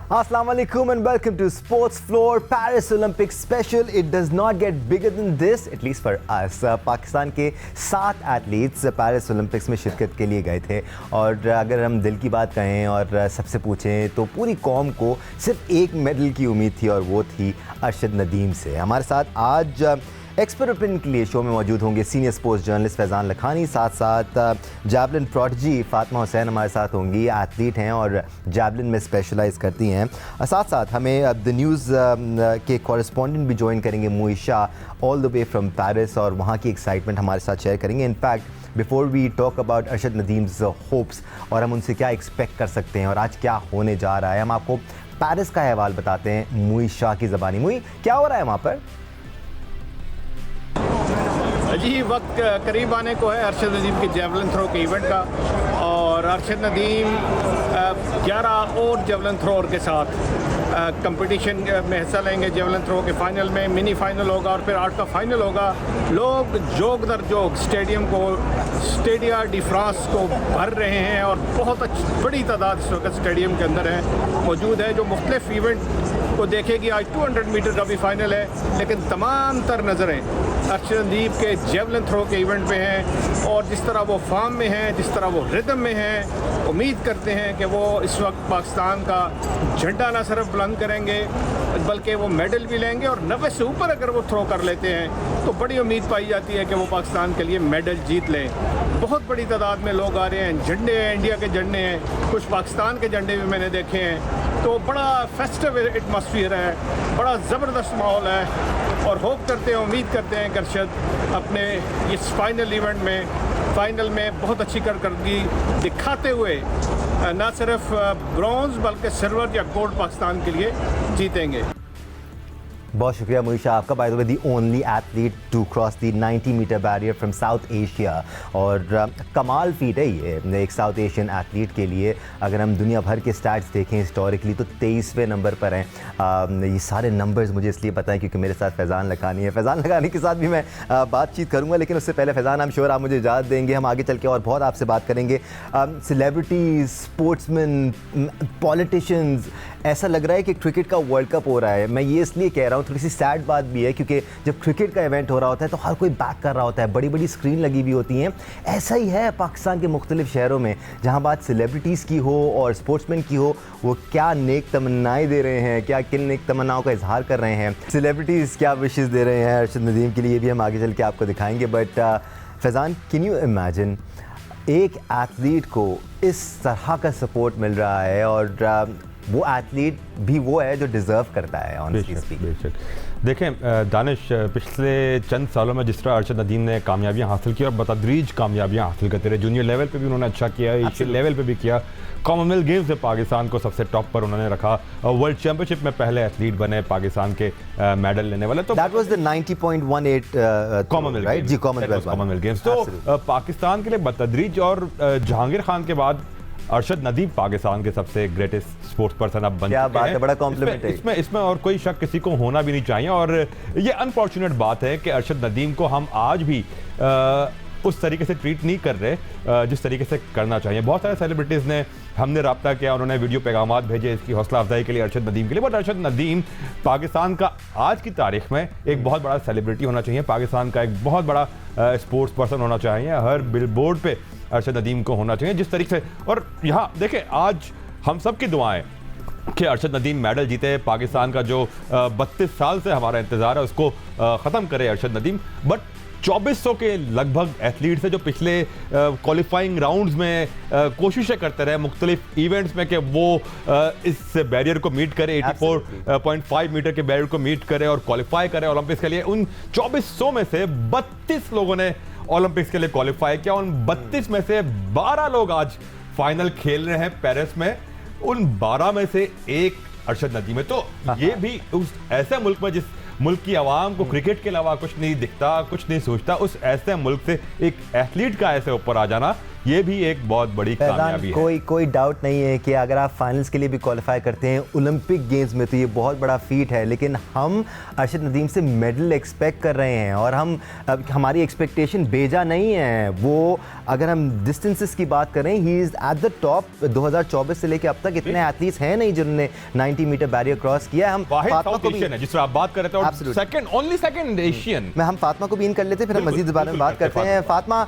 Assalamu alaikum and welcome to Sports Floor Paris Olympics Special. It does not get bigger than this, at least for us. Pakistan के 7 athletes Paris Olympics में शिरकत के लिए गए थे और अगर हम दिल की बात कहें और सबसे पूछें तो पूरी कौम को सिर्फ एक मेडल की उम्मीद थी और वो थी अरशद नदीम से। हमारे साथ आज एक्सपर्ट ओपिनियन के लिए शो में मौजूद होंगे senior sports journalist Faizan Lakhani, साथ साथ जैवलिन प्रोडिजी फातिमा हुसैन हमारे साथ होंगी। एथलीट हैं और जैवलिन में स्पेशलाइज करती हैं। साथ साथ हमें द न्यूज़ के कॉरेस्पॉन्डेंट भी ज्वाइन करेंगे Muisha, all the way from Paris, और वहाँ की एक्साइटमेंट हमारे साथ शेयर करेंगे। In fact before we talk about Arshad Nadeem's hopes और हम उनसे क्या एक्सपेक्ट कर सकते हैं और आज क्या होने जा रहा है, हम आपको पेरिस का अहवाल बताते हैं मुईशा की ज़बानी। मुई, क्या हो रहा है वहाँ पर? जी, वक्त करीब आने को है अरशद नदीम के जेवलिन थ्रो के इवेंट का, और अरशद नदीम 11 और जेवलिन थ्रोअर के साथ कंपटीशन में हिस्सा लेंगे। जेवलिन थ्रो के फाइनल में मिनी फाइनल होगा और फिर 8 का फाइनल होगा। लोग जोग दर जोग स्टेडिया डी फ्रांस को भर रहे हैं और बहुत बड़ी तादाद इस वक्त स्टेडियम के अंदर है मौजूद है जो मुख्तलिफ इवेंट को देखेगी। आज 200 मीटर का भी फाइनल है, लेकिन तमाम तर नज़रें अरशद नदीम के जेवलिन थ्रो के इवेंट में हैं और जिस तरह वो फॉर्म में हैं, जिस तरह वो रिदम में हैं, उम्मीद करते हैं कि वो इस वक्त पाकिस्तान का झंडा ना सिर्फ बुलंद करेंगे बल्कि वो मेडल भी लेंगे, और 90 से ऊपर अगर वो थ्रो कर लेते हैं तो बड़ी उम्मीद पाई जाती है कि वो पाकिस्तान के लिए मेडल जीत लें। बहुत बड़ी तादाद में लोग आ रहे हैं, झंडे हैं, इंडिया के झंडे हैं, कुछ पाकिस्तान के झंडे भी मैंने देखे हैं, तो बड़ा फेस्टिव एटमॉस्फेयर है, बड़ा ज़बरदस्त माहौल है और होप करते हैं, उम्मीद करते हैं कि अरशद अपने इस फाइनल में बहुत अच्छी कारकर्दगी दिखाते हुए ना सिर्फ ब्रॉन्ज बल्कि सिल्वर या गोल्ड पाकिस्तान के लिए जीतेंगे। बहुत शुक्रिया मुईशा आपका। By the way the only athlete to cross the 90 metre barrier from South Asia, और कमाल फीट है ये एक साउथ एशियन एथलीट के लिए। अगर हम दुनिया भर के स्टैट्स देखें हिस्टोरिकली तो 23वें नंबर पर हैं। ये सारे नंबर्स मुझे इसलिए पता है क्योंकि मेरे साथ फैज़ान लखानी है। फैज़ान लखानी के साथ भी मैं बातचीत करूँगा, लेकिन उससे पहले फैज़ान, आई एम श्योर आप मुझे इजाज़त देंगे, हम आगे चल के और बहुत आपसे बात करेंगे। सेलिब्रिटीज़, स्पोर्ट्समैन, पॉलिटिशियंस, ऐसा लग रहा है कि क्रिकेट का वर्ल्ड कप हो रहा है। मैं ये इसलिए कह रहा हूँ, थोड़ी सी सैड बात भी है क्योंकि जब क्रिकेट का इवेंट हो रहा होता है तो हर कोई बैक कर रहा होता है, बड़ी बड़ी स्क्रीन लगी हुई होती हैं। ऐसा ही है पाकिस्तान के मुख्तलिफ शहरों में, जहाँ बात सेलिब्रिटीज़ की हो और स्पोर्ट्समैन की हो, वो क्या नेक तमन्नाएं दे रहे हैं, क्या किन नेक तमन्नाओं का इजहार कर रहे हैं, सेलिब्रिटीज़ क्या विशेस दे रहे हैं अरशद नदीम के लिए, ये भी हम आगे चल के आपको दिखाएंगे। But Faizan, can you imagine एक एथलीट को इस तरह का सपोर्ट मिल रहा है और वो एथलीट भी वो है जो डिज़र्व करता है ऑनेस्टली स्पीकिंग। देखें दानिश, पिछले चंद सालों में जिस तरह अरशद नदीम ने कामयाबियां हासिल की और बतदरीज कामयाबियां हासिल करते रहे, जूनियर लेवल पे भी उन्होंने अच्छा किया, एशियन लेवल पे भी किया, कॉमनवेल्थ गेम्स में पाकिस्तान को सबसे टॉप पर उन्होंने रखा, वर्ल्ड चैंपियनशिप में पहले एथलीट बने पाकिस्तान के मेडल लेने वाले। तो that was the 90.18 Commonwealth, right जी, कॉमनवेल्थ गेम्स। तो पाकिस्तान के लिए बतदरीज और जहांगीर खान के बाद अरशद नदीम पाकिस्तान के सबसे ग्रेटेस्ट स्पोर्ट्स पर्सन अब बन चुके हैं। क्या बात है, बड़ा कॉम्प्लीमेंट है इसमें और कोई शक किसी को होना भी नहीं चाहिए। और ये अनफॉर्चुनेट बात है कि अरशद नदीम को हम आज भी उस तरीके से ट्रीट नहीं कर रहे जिस तरीके से करना चाहिए। बहुत सारे सेलिब्रिटीज़ ने हमने रब्ता किया, उन्होंने वीडियो पैगामात भेजे इसकी हौसला अफजाई के लिए अरशद नदीम के लिए, बट अरशद नदीम पाकिस्तान का आज की तारीख में एक बहुत बड़ा सेलिब्रिटी होना चाहिए, पाकिस्तान का एक बहुत बड़ा स्पोर्ट्स पर्सन होना चाहिए, हर बिलबोर्ड पे अरशद नदीम को होना चाहिए जिस तरीके से। और यहाँ देखें, आज हम सब की दुआएं कि अरशद नदीम मेडल जीते, पाकिस्तान का जो 32 साल से हमारा इंतज़ार है उसको ख़त्म करे अरशद नदीम। बट 2400 के लगभग एथलीट्स हैं जो पिछले क्वालिफाइंग राउंड्स में कोशिशें करते रहे मुख्तलिफ इवेंट्स में कि वो इस बैरियर को मीट करे, 84.5 मीटर के बैरियर को मीट करे और क्वालिफाई करे ओलंपिक्स के लिए। उन 2400 में से 32 लोगों ने ओलंपिक्स के लिए क्वालिफाई किया, उन 32 में से 12 लोग आज फाइनल खेल रहे हैं पेरिस में, उन 12 में से एक अरशद नदीम है। तो ये भी उस ऐसे मुल्क में जिस मुल्क की आवाम को क्रिकेट के अलावा कुछ नहीं दिखता, कुछ नहीं सोचता, उस ऐसे मुल्क से एक एथलीट का ऐसे ऊपर आ जाना ये भी एक बहुत बड़ी कामयाबी है। कोई डाउट नहीं है कि अगर आप फाइनल्स के लिए भी क्वालिफाई करते हैं ओलंपिक गेम्स में तो ये बहुत बड़ा फीट है, लेकिन हम अरशद नदीम से मेडल एक्सपेक्ट कर रहे हैं और हमारी एक्सपेक्टेशन बेजा नहीं है। वो अगर हम डिस्टेंसेस की बात करें, he is at the top. 2024 से लेकर अब तक इतने एथलीट्स हैं नहीं जिन्होंने 90 मीटर बैरियर क्रॉस किया है। हम फातिमा को भी, जिस तरह आप बात कर रहे थे, सेकंड ओनली सेकंड एशियन। हम फातिमा को भी इन कर लेते, फिर हम मजीद इस बारे में बात करते हैं। फातिमा,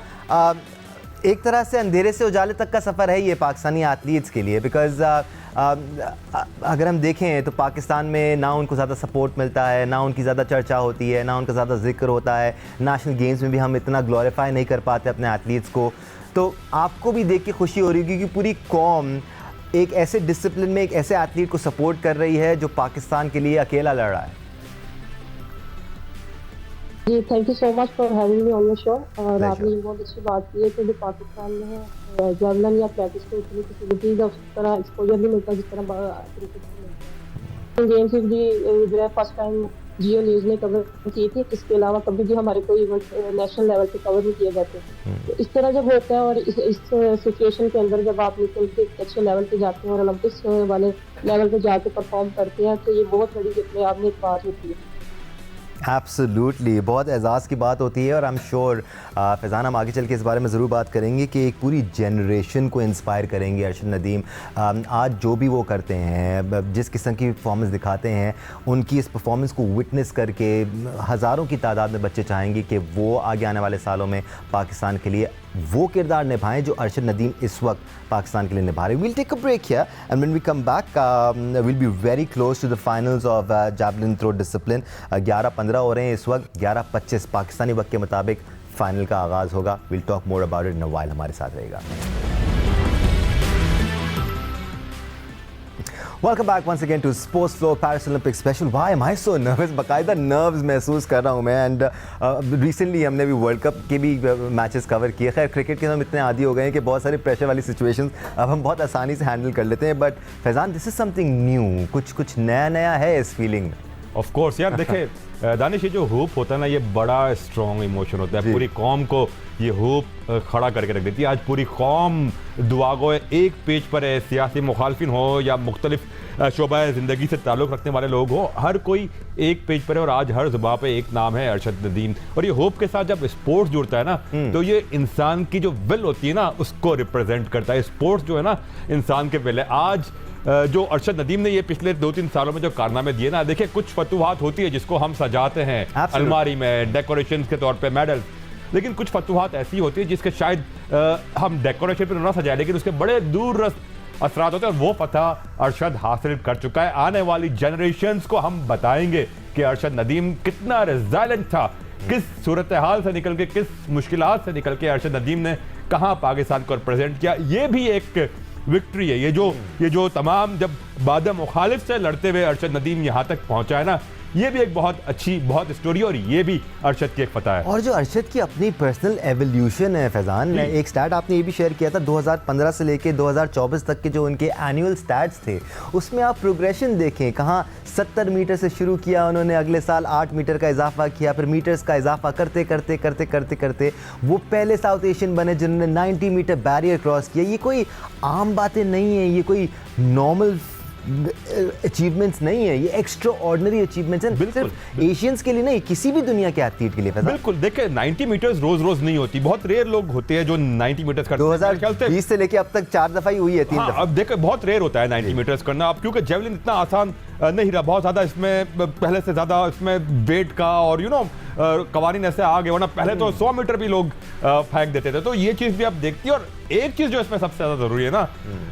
एक तरह से अंधेरे से उजाले तक का सफ़र है ये पाकिस्तानी एथलीट्स के लिए, बिकॉज अगर हम देखें तो पाकिस्तान में ना उनको ज़्यादा सपोर्ट मिलता है, ना उनकी ज़्यादा चर्चा होती है, ना उनका ज़्यादा जिक्र होता है। नेशनल गेम्स में भी हम इतना ग्लोरीफाई नहीं कर पाते अपने एथलीट्स को। तो आपको भी देख के खुशी हो रही है क्योंकि पूरी कौम एक ऐसे डिसिप्लिन में एक ऐसे एथलीट को सपोर्ट कर रही है जो पाकिस्तान के लिए अकेला लड़ रहा है। जी, thank you so much for having me on the show. और आपने ये बहुत अच्छी बात की है कि जो पाकिस्तान में है जेवलिन या प्रैक्टिस को इतनी फैसिलिटीज है, उस तरह एक्सपोजर नहीं मिलता जिस तरह क्रिकेट में मिलता है। गेम्स भी जो है फर्स्ट टाइम जियो न्यूज़ ने कवर की थी, इसके अलावा कभी भी हमारे कोई इवेंट नेशनल लेवल पे कवर नहीं किए जाते। तो इस तरह जब होता है और इस सिचुएशन के अंदर जब आप निकल के अच्छे लेवल पे जाते हैं और ओलंपिक्स वाले लेवल पे जाके परफॉर्म करते हैं, तो ये बहुत बड़ी अपने आप में एक बात होती है। एब्सोल्युटली, बहुत एजाज़ की बात होती है और आई एम श्योर फैज़ान हम आगे चल के इस बारे में ज़रूर बात करेंगे कि एक पूरी जनरेशन को इंस्पायर करेंगे अरशद नदीम। आज जो भी वो करते हैं, जिस किस्म की परफॉर्मेंस दिखाते हैं, उनकी इस परफॉर्मेंस को विटनेस करके हज़ारों की तादाद में बच्चे चाहेंगे कि वो आगे आने वाले सालों में पाकिस्तान के लिए वो किरदार निभाएं जो अरशद नदीम इस वक्त पाकिस्तान के लिए निभा रहे। We'll take a break here and when we come back will be very close to the finals of javelin throw discipline. 11:15 हो रहे हैं इस वक्त, 11:25 पाकिस्तानी वक्त के मुताबिक फाइनल का आगाज़ होगा। Will talk more about it in a while, हमारे साथ रहेगा। Welcome back once again to Sports Flow Paris Olympic special. Why am I so nervous? बाकायदा नर्व्स महसूस कर रहा हूँ मैं। एंड रिसेंटली हमने भी वर्ल्ड कप के भी मैचेस कवर किए। खैर क्रिकेट के हम इतने आदी हो गए हैं कि बहुत सारे प्रेशर वाली सिचुएशंस अब हम बहुत आसानी से हैंडल कर लेते हैं। But Faizan, this is something new, कुछ नया है इस फीलिंग में। ऑफ कोर्स यार, देखे दानिश, ये जो होप होता है ना, ये बड़ा स्ट्रॉन्ग इमोशन होता है। पूरी कौम को ये होप खड़ा करके रख देती है। आज पूरी कौम दुआ गो है, एक पेज पर है, सियासी मुखालफिन हो या मुख्तलिफ शोबा ज़िंदगी से ताल्लुक़ रखने वाले लोग हो, हर कोई एक पेज पर है और आज हर ज़ुबान पे एक नाम है अरशद नदीम। और ये होप के साथ जब स्पोर्ट्स जुड़ता है ना, तो ये इंसान की जो विल होती है ना, उसको रिप्रेजेंट करता है। स्पोर्ट्स जो है ना, इंसान के विल है। आज जो अरशद नदीम ने ये पिछले 2-3 सालों में जो कारनामे दिए ना, देखिए कुछ फतूहात होती है जिसको हम सजाते हैं अलमारी में डेकोरेशन के तौर पे मेडल, लेकिन कुछ फतूहात ऐसी होती है जिसके शायद हम डेकोरेशन पे ना सजाए, लेकिन उसके बड़े दूर असरात होते हैं। और वो फतह अरशद हासिल कर चुका है। आने वाली जनरेशन्स को हम बताएंगे कि अरशद नदीम कितना रिज़ाइलेंट था, किस सूरत हाल से निकल के, किस मुश्किलात से निकल के अरशद नदीम ने कहाँ पाकिस्तान को रिप्रेजेंट किया। ये भी एक विक्ट्री है। ये जो तमाम जब बादल मुखालिफ से लड़ते हुए अरशद नदीम यहाँ तक पहुँचा है ना, ये भी एक बहुत अच्छी बहुत स्टोरी और ये भी अरशद की एक फतह है। और जो अरशद की अपनी पर्सनल एवोल्यूशन है फैज़ान, एक स्टैट आपने ये भी शेयर किया था 2015 से लेके 2024 तक के जो उनके एनुअल स्टैट्स थे, उसमें आप प्रोग्रेशन देखें। कहाँ 70 मीटर से शुरू किया उन्होंने, अगले साल 8 मीटर का इजाफा किया, फिर मीटर्स का इजाफा करते करते करते करते करते वो पहले साउथ एशियन बने जिन्होंने 90 मीटर बैरियर क्रॉस किया। ये कोई आम बातें नहीं है, ये कोई नॉर्मल अचीवमेंट्स नहीं है, ये एक्स्ट्रा ऑर्डिनरी अचीवमेंट्स हैं। सिर्फ एशियंस के लिए नहीं, किसी भी दुनिया के एथलीट के लिए। बिल्कुल, देखिए 90 मीटर्स रोज नहीं होती, बहुत रेयर लोग होते हैं जो 90 मीटर्स करते हैं। 2020 से लेके अब तक 4 दफा ही हुई है, 3 दफा। अब देखिए बहुत रेयर होता है 90 मीटर्स करना, अब क्योंकि जेवलिन इतना आसान नहीं रहा, बहुत ज़्यादा इसमें पहले से ज़्यादा इसमें वेट का और कवानीन ऐसे आ गए, वरना पहले तो 100 मीटर भी लोग फेंक देते थे। तो ये चीज़ भी आप देखती है। और एक चीज़ जो इसमें सबसे ज़्यादा ज़रूरी है ना,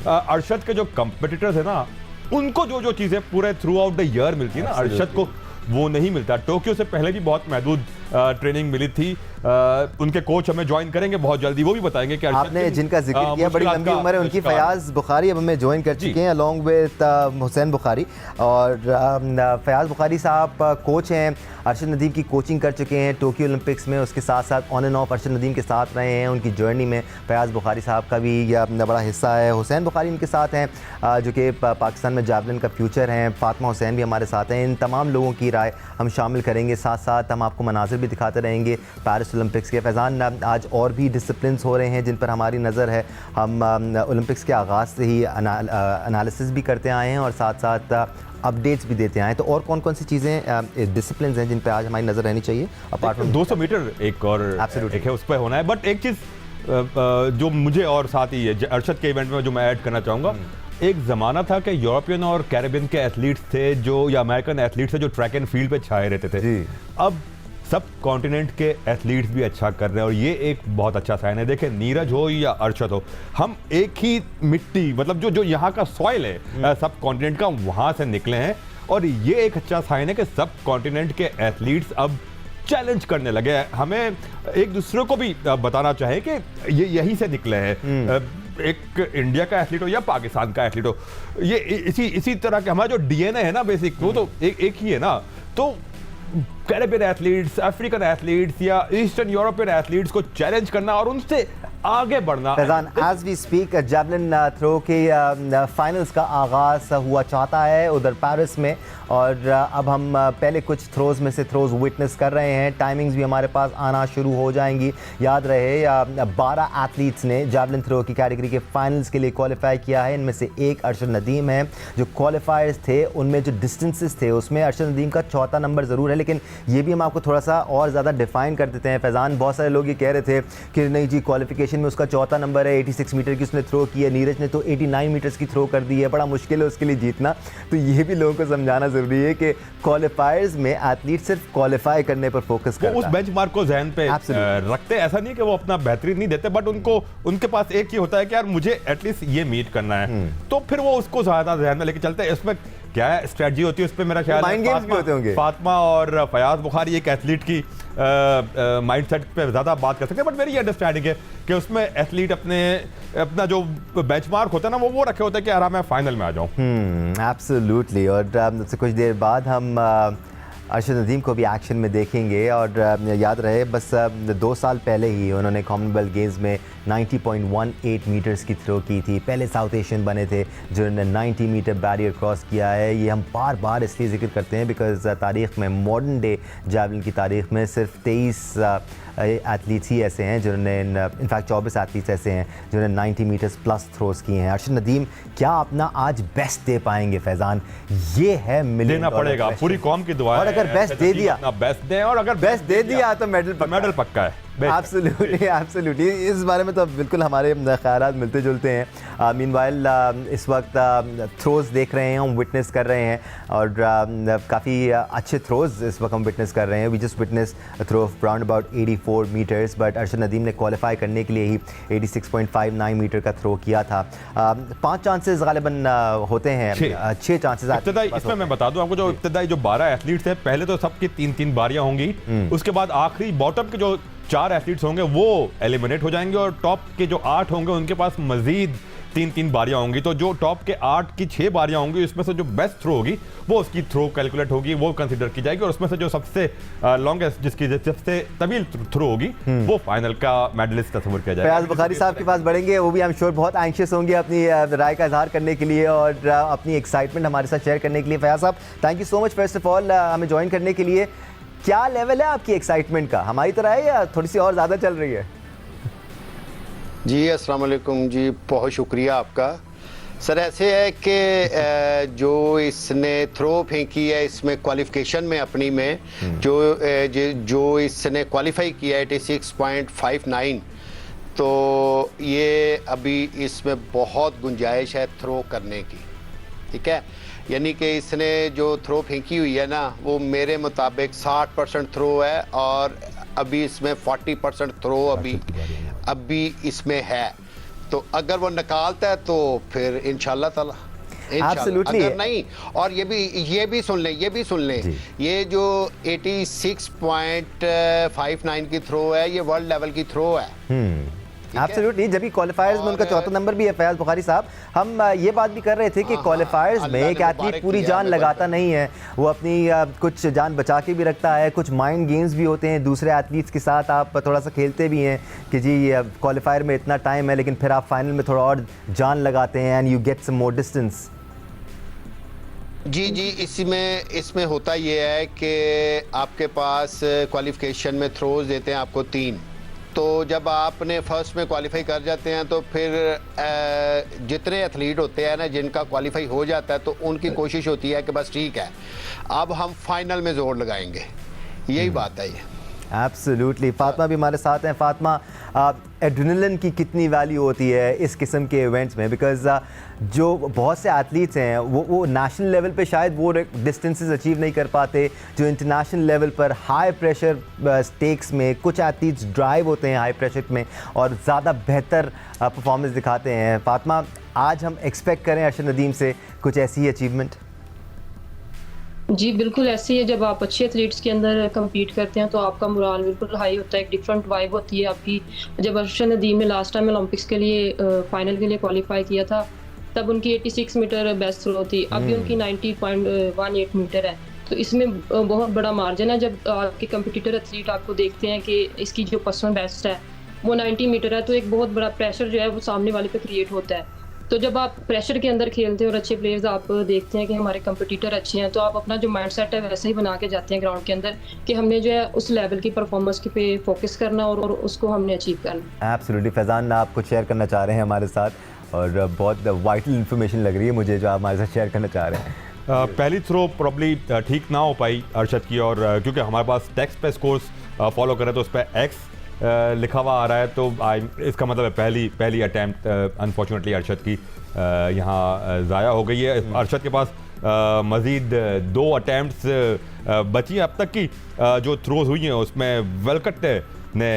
अरशद के जो कंपिटिटर्स है ना, उनको जो चीज़ें पूरे थ्रू आउट द ईयर मिलती है ना, अरशद को वो नहीं मिलता। टोक्यो से पहले भी बहुत महदूद ट्रेनिंग मिली थी। उनके कोच हमें ज्वाइन करेंगे बहुत जल्दी, वो भी बताएंगे कि आपने जिनका जिक्र किया, बड़ी लंबी उम्र है उनकी, फयाज बुखारी अब हमें ज्वाइन कर चुके हैं अलॉन्ग विद हुसैन बुखारी। और फयाज बुखारी साहब कोच हैं, अरशद नदीम की कोचिंग कर चुके हैं टोक्यो ओलंपिक्स में, उसके साथ साथ on end of Arshad Nadeem के साथ रहे हैं उनकी जर्नी में। फयाज बुखारी साहब का भी बड़ा हिस्सा है। हुसैन बुखारी इनके साथ हैं जो कि पाकिस्तान में जैवलिन का फ्यूचर हैं। फातिमा हुसैन भी हमारे साथ हैं। इन तमाम लोगों की राय हम शामिल करेंगे, साथ साथ हम आपको मनाज़िर भी दिखाते रहेंगे पेरिस ओलंपिक्स के। फैज़ान, आज और भी डिसिप्लिन्स हो रहे हैं जिन पर हमारी नज़र है। हम ओलंपिक्स के आगाज़ से ही एनालिसिस भी करते आए हैं और साथ साथ अपडेट्स भी देते आए हैं। तो और कौन कौन सी चीज़ें डिसिप्लिन्स हैं जिन पर आज हमारी नज़र रहनी चाहिए? अपार्ट फ्रॉम 200 मीटर एक और एक है, उस पर होना है। बट एक चीज़ जो मुझे और साथ ही है अरशद के इवेंट में जो मैं ऐड करना चाहूँगा, एक ज़माना था कि यूरोपियन और कैरेबियन के एथलीट्स थे जो, या अमेरिकन एथलीट्स थे जो ट्रैक एंड फील्ड पे छाए रहते थे। अब सब कॉन्टिनेंट के एथलीट्स भी अच्छा कर रहे हैं और ये एक बहुत अच्छा साइन है। देखें, नीरज हो या अरशद हो, हम एक ही मिट्टी, मतलब जो यहाँ का सॉइल है सब कॉन्टिनेंट का, वहाँ से निकले हैं। और ये एक अच्छा साइन है कि सब कॉन्टिनेंट के एथलीट्स अब चैलेंज करने लगे हैं। हमें एक दूसरे को भी बताना चाहे कि ये यहीं से निकले हैं। एक इंडिया का एथलीट हो या पाकिस्तान का एथलीट हो, ये इसी तरह के हमारा जो डीएनए है ना बेसिक, वो तो एक ही है ना। तो कैरेबियन एथलीट्स, अफ्रीकन एथलीट्स या ईस्टर्न यूरोपियन एथलीट्स को चैलेंज करना और उनसे आगे बढ़ना। Faizan, as we speak javelin throw के फाइनल्स का आगाज़ हुआ चाहता है उधर पेरिस में, और अब हम पहले कुछ थ्रोज में से थ्रोज विटनेस कर रहे हैं। टाइमिंग्स भी हमारे पास आना शुरू हो जाएंगी। याद रहे 12 एथलीट्स ने जैवलिन थ्रो की कैटेगरी के फाइनल्स के लिए क्वालिफाई किया है। इनमें से एक अरशद नदीम है। जो क्वालिफायर्स थे उनमें जो डिस्टेंसेस थे उसमें अरशद नदीम का चौथा नंबर ज़रूर है, लेकिन ये भी हम आपको थोड़ा सा और ज़्यादा डिफाइन कर देते हैं। फैज़ान, बहुत सारे लोग ये कह रहे थे कि नहीं जी, क्वालिफिकेशन में उसका चौथा नंबर है, 86 मीटर की उसने थ्रो की है। नीरज ने तो 89 मीटर्स की थ्रो कर दी है, बड़ा मुश्किल है उसके लिए जीतना। तो ये भी लोगों को समझाना ज़रूरी है कि क्वालिफायर्स में एथलीट सिर्फ क्वालिफाई करने पर फोकस करता है। उस बेंचमार्क को ज़हन पे रखते, ऐसा नहीं कि वो अपना बेहतरीन नहीं देते, बट उनके पास एक ही होता है कि यार मुझे एटलीस्ट ये मीट करना है, तो फिर वो उसको ज़्यादा ध्यान में लेके चलते हैं। इसमें क्या है स्ट्रेटजी होती है, उस पर मेरा ख्याल है फातिमा और फयाज बुखारी एक एथलीट की माइंडसेट पे ज़्यादा बात कर सकते हैं। बट मेरी अंडरस्टैंडिंग है कि उसमें एथलीट अपना जो बेंचमार्क होता है ना वो रखे होता है कि यार मैं फाइनल में आ जाऊँ। एब्सोल्युटली। और कुछ देर बाद हम अरशद नदीम को भी एक्शन में देखेंगे। और याद रहे बस 2 साल पहले ही उन्होंने कॉमनवेल्थ गेम्स में 90.18 मीटर्स की थ्रो की थी। पहले साउथ एशियन बने थे जिन्होंने 90 मीटर बैरियर क्रॉस किया है। ये हम बार बार इसलिए जिक्र करते हैं बिकॉज तारीख़ में, मॉडर्न डे जैवलिन की तारीख़ में सिर्फ 23 एथलीट्स ही ऐसे हैं जिन्होंने, इनफैक्ट 24 एथलीट्स ऐसे हैं जिन्होंने 90 मीटर्स प्लस थ्रोस किए हैं। अरशद नदीम क्या अपना आज बेस्ट दे पाएंगे? फैज़ान, ये है देना पड़ेगा, पूरी कौम की दुआ है। और अगर बेस्ट दे दिया, बेस्ट दें, और अगर बेस्ट दे दिया तो मेडल पक्का है। एब्सोल्युटली। इस बारे में तो बिल्कुल हमारे ख्यालात मिलते जुलते हैं। मीनवाइल इस वक्त थ्रोज देख रहे हैं, हम विटनेस कर रहे हैं और काफ़ी अच्छे थ्रोज इस वक्त हम विटनेस कर रहे हैं। We just witness throw of around about 84 metres, but Arshad Nadeem ने क्वालिफाई करने के लिए ही 86.59 मीटर का थ्रो किया था। 5 चांसेस गालिबन होते हैं, 6 चांसेस। इसमें मैं बता दूं आपको, जो इब्तदाई जो 12 एथलीट्स हैं, पहले तो सबकी 3-3 बारियां होंगी। उसके बाद आखिरी बॉटम के जो 4 एथलीट्स होंगे वो एलिमिनेट हो जाएंगे और टॉप के जो 8 होंगे उनके पास मजीद 3-3 बारियां होंगी। तो जो टॉप के 8 की 6 बारियां होंगी, उसमें से जो बेस्ट थ्रो होगी वो उसकी थ्रो कैलकुलेट होगी, वो कंसीडर की जाएगी, और उसमें से जो सबसे लॉन्गेस्ट, जिसकी सबसे तवील थ्रो होगी, वो फाइनल का मेडलिस्ट तस्वीर किया जाएगा। फयाज बुखारी साहब के पास बढ़ेंगे, वो भी आई एम श्योर बहुत एंशियस होंगे अपनी राय का इजहार करने के लिए और अपनी एक्साइटमेंट हमारे साथ शेयर करने के लिए। फयाज साहब, thank you so much first of all हमें ज्वाइन करने के लिए। क्या लेवल है आपकी एक्साइटमेंट का? हमारी तरह है या थोड़ी सी और ज़्यादा चल रही है? जी अस्सलाम वालेकुम जी, बहुत शुक्रिया आपका। सर ऐसे है कि जो इसने थ्रो फेंकी है इसमें क्वालिफिकेशन में अपनी में जो इसने क्वालिफाई किया है 86.59, तो ये अभी इसमें बहुत गुंजाइश है थ्रो करने की, ठीक है। यानी कि इसने जो थ्रो फेंकी हुई है ना, वो मेरे मुताबिक 60% थ्रो है और अभी इसमें 40% थ्रो अभी इसमें है। तो अगर वो निकालता है तो फिर इंशाल्लाह ताला, अगर नहीं, और ये भी सुन लें ये जो 86.59 की थ्रो है, ये वर्ल्ड लेवल की थ्रो है। एब्सोल्युटली। जब भी क्वालिफायर्स में उनका चौथा नंबर भी है फयाज बुखारी साहब, हम ये बात भी कर रहे थे कि क्वालिफायर्स में एक एथलीट पूरी जान लगाता नहीं है, वो अपनी कुछ जान बचा के भी रखता है, कुछ माइंड गेम्स भी होते हैं दूसरे एथलीट्स के साथ, आप थोड़ा सा खेलते भी हैं कि जी क्वालिफायर में इतना टाइम है, लेकिन फिर आप फाइनल में थोड़ा और जान लगाते हैं and you get some more distance. जी इसमें होता ये है कि आपके पास क्वालिफिकेशन में थ्रोज देते हैं आपको 3, तो जब आपने फर्स्ट में क्वालिफाई कर जाते हैं तो फिर जितने एथलीट होते हैं ना जिनका क्वालिफाई हो जाता है तो उनकी कोशिश होती है कि बस ठीक है अब हम फाइनल में जोर लगाएंगे, यही बात है ये। एब्सोल्युटली। फातिमा भी हमारे साथ हैं। फातिमा, एड्रेनलिन की कितनी वैल्यू होती है इस किस्म के इवेंट्स में? बिकॉज जो बहुत से एथलीट्स हैं वो नेशनल लेवल पे शायद वो डिस्टेंसेस अचीव नहीं कर पाते जो इंटरनेशनल लेवल पर हाई प्रेशर स्टेक्स में कुछ एथलीट्स ड्राइव होते हैं हाई प्रेशर में और ज़्यादा बेहतर परफॉर्मेंस दिखाते हैं। फातिमा, आज हम एक्सपेक्ट करें अरशद नदीम से कुछ ऐसी ही अचीवमेंट? जी बिल्कुल ऐसे ही है। जब आप अच्छे एथलीट्स के अंदर compete करते हैं तो आपका मोराल बिल्कुल हाई होता है, एक डिफरेंट वाइब होती है आपकी। जब अरशद नदीम ने लास्ट टाइम ओलंपिक्स के लिए फाइनल के लिए क्वालिफाई किया था तब उनकी 86 मीटर बेस्ट थ्रो थी, अभी उनकी 90.18 मीटर है, तो इसमें बहुत बड़ा मार्जिन है। जब आपके कंपटीटर एथलीट आपको देखते हैं कि इसकी जो पर्सनल बेस्ट है वो 90 मीटर है तो एक बहुत बड़ा प्रेशर जो है वो सामने वाले पे क्रिएट होता है। तो जब आप प्रेशर के अंदर खेलते हैं और अच्छे प्लेयर्स आप देखते हैं कि हमारे कंपटीटर अच्छे हैं तो आप अपना जो माइंडसेट है वैसे ही बना के जाते हैं ग्राउंड के अंदर कि हमने जो है उस लेवल की परफॉर्मेंस पे फोकस करना और उसको हमने अचीव करना। एब्सोल्युटली। फैज़ान, आप कुछ शेयर करना चाह रहे हैं हमारे साथ और बहुत वाइटल इन्फॉर्मेशन लग रही है मुझे जो आप हमारे साथ शेयर करना चाह रहे हैं। पहली थ्रो प्रॉब्ली ठीक ना हो पाई अरशद की, और क्योंकि हमारे पास टेक्स्ट पे स्कोर्स फॉलो करें तो उस पर एक्स लिखा हुआ आ रहा है, तो इसका मतलब है पहली अटैम्प्ट अनफॉर्चुनेटली अरशद की यहाँ ज़ाया हो गई है। अरशद के पास मज़ीद 2 अटैम्प्ट्स बची हैं अब तक की जो थ्रोज हुई हैं उसमें वेलकट ने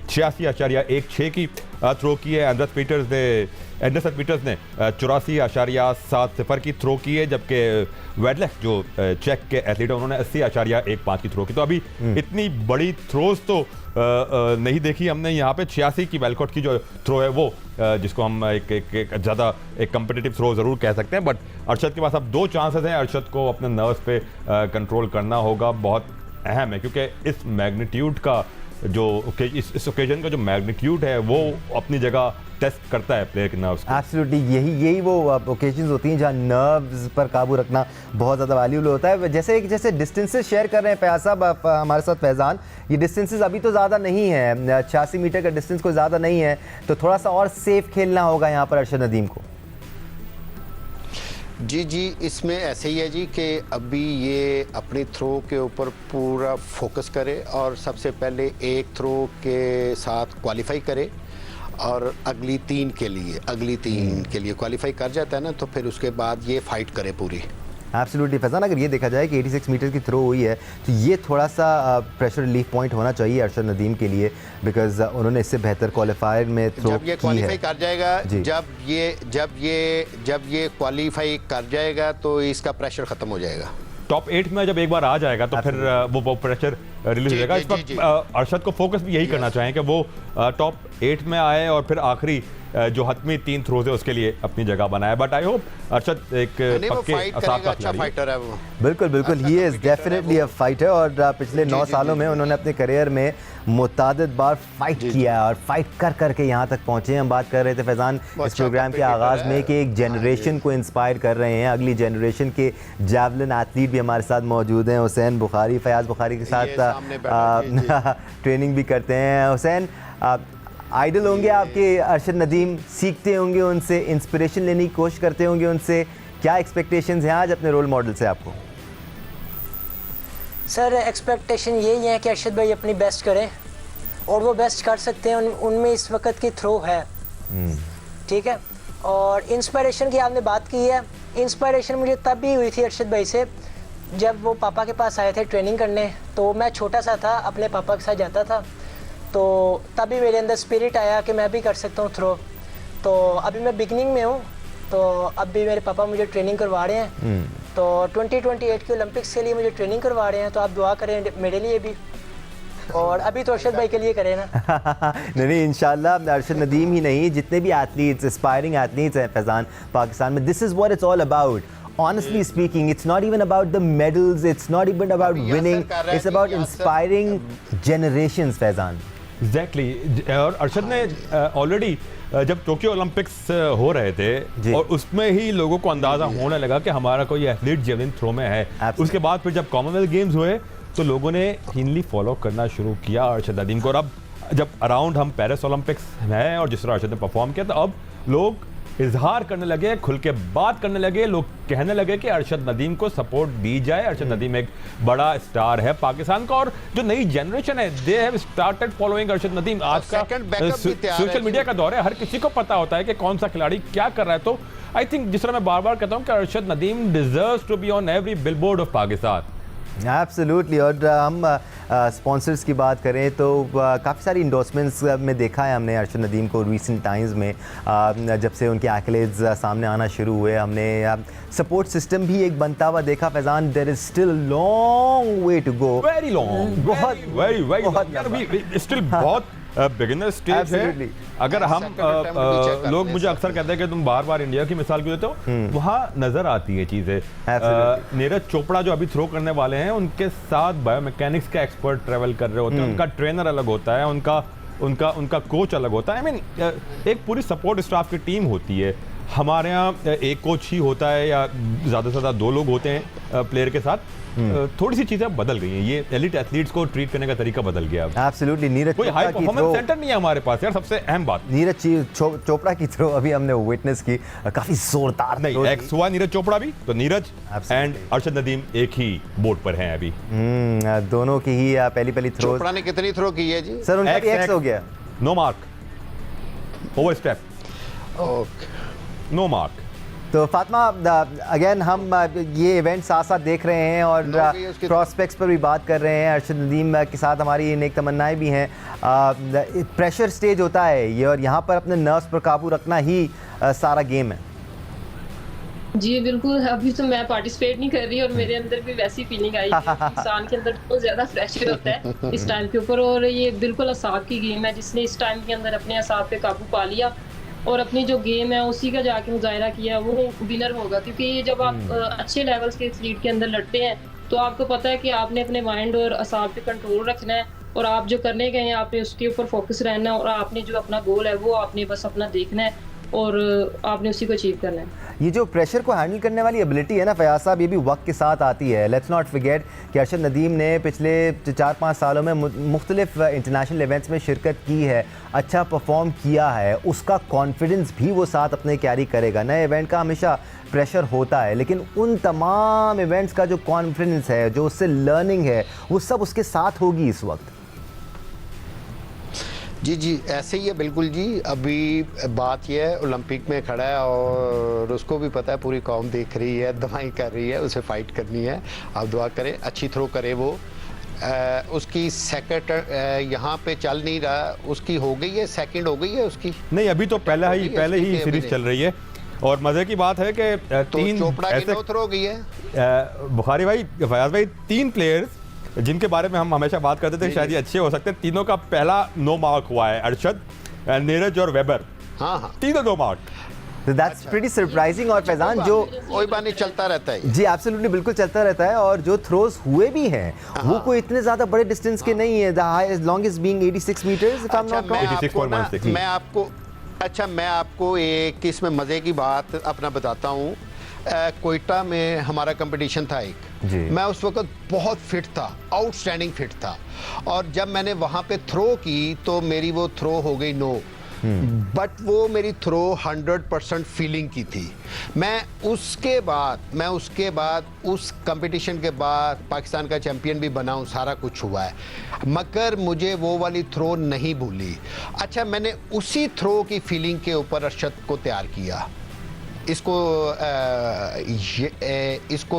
86.16 की थ्रो की है, एंडरसन पीटर्स ने 84.70 की थ्रो की है, जबकि वेडलेक जो चेक के एथलीट है उन्होंने 80.15 की थ्रो की। तो अभी इतनी बड़ी थ्रोज तो नहीं देखी हमने। यहाँ पे 86 की वेलकॉट की जो थ्रो है वो जिसको हम एक ज़्यादा एक कम्पिटिटिव थ्रो ज़रूर कह सकते हैं, बट अरशद के पास अब 2 चांसेस हैं। अरशद को अपने नर्व्स पे कंट्रोल करना होगा, बहुत अहम है, क्योंकि इस मैग्नीट्यूड का जो इस ओकेजन का जो मैग्नीट्यूड है वो अपनी जगह टेस्ट करता है प्लेयर के नर्व्स। एब्सोल्युटली। यही वो ओकेजन्स होती हैं जहाँ नर्व्स पर काबू रखना बहुत ज़्यादा वैल्यूबल होता है। जैसे डिस्टेंसेस शेयर कर रहे हैं फयाज साहब हमारे साथ फैज़ान, ये डिस्टेंसेस अभी तो ज़्यादा नहीं है, 86 मीटर का डिस्टेंस कोई ज़्यादा नहीं है, तो थोड़ा सा और सेफ खेलना होगा यहाँ पर अरशद नदीम को। जी इसमें ऐसे ही है जी कि अभी ये अपनी थ्रो के ऊपर पूरा फोकस करे और सबसे पहले एक थ्रो के साथ क्वालिफाई करे और अगली 3 के लिए क्वालिफाई कर जाता है ना तो फिर उसके बाद ये फाइट करे पूरी। एब्सोल्युटली फैज़ान, अगर ये देखा जाए कि 86 मीटर की थ्रो हुई है तो ये थोड़ा सा प्रेशर रिलीफ पॉइंट होना चाहिए अरशद नदीम के लिए, बिकॉज उन्होंने इससे बेहतर क्वालिफायर में थ्रो जब ये क्वालिफाई कर जाएगा जब ये क्वालिफाई कर जाएगा तो इसका प्रेशर खत्म हो जाएगा। टॉप 8 में जब एक बार आ जाएगा तो फिर वो प्रेशर रिलीज हो जाएगा। इस वक्त अरशद को फोकस भी यही करना चाहिए कि वो टॉप 8 में आए और फिर आखिरी जो हतमी 3 थ्रोज है उसके लिए अपनी जगह बनाए। बट आई होप अरशद एक अच्छा फाइटर है वो। बिल्कुल he is definitely a fighter और पिछले 9 सालों में उन्होंने अपने करियर में मुतादिद बार फाइट किया और फाइट कर करके यहाँ तक पहुँचे। हम बात कर रहे थे फैज़ान इस प्रोग्राम के आगाज़ में कि एक जनरेशन को इंस्पायर कर रहे हैं, अगली जनरेशन के जैवलिन एथलीट भी हमारे साथ मौजूद हैं। हुसैन बुखारी, फयाज़ बुखारी के साथ ट्रेनिंग भी करते हैं। हुसैन, आइडल होंगे आपके अरशद नदीम, सीखते होंगे उनसे, इंस्पिरेशन लेने की कोशिश करते होंगे उनसे, क्या एक्सपेक्टेशंस हैं आज अपने रोल मॉडल से आपको? सर एक्सपेक्टेशन यही है कि अरशद भाई अपनी बेस्ट करें और वो बेस्ट कर सकते हैं, उनमें इस वक्त की थ्रो है, ठीक है। और इंस्पिरेशन की आपने बात की है, इंस्पिरेशन मुझे तब भी हुई थी अरशद भाई से जब वो पापा के पास आए थे ट्रेनिंग करने, तो मैं छोटा सा था, अपने पापा के साथ जाता था, तो तभी मेरे अंदर स्पिरिट आया कि मैं भी कर सकता हूँ थ्रो। तो अभी मैं बिगनिंग में हूँ, तो अब भी मेरे पापा मुझे ट्रेनिंग करवा रहे हैं, तो 2028 के ओलंपिक्स के लिए मुझे ट्रेनिंग करवा रहे हैं, तो आप दुआ करें मेरे लिए भी और अभी तो अरशद भाई के लिए करें ना। नहीं इंशाल्लाह, अरशद नदीम ही नहीं, जितने भी एथलीट्स, एस्पायरिंग एथलीट्स हैं फैज़ान पाकिस्तान में, this is what it's all about. Honestly speaking, it's not even about the medals, it's not even about winning, it's about inspiring generations, Faizan. Exactly और अरशद ने ऑलरेडी जब टोक्यो ओलंपिक्स हो रहे थे और उसमें ही लोगों को अंदाजा होने लगा कि हमारा कोई एथलीट जेवलिन थ्रो में है। उसके बाद फिर जब कॉमनवेल्थ गेम्स हुए तो लोगों ने कीनली फॉलो करना शुरू किया अरशद नदीम को। और अब जब अराउंड हम पेरिस ओलंपिक्स हैं और जिस तरह अरशद ने परफॉर्म किया तो अब लोग इजहार करने लगे, खुल के बात करने लगे, लोग कहने लगे कि अरशद नदीम को सपोर्ट दी जाए। अरशद नदीम एक बड़ा स्टार है पाकिस्तान का और जो नई जनरेशन है they have started following Arshad Nadeem. आज का सोशल मीडिया का दौर है, हर किसी को पता होता है कि कौन सा खिलाड़ी क्या कर रहा है। तो आई थिंक जिस तरह मैं बार बार कहता हूँ कि Arshad Nadeem deserves to be on every billboard of Pakistan. Absolutely. और हम स्पॉन्सर्स की बात करें तो काफ़ी सारी इंडोर्समेंट्स में देखा है हमने अरशद नदीम को रिसेंट टाइम्स में। जब से उनके एक्लेड्स सामने आना शुरू हुए हमने सपोर्ट सिस्टम भी एक बनता हुआ देखा। Faizan, there is still long way to go, very long, बहुत वेरी स्टिल बहुत बिगिनर स्टेज है। अगर हम लोग मुझे अक्सर कहते हैं कि तुम बार बार इंडिया की मिसाल क्यों देते हो, वहाँ नजर आती है चीजें। नीरज चोपड़ा जो अभी थ्रो करने वाले हैं उनके साथ बायोमैकेनिक्स के एक्सपर्ट ट्रेवल कर रहे होते हैं, उनका ट्रेनर अलग होता है, उनका कोच अलग होता है। आई मीन एक पूरी सपोर्ट स्टाफ की टीम होती है। हमारे यहाँ एक कोच ही होता है या ज़्यादा से ज़्यादा 2 लोग होते हैं प्लेयर के साथ। थोड़ी सी चीज़ें बदल गई हैं, ये एलिट एथलीट्स को ट्रीट करने का तरीका बदल गया। एब्सोल्युटली। नीरज कोई हाई परफॉर्मेंस सेंटर नहीं है हमारे पास यार, सबसे अहम बात। नीरज चोपड़ा की थ्रो अभी हमने विटनेस की, काफ़ी जोरदार नहीं एक्स हुआ नीरज चोपड़ा भी, तो नीरज एंड अरशद नदीम एक ही बोर्ड पर हैं अभी। दोनों की ही पहली थ्रो। चोपड़ा ने कितनी थ्रो की है जी? सर उनका एक्स हो गया, no mark, over step, okay, no mark. तो फातिमा अगेन हम ये इवेंट साथ साथ देख रहे हैं और प्रॉस्पेक्ट्स पर भी बात कर रहे हैं। अरशद नदीम के साथ हमारी नेक तमन्नाएं भी हैं। प्रेशर स्टेज होता है ये और यहाँ पर अपने नर्व्स पर काबू रखना ही सारा गेम है। जी बिल्कुल। अभी तो मैं पार्टिसिपेट नहीं कर रही और मेरे अंदर भी वैसी फीलिंग आई है। इंसान के अंदर बहुत ज़्यादा प्रेशर होता है इस टाइम के ऊपर और ये बिल्कुल असाब की गेम है। जिसने इस टाइम के अंदर अपने असाब पे काबू पा लिया और अपनी जो गेम है उसी का जाके मुजाहिरा किया वो विनर होगा। क्योंकि ये जब आप अच्छे लेवल्स के एथलीट के अंदर लड़ते हैं तो आपको पता है कि आपने अपने माइंड और असाब पे कंट्रोल रखना है और आप जो करने गए हैं आपने उसके ऊपर फोकस रहना है और आपने जो अपना गोल है वो आपने बस अपना देखना है और आपने उसी को अचीव करना है। ये जो प्रेशर को हैंडल करने वाली एबिलिटी है ना फयाज साहब, ये भी वक्त के साथ आती है। लेट्स नॉट फॉरगेट कि अरशद नदीम ने पिछले 4-5 सालों में मुख्तलिफ इंटरनेशनल इवेंट्स में शिरकत की है, अच्छा परफॉर्म किया है, उसका कॉन्फिडेंस भी वो साथ अपने कैरी करेगा। नए इवेंट का हमेशा प्रेशर होता है लेकिन उन तमाम इवेंट्स का जो कॉन्फिडेंस है, जो उससे लर्निंग है, वो सब उसके साथ होगी इस वक्त। जी ऐसे ही है बिल्कुल जी। अभी बात यह है ओलंपिक में खड़ा है और उसको भी पता है पूरी कौम देख रही है, दवाई कर रही है, उसे फाइट करनी है। आप दुआ करें अच्छी थ्रो करे वो। उसकी सेकंड यहाँ पे चल नहीं रहा, उसकी हो गई है, सेकंड हो गई है उसकी? नहीं अभी तो पहले ही सीरीज चल रही है और मजे की बात है कि तो 3 चोपड़ा की 9 थ्रो हो गई है। बुखारी भाई, फयाज भाई, 3 प्लेयर्स जिनके बारे में हम हमेशा बात करते थे शायद ये अच्छे हो सकते हैं, तीनों का पहला नो मार्क हुआ है। अरशद, नीरज और वेबर, हाँ तीनों नो मार्क। तो दैट्स प्रीटी सरप्राइजिंग। और फैजान जो कोई बात नहीं, चलता रहता है जी एब्सोल्युटली, बिल्कुल चलता रहता है। और जो थ्रोज हुए भी हैं वो कोई इतने ज्यादा बड़े डिस्टेंस के नहीं है। The highest longest being 86 metres if I am not wrong. मैं आपको एक इसमें मजे की बात अपना बताता हूँ। कोयटा में हमारा कंपटीशन था एक, मैं उस वक्त बहुत फिट था, आउटस्टैंडिंग फिट था और जब मैंने वहाँ पे थ्रो की तो मेरी वो थ्रो हो गई 9, बट वो मेरी थ्रो 100% फीलिंग की थी। मैं उसके बाद उस कंपटीशन के बाद पाकिस्तान का चैंपियन भी बना हूँ, सारा कुछ हुआ है, मगर मुझे वो वाली थ्रो नहीं भूली। अच्छा, मैंने उसी थ्रो की फीलिंग के ऊपर अरशद को तैयार किया। इसको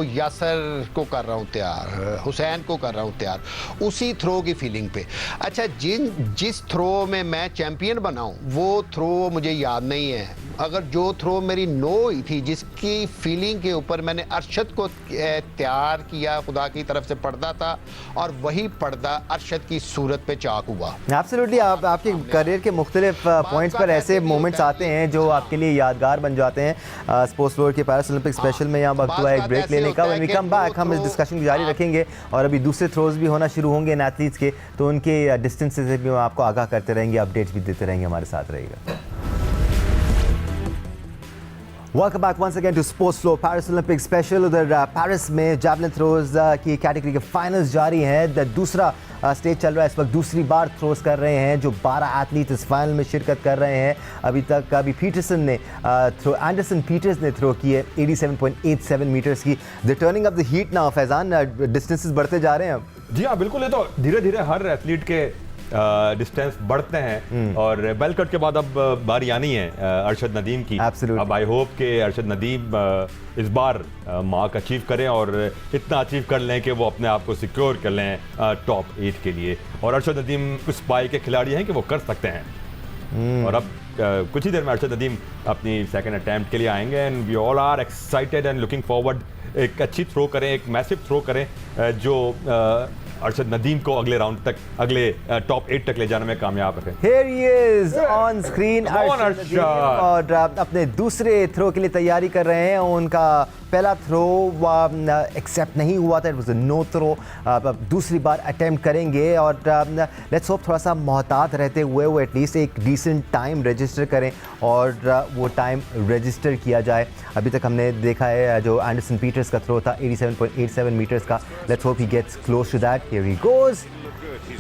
यासर को कर रहा हूँ तैयार, हुसैन को कर रहा हूँ तैयार, उसी थ्रो की फीलिंग पे। अच्छा, जिस थ्रो में मैं चैंपियन बना हूँ वो थ्रो मुझे याद नहीं है, अगर जो थ्रो मेरी नो हुई थी, जिसकी फीलिंग के ऊपर मैंने अरशद को तैयार किया, खुदा की तरफ से पर्दा था और वही पर्दा अरशद की सूरत पे चाक हुआ। एब्सोल्युटली, आपके करियर के मुख्तलिफ पॉइंट्स पर ऐसे मोमेंट्स आते हैं जो आपके लिए यादगार बन जाते हैं। स्पोर्ट्स फ्लोर के पैरिस ओलंपिक स्पेशल में यहाँ वक्त हुआ एक ब्रेक लेने का। व्हेन वी कम बैक हम इस डिस्कशन को जारी रखेंगे और अभी दूसरे थ्रोज भी होना शुरू होंगे इन एथलीट्स के, तो उनके डिस्टेंसेस से भी हम आपको आगाह करते रहेंगे, अपडेट्स भी देते रहेंगे, हमारे साथ रहेगा। Welcome back once again to Sports Flow Paris Olympic Special। उधर पेरिस में जैवलिन थ्रोज की कैटेगरी के फाइनल्स जारी हैं। दूसरा स्टेज चल रहा है इस वक्त, दूसरी बार थ्रोज कर रहे हैं जो 12 एथलीट इस फाइनल में शिरकत कर रहे हैं। अभी पीटरसन ने एंडरसन पीटर्स ने थ्रो की है 87.87 मीटर्स की। The turning of the heat now Faizan, distances बढ़ते जा रहे हैं अब। जी हाँ बिल्कुल, ये तो धीरे धीरे हर एथलीट के डिस्टेंस बढ़ते हैं और बेल कट के बाद अब बारी आनी है अरशद नदीम की। Absolutely. अब आई होप कि अरशद नदीम इस बार मार्क अचीव करें और इतना अचीव कर लें कि वो अपने आप को सिक्योर कर लें टॉप 8 के लिए। और अरशद नदीम उस पाई के खिलाड़ी हैं कि वो कर सकते हैं। और अब कुछ ही देर में अरशद नदीम अपनी सेकंड अटैम्प्ट के लिए आएंगे and we all are excited and looking forward. एक अच्छी थ्रो करें, एक मैसिव थ्रो करें जो अरशद नदीम को अगले राउंड तक, अगले टॉप 8 तक ले जाने में कामयाब रहे। Here he is on screen, Arshad Nadeem, और अपने दूसरे थ्रो के लिए तैयारी कर रहे हैं। उनका पहला थ्रो एक्सेप्ट नहीं हुआ था, it was a no throw. दूसरी बार अटेम्प्ट करेंगे और लेट्स होप थोड़ा सा मोहतात रहते हुए वो एटलीस्ट एक डिसेंट टाइम रजिस्टर करें और वो टाइम रजिस्टर किया जाए। अभी तक हमने देखा है जो एंडरसन पीटर्स का थ्रो था 87.87 मीटर्स का। Let's hope he gets close to that. Here he goes.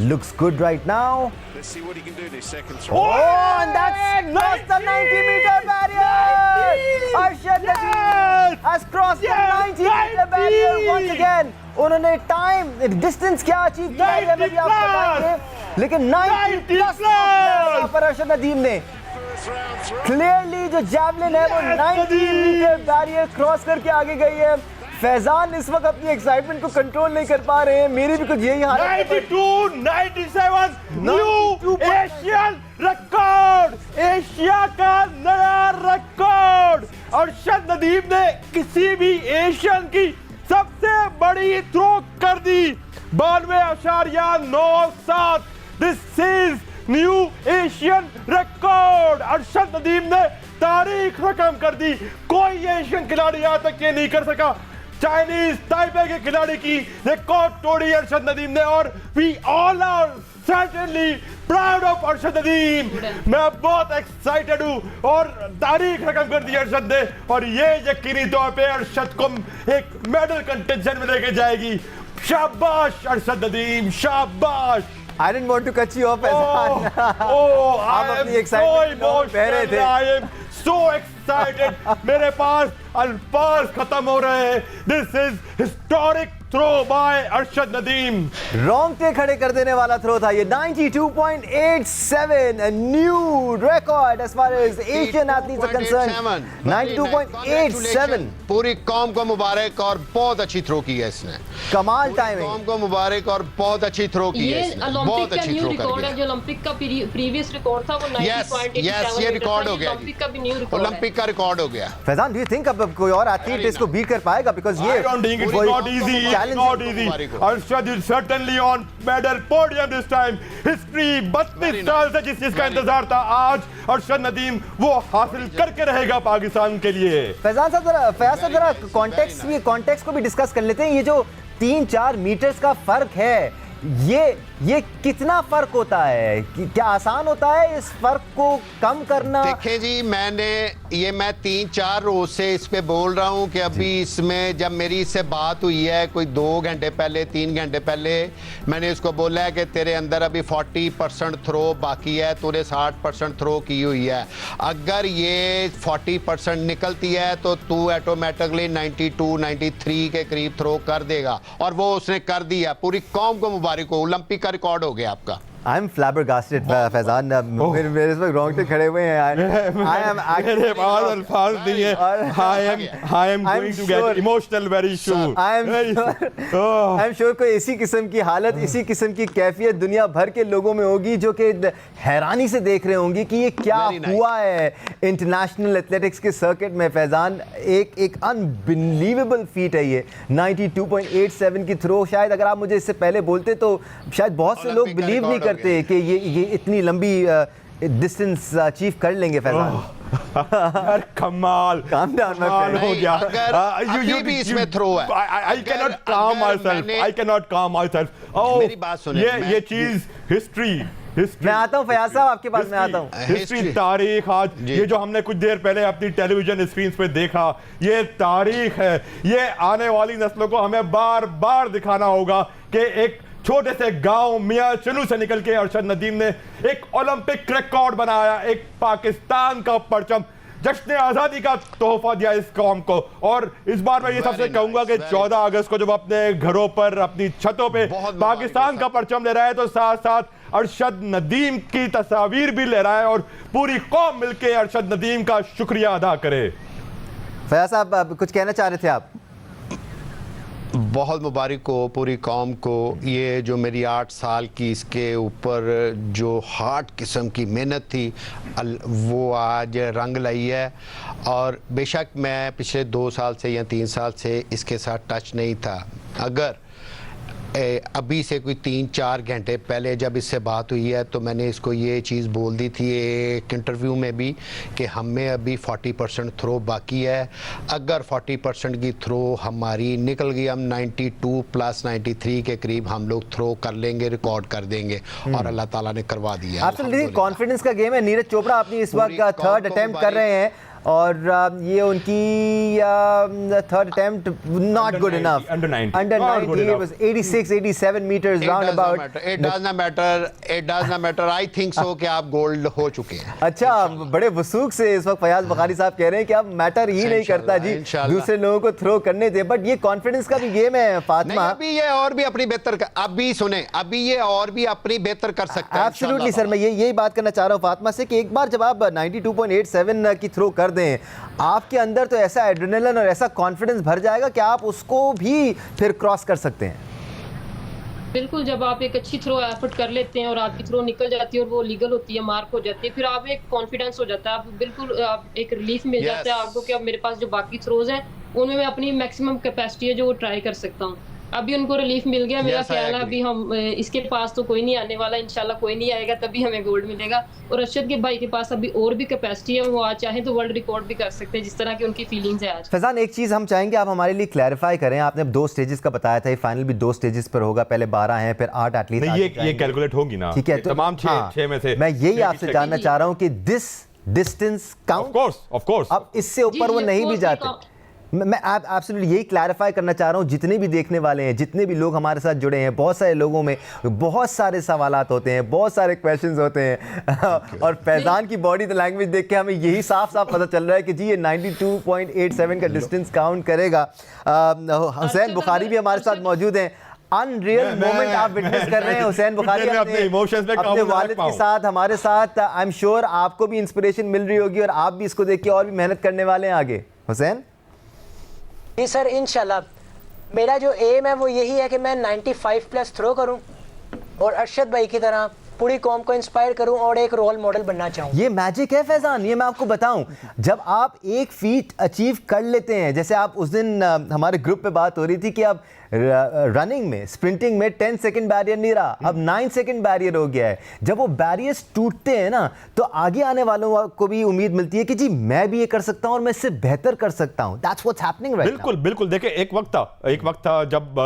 Looks good right now. Let's see what he can do this second throw. Oh, and that's crossed the 90-meter barrier. Arshad Nadeem has crossed the 90-meter barrier once again. उन्होंने time distance क्या achieve किया है मैं भी आपको बताएंगे, लेकिन 90 plus यहाँ पर अरशद नदीम ने क्लियरली जो जैवलिन है वो 90-मीटर बैरियर क्रॉस करके आगे गई है। फैजान इस वक्त अपनी एक्साइटमेंट को कंट्रोल नहीं कर पा रहे हैं, मेरी भी कुछ यही हाल है। 92-97 न्यू एशियन रिकॉर्ड, एशिया का नया रिकॉर्ड। अरशद नदीम ने किसी भी एशियन की सबसे बड़ी थ्रो कर दी 92.97। This is new Asian record. Arshad Nadeem ने तारीख रकम कर दी, कोई एशियन खिलाड़ी यहां तक ये नहीं कर सका। चाइनीज ताइपे के खिलाड़ी की रिकॉर्ड तोड़ी अरशद नदीम ने और we all are certainly proud of Arshad Nadeem. मैं बहुत एक्साइटेड हूं और तारीख रकम कर दी अरशद ने और ये यकीनी तौर पे अरशद को एक मेडल कंटेंशन में लेके जाएगी। शाबाश अरशद नदीम, शाबाश। I didn't want to cut you off, Fैजान। आप अपनी एक्साइटमेंट कह रहे थे। I am so excited। मेरे पास अल्फाज खत्म हो रहे हैं। This is historic throw by Arshad Nadeem. रोंगटे खड़े कर देने वाला थ्रो था ये। 92.87 a new record as far as Asian athletes are concerned। 92.87 पूरी कौम को मुबारक और बहुत अच्छी थ्रो की है इसने। कमाल टाइमिंग। कौम को मुबारक और बहुत अच्छी थ्रो की है ये इसने। ओलंपिक बहुत का अच्छी न्यू थ्रो रिकॉर्ड है, कर जो ओलंपिक का प्रीवियस रिकॉर्ड था वो 90.87 ये रिकॉर्ड हो गया। ओलंपिक का भी न्यू रिकॉर्ड है। ओलंपिक का रिकॉर्ड हो गया। फैजान, डू यू थिंक अब कोई और एथलीट इसको बीट कर पाएगा? बिकॉज़ ये I don't think it's not easy. It's not easy. Arshad is certainly on medal podium this time. History 32 साल से जिस चीज का इंतजार था आज अरशद नदीम वो हासिल करके रहेगा पाकिस्तान के लिए। फैजान साहब जरा कॉन्टेक्स्ट को भी डिस्कस कर लेते हैं। ये जो 3-4 मीटर्स का फर्क है, ये कितना फर्क होता है? क्या आसान होता है इस फर्क को कम करना? देखें जी, मैं 3-4 रोज से इस पे बोल रहा हूं कि अभी इसमें जब मेरी इससे बात हुई है कोई 2 घंटे पहले 3 घंटे पहले, मैंने इसको बोला है कि तेरे अंदर अभी 40% थ्रो बाकी है, तूने 60% थ्रो की हुई है। अगर ये 40% निकलती है तो तू ऑटोमेटिकली 92-93 के करीब थ्रो कर देगा और वो उसने कर दिया। पूरी कौम को मुबारक हो, ओलंपिक का रिकॉर्ड हो गया आपका। आई एम फ्लैबरगास्टेड फैजान, मेरे इस वक्त रोंगटे खड़े हुए हैं। आई एम मेरे पास अल्फाज नहीं है। I am going to get emotional very soon. I am sure कोई इसी किस्म की हालत, इसी किस्म की कैफियत दुनिया भर के लोगों में होगी जो कि हैरानी से देख रहे होंगे कि ये क्या हुआ है इंटरनेशनल एथलेटिक्स के सर्किट में। फैजान एक अनबिलीवेबल फीट है ये, 92.87 की थ्रो। शायद अगर आप मुझे इससे पहले बोलते तो शायद बहुत से लोग बिलीव नहीं करते कि ये इतनी लंबी डिस्टेंस अचीव कर लेंगे फैजान। यार कमाल, Calm down, my friend. हो गया। अभी भी इसमें थ्रो है। I cannot calm myself. I cannot calm myself. Oh, मेरी बात सुनिए, ये चीज हिस्ट्री। मैं आता हूँ फयाज साहब आपके पास, मैं आता हूँ। हिस्ट्री, तारीख, आज ये जो हमने कुछ देर पहले अपनी टेलीविजन स्क्रीन पे देखा, ये तारीख है। ये आने वाली नस्लों को हमें बार बार दिखाना होगा कि एक छोटे से गांव मियां चलू से निकल के अरशद नदीम ने एक ओलंपिक रिकॉर्ड बनाया, एक पाकिस्तान का परचम, जश्न आज़ादी का तोहफा दिया इस कौम को। और इस बार मैं ये सबसे कहूंगा कि 14 अगस्त को जब अपने घरों पर, अपनी छतों पे पाकिस्तान का परचम ले रहा है तो साथ साथ अरशद नदीम की तस्वीर भी ले रहा है और पूरी कौम मिलके अरशद नदीम का शुक्रिया अदा करे। फयाज साहब कुछ कहना चाह रहे थे आप? बहुत मुबारक हो पूरी कौम को। ये जो मेरी 8 साल की इसके ऊपर जो हार्ड किस्म की मेहनत थी वो आज रंग लाई है। और बेशक मैं पिछले 2 साल से या 3 साल से इसके साथ टच नहीं था। अगर अभी से कोई 3-4 घंटे पहले जब इससे बात हुई है तो मैंने इसको ये चीज़ बोल दी थी एक इंटरव्यू में भी कि हमें अभी 40% थ्रो बाकी है। अगर 40% की थ्रो हमारी निकल गई, हम 92 प्लस 93 के करीब हम लोग थ्रो कर लेंगे, रिकॉर्ड कर देंगे और अल्लाह ताला ने करवा दिया। आपसे कॉन्फिडेंस का गेम है। नीरज चोपड़ा अपनी इस वक्त 3rd अटेम्प्ट कर रहे हैं और ये उनकी 3rd attempt not good enough. Under 90. Under 90 it was 86-87 meters roundabout. It does not matter. I think so कि आप गोल्ड हो चुके हैं। अच्छा, बड़े वसूख से इस वक्त फयाज बुखारी साहब कह रहे हैं कि अब मैटर ही नहीं करता जी, दूसरे लोगों को थ्रो करने दे। बट ये कॉन्फिडेंस का भी गेम है फातिमा। अभी ये और भी अपनी बेहतर अभी सुने, अभी ये और भी अपनी बेहतर कर सकता है। एब्सोल्युटली सर, मैं यही बात करना चाह रहा हूँ फातिमा से कि एक बार जब आप 92.87 की थ्रो कर दें, आपके अंदर तो ऐसा एड्रेनलिन और ऐसा कॉन्फिडेंस भर जाएगा कि आप उसको भी फिर क्रॉस कर सकते हैं। बिल्कुल, जब आप एक अच्छी थ्रो एफर्ट कर लेते हैं और आपकी थ्रो निकल जाती है और वो लीगल होती है, मार्क हो जाती है, फिर आप एक कॉन्फिडेंस हो जाता है, आप बिल्कुल आप एक रिलीफ मिल जाता है आपको कि अब मेरे पास जो बाकी थ्रोज हैं उनमें मैं अपनी मैक्सिमम कैपेसिटी है जो वो ट्राई कर सकता हूँ। अभी उनको रिलीफ मिल गया। मेरा ख्याल है अभी हम इसके पास तो कोई नहीं आने वाला, इंशाल्लाह कोई नहीं आएगा, तभी हमें गोल्ड मिलेगा। और अरशद के भाई के पास अभी और भी कैपेसिटी है, वो आज चाहे तो वर्ल्ड रिकॉर्ड भी कर सकते हैं जिस तरह की उनकी फीलिंग्स है आज। फैजान, एक चीज़ हम चाहेंगे आप हमारे लिए क्लैरिफाई करें। आपने अब 2 स्टेजेस का बताया था, ये फाइनल भी 2 स्टेजेस पर होगा, पहले 12 हैं फिर 8 एथलीट। ये कैलकुलेट होगी ना, ठीक है, तो तमाम 6 में से मैं यही आपसे जानना चाह रहा हूँ कि this distance count, of course अब इससे ऊपर वो नहीं भी जाते। मैं एब्सोल्युटली यही क्लैरिफाई करना चाह रहा हूँ। जितने भी देखने वाले हैं, जितने भी लोग हमारे साथ जुड़े हैं, बहुत सारे लोगों में बहुत सारे सवालात होते हैं, बहुत सारे क्वेश्चंस होते हैं और फैजान की बॉडी लैंग्वेज देख के हमें यही साफ साफ पता चल रहा है कि जी ये 92.87 का डिस्टेंस काउंट करेगा। हुसैन बुखारी भी हमारे साथ मौजूद हैं। अनरियल मोमेंट आप विटनेस कर रहे हैं हुसैन बुखारी अपने वालिद के साथ, हमारे साथ। आई एम श्योर आपको भी इंस्पिरेशन मिल रही होगी और आप भी इसको देख के और भी मेहनत करने वाले हैं आगे। हुसैन जी सर, इंशाल्लाह मेरा जो एम है वो यही है कि मैं 95 प्लस थ्रो करूं और अरशद भाई की तरह पूरी कौम को इंस्पायर करूं और एक रोल मॉडल बनना चाहूं। ये मैजिक है फैजान, ये मैं आपको बताऊं। जब आप 1 फीट अचीव कर लेते हैं, जैसे आप उस दिन हमारे ग्रुप पे बात हो रही थी कि अब रनिंग में, स्प्रिंटिंग में 10 सेकंड बैरियर नहीं रहा, अब 9 सेकंड बैरियर हो गया है। जब वो बैरियर्स टूटते हैं ना तो आगे आने वालों को भी उम्मीद मिलती है कि जी मैं भी ये कर सकता हूं और मैं इससे बेहतर कर सकता हूं। That's what's happening right now. बिल्कुल देखिए, एक वक्त था जब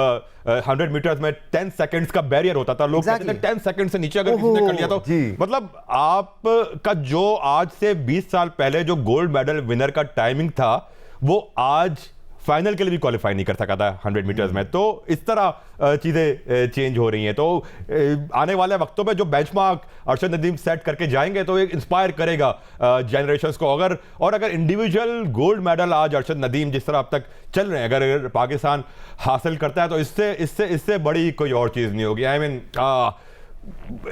100 मीटर्स में 10 सेकंड्स का बैरियर होता था। लोग कहते थे 10 सेकंड से नीचे अगर किसी ने कर लिया तो मतलब आपका जो आज से 20 साल पहले जो गोल्ड मेडल विनर का टाइमिंग था वो आज फाइनल के लिए भी क्वालिफाई नहीं कर सका था 100 मीटर्स में। तो इस तरह चीज़ें चेंज हो रही हैं। तो आने वाले वक्तों में जो बेंचमार्क अरशद नदीम सेट करके जाएंगे तो एक इंस्पायर करेगा जनरेशंस को। अगर इंडिविजुअल गोल्ड मेडल आज अरशद नदीम जिस तरह अब तक चल रहे हैं, अगर पाकिस्तान हासिल करता है तो इससे बड़ी कोई और चीज़ नहीं होगी। आई मीन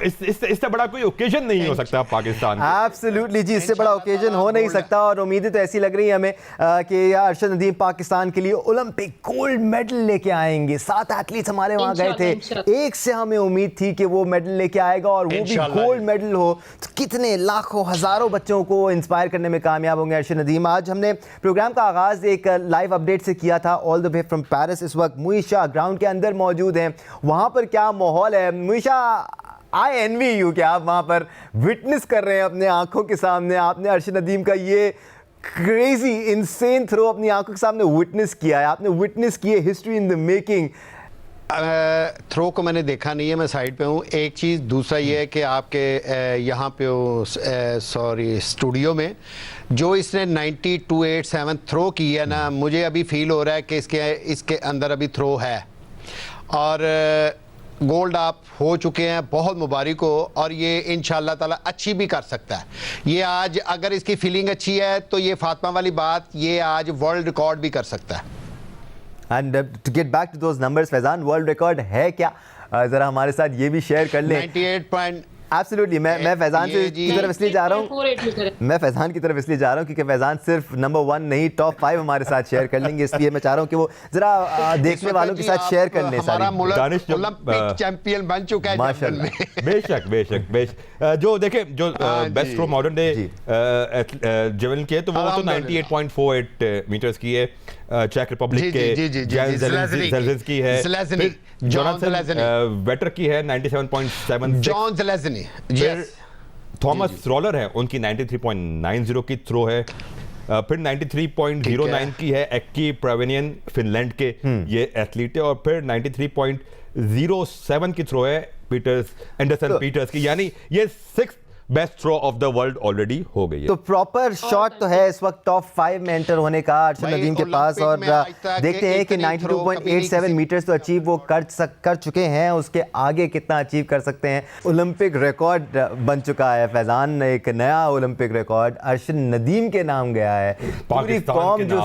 इससे बड़ा कोई ओकेजन नहीं हो सकता पाकिस्तान का। एब्सोल्युटली जी, इससे बड़ा ओकेजन हो नहीं सकता और उम्मीदें तो ऐसी लग रही है हमें कि अरशद नदीम पाकिस्तान के लिए ओलंपिक गोल्ड मेडल लेके आएंगे। 7 एथलीट्स हमारे वहां गए थे, एक से हमें उम्मीद थी कि वो मेडल लेके आएगा और वो भी गोल्ड मेडल हो तो कितने लाखों हजारों बच्चों को इंस्पायर करने में कामयाब होंगे अरशद नदीम। आज हमने प्रोग्राम का आगाज एक लाइव अपडेट से किया था all the way from Paris. इस वक्त मुईशा ग्राउंड के अंदर मौजूद हैं, वहां पर क्या माहौल है मुईशा? आई एनवी यू कि आप वहाँ पर विटनेस कर रहे हैं अपने आंखों के सामने। आपने अरशद नदीम का ये क्रेजी इनसेन थ्रो अपनी आंखों के सामने विटनेस किया है, आपने विटनेस की है history in the making. Throw को मैंने देखा नहीं है, मैं साइड पे हूँ। एक चीज़, दूसरा ये है कि आपके यहाँ पे सॉरी स्टूडियो में जो इसने 9287 थ्रो की है ना, मुझे अभी फील हो रहा है कि इसके अंदर अभी थ्रो है और गोल्ड आप हो चुके हैं, बहुत मुबारक हो। और ये इंशाल्लाह ताला अच्छी भी कर सकता है। ये आज अगर इसकी फीलिंग अच्छी है तो ये फातिमा वाली बात, ये आज वर्ल्ड रिकॉर्ड भी कर सकता है। And to get back to those numbers, Faizan world record है क्या? जरा हमारे साथ ये भी शेयर कर लें। 98. एब्सोल्युटली, मैं फैजान की तरफ इसलिए जा रहा हूँ, मैं फैजान की तरफ इसलिए जा रहा हूँ क्योंकि फैजान सिर्फ नंबर 1 नहीं टॉप 5 हमारे साथ शेयर कर लेंगे, इसलिए मैं चाह रहा हूँ कि वो जरा देखने वालों के साथ शेयर कर लें। हमारा मुल्क ओलंपिक चैंपियन बन चुका है माशाल्लाह। बेशक जो देखें जो best throw modern day javelin की है तो वो तो 98.48 मीटर्स की है। चेक रिपब्लिक के ज़ेलेंस्की की है, जोनाथन वेटर की है 97.7, जॉन ज़ेलेंस्की, फिर थॉमस रॉलर है उनकी 93.90 की थ्रो है, फिर 93.09 की है एक्की प्रेवेनियन फिनलैंड के ये एथलीट है, और फिर 93.07 की थ्रो है एंडरसन पीटर्स की, यानी ये 6th best throw of the world already हो गई है। तो प्रॉपर शॉट तो है इस वक्त टॉप 5 में एंटर होने का अरशद नदीम के पास, और देखते हैं कि 92.87 मीटर्स तो अचीव वो कर चुके हैं, उसके आगे कितना अचीव कर सकते हैं। ओलंपिक रिकॉर्ड बन चुका है फैजान, एक नया ओलंपिक रिकॉर्ड अरशद नदीम के नाम गया है। पूरी कौम जो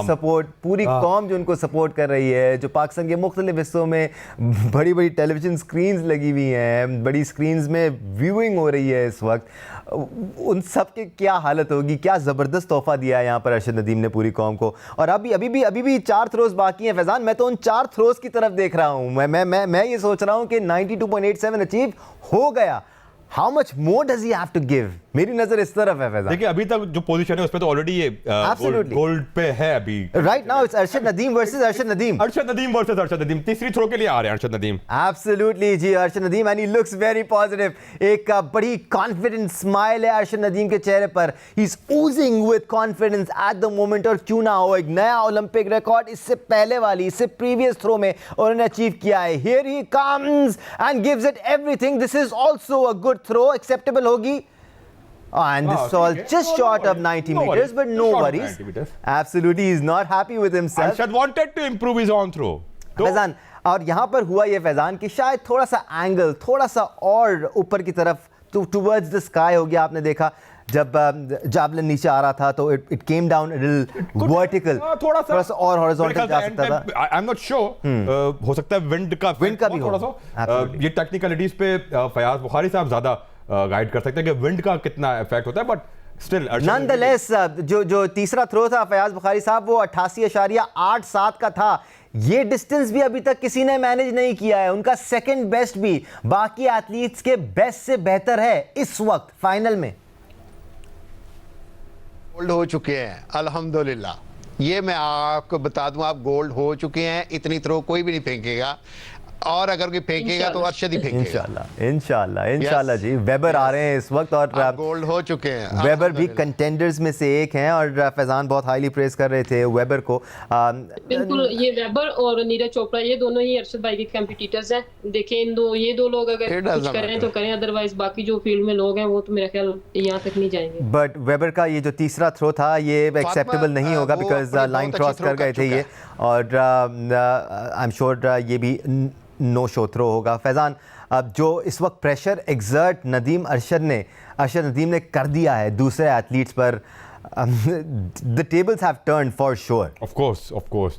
उनको सपोर्ट कर रही है, जो पाकिस्तान के मुख्तलिफ हिस्सों में बड़ी बड़ी टेलीविजन स्क्रीन लगी हुई हैं, बड़ी स्क्रीन में व्यूइंग हो रही है इस वक्त, उन सब के क्या हालत होगी। क्या ज़बरदस्त तोहफा दिया है यहाँ पर अरशद नदीम ने पूरी कौम को। और अभी भी 4 थ्रोज बाकी हैं फैजान, मैं तो उन 4 थ्रोज की तरफ देख रहा हूँ। मैं ये सोच रहा हूँ कि 92.87 अचीव हो गया, how much more does he have to give? मेरी नजर इस तरफ है फैजान। देखिए अभी तक जो पोजीशन है उसमें तो ऑलरेडी ये गोल्ड पे है अभी। Right now it's Arshad Nadeem versus Arshad Nadeem. Arshad Nadeem तीसरी थ्रो के लिए आ रहे हैं अरशद नदीम। एब्सोल्युटली जी, Arshad Nadeem and he looks very positive. एक बड़ी कॉन्फिडेंट स्माइल है अरशद नदीम के चेहरे पर, he is Ojing with confidence at the moment. और क्यों ना हो, एक नया ओलंपिक रिकॉर्ड इससे पहले वाली, इससे प्रीवियस थ्रो में उन्होंने अचीव किया है। Here he comes and gives it everything. This is also a good throw, acceptable होगी। And this all just short of 90 meters, but no worries. Absolutely, he's not happy with himself. Arshad wanted to improve his own throw. Faizan, और यहाँ पर हुआ ये फैजान कि शायद थोड़ा सा एंगल, थोड़ा सा और ऊपर की तरफ टुवर्ड्स द स्काई हो गया। आपने देखा जब जावलिन नीचे आ रहा था तो इट केम डाउन वर्टिकल, थोड़ा सा और हॉरिजॉन्टल जा सकता था। आई एम नॉट श्योर, हो सकता है विंड का भी थोड़ा सा, ये टेक्निकलिटीज पे फयाज बुखारी साहब ज्यादा गाइड कर सकते हैं कि विंड का कितना इफेक्ट होता है, बट स्टिल नॉनदलेस जो तीसरा थ्रो था फयाज बुखारी साहब वो 88.87 का था। ये डिस्टेंस भी अभी तक किसी ने मैनेज नहीं किया है, उनका सेकंड बेस्ट भी बाकी एथलीट्स के बेस्ट से बेहतर है इस वक्त फाइनल में। गोल्ड हो चुके हैं अल्हम्दुलिल्लाह, ये मैं आपको बता दूं, आप गोल्ड हो चुके हैं। इतनी थ्रो कोई भी नहीं फेंकेगा, और अगर कोई फेंकेगा तो अरशद ही फेंकेगा। इंशाल्लाह जी। वेबर आ रहे हैं इस वक्त और गोल्ड हो चुके हैं। वेबर भी कंटेंडर्स में से एक हैं, और फैजान बहुत हाईली प्रेस कर रहे थे वेबर को। बिल्कुल, ये वेबर और नीरज चोपड़ा ये दोनों ही अरशद भाई के कंपटीटर्स हैं। देखिए ये दो लोग अगर कुछ करें तो करें, अदरवाइज बाकी जो फील्ड में लोग हैं वो तो मेरा ख्याल यहाँ तक नहीं जाएंगे। बट वेबर का ये जो तीसरा थ्रो था ये एक्सेप्टेबल नहीं होगा, बिकॉज लाइन क्रॉस कर गए थे ये, और आई एम श्योर ये भी नो शो थ्रो होगा। फैजान, अब जो इस वक्त प्रेशर एग्जर्ट अरशद नदीम ने कर दिया है दूसरे एथलीट्स पर, the tables have turned for sure. Of course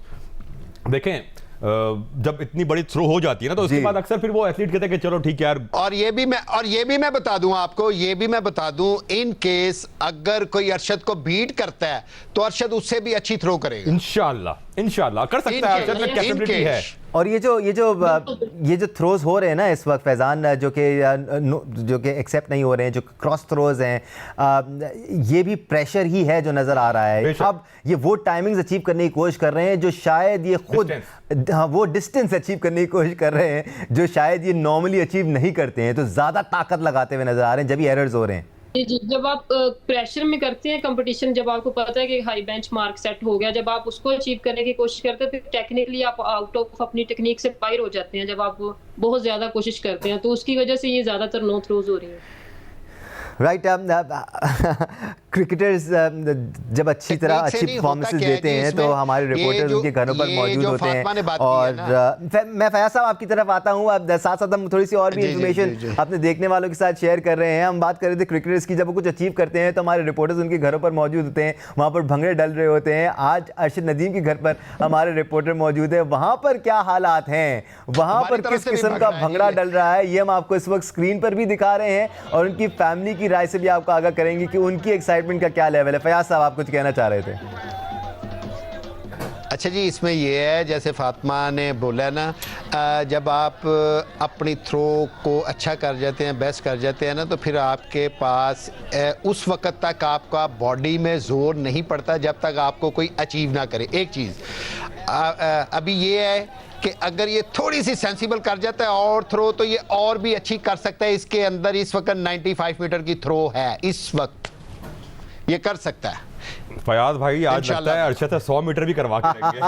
देखें जब इतनी बड़ी थ्रो हो जाती है ना तो उसके बाद अक्सर फिर वो एथलीट कहते हैं कि चलो ठीक है यार। और ये भी मैं बता दूं आपको, ये भी मैं बता दूं, इन केस अगर कोई अरशद को बीट करता है तो अरशद उससे भी अच्छी थ्रो करेगा। इंशाल्लाह कर सकता है, अरशद में कैपेबिलिटी है। और ये जो थ्रोज हो रहे हैं ना इस वक्त फैजान, जो कि एक्सेप्ट नहीं हो रहे हैं, जो क्रॉस थ्रोज हैं, ये भी प्रेशर ही है जो नज़र आ रहा है। अब ये वो टाइमिंग्स अचीव करने की कोशिश कर रहे हैं जो शायद ये खुद, हाँ, वो डिस्टेंस अचीव करने की कोशिश कर रहे हैं जो शायद ये नॉर्मली अचीव नहीं करते हैं, तो ज़्यादा ताकत लगाते हुए नज़र आ रहे हैं जब ये एरर्स हो रहे हैं। जी, जब आप प्रेशर में करते हैं कंपटीशन, जब आपको पता है कि हाई बेंच मार्क सेट हो गया, जब आप उसको अचीव करने की कोशिश करते हैं, फिर टेक्निकली आप आउट ऑफ अपनी टेक्निक से बाहर हो जाते हैं। जब आप बहुत ज़्यादा कोशिश करते हैं तो उसकी वजह से ये ज़्यादातर नो थ्रोज हो रही है। राइट, क्रिकेटर्स जब अच्छी तरह अच्छी परफॉर्मेंसेस देते हैं तो हमारे रिपोर्टर्स उनके घरों पर मौजूद होते हैं। और मैं फयाज साहब आपकी तरफ आता हूँ। अब साथ साथ हम थोड़ी सी और भी इंफॉर्मेशन अपने देखने वालों के साथ शेयर कर रहे हैं। हम बात कर रहे थे क्रिकेटर्स की, जब वो कुछ अचीव करते हैं तो हमारे रिपोर्टर्स उनके घरों पर मौजूद होते हैं, वहाँ पर भंगड़े डल रहे होते हैं। आज अरशद नदीम के घर पर हमारे रिपोर्टर मौजूद है, वहाँ पर क्या हालात हैं, वहाँ पर किस किस्म का भंगड़ा डल रहा है, ये हम आपको इस वक्त स्क्रीन पर भी दिखा रहे हैं और उनकी फैमिली की राय से भी आपको आगाह करेंगे कि उनकी एक्साइटमेंट का क्या लेवल है। फयाज साहब, आप कुछ कहना चाह रहे थे? अच्छा जी, इसमें ये है जैसे फातिमा ने बोला ना, जब आप अपनी थ्रो को अच्छा कर जाते हैं, बेस्ट कर जाते हैं ना, तो फिर आपके पास उस वक्त तक आपका बॉडी में जोर नहीं पड़ता जब तक आपको कोई अचीव ना करे। एक चीज़ अभी ये है कि अगर ये थोड़ी सी सेंसिबल कर जाता है और थ्रो, तो ये और भी अच्छी कर सकता है। इसके अंदर इस वक्त 95 मीटर की थ्रो है, इस वक्त ये कर सकता है। फयाज भाई आज लगता है अरशद से 100 मीटर भी करवा के रहेंगे।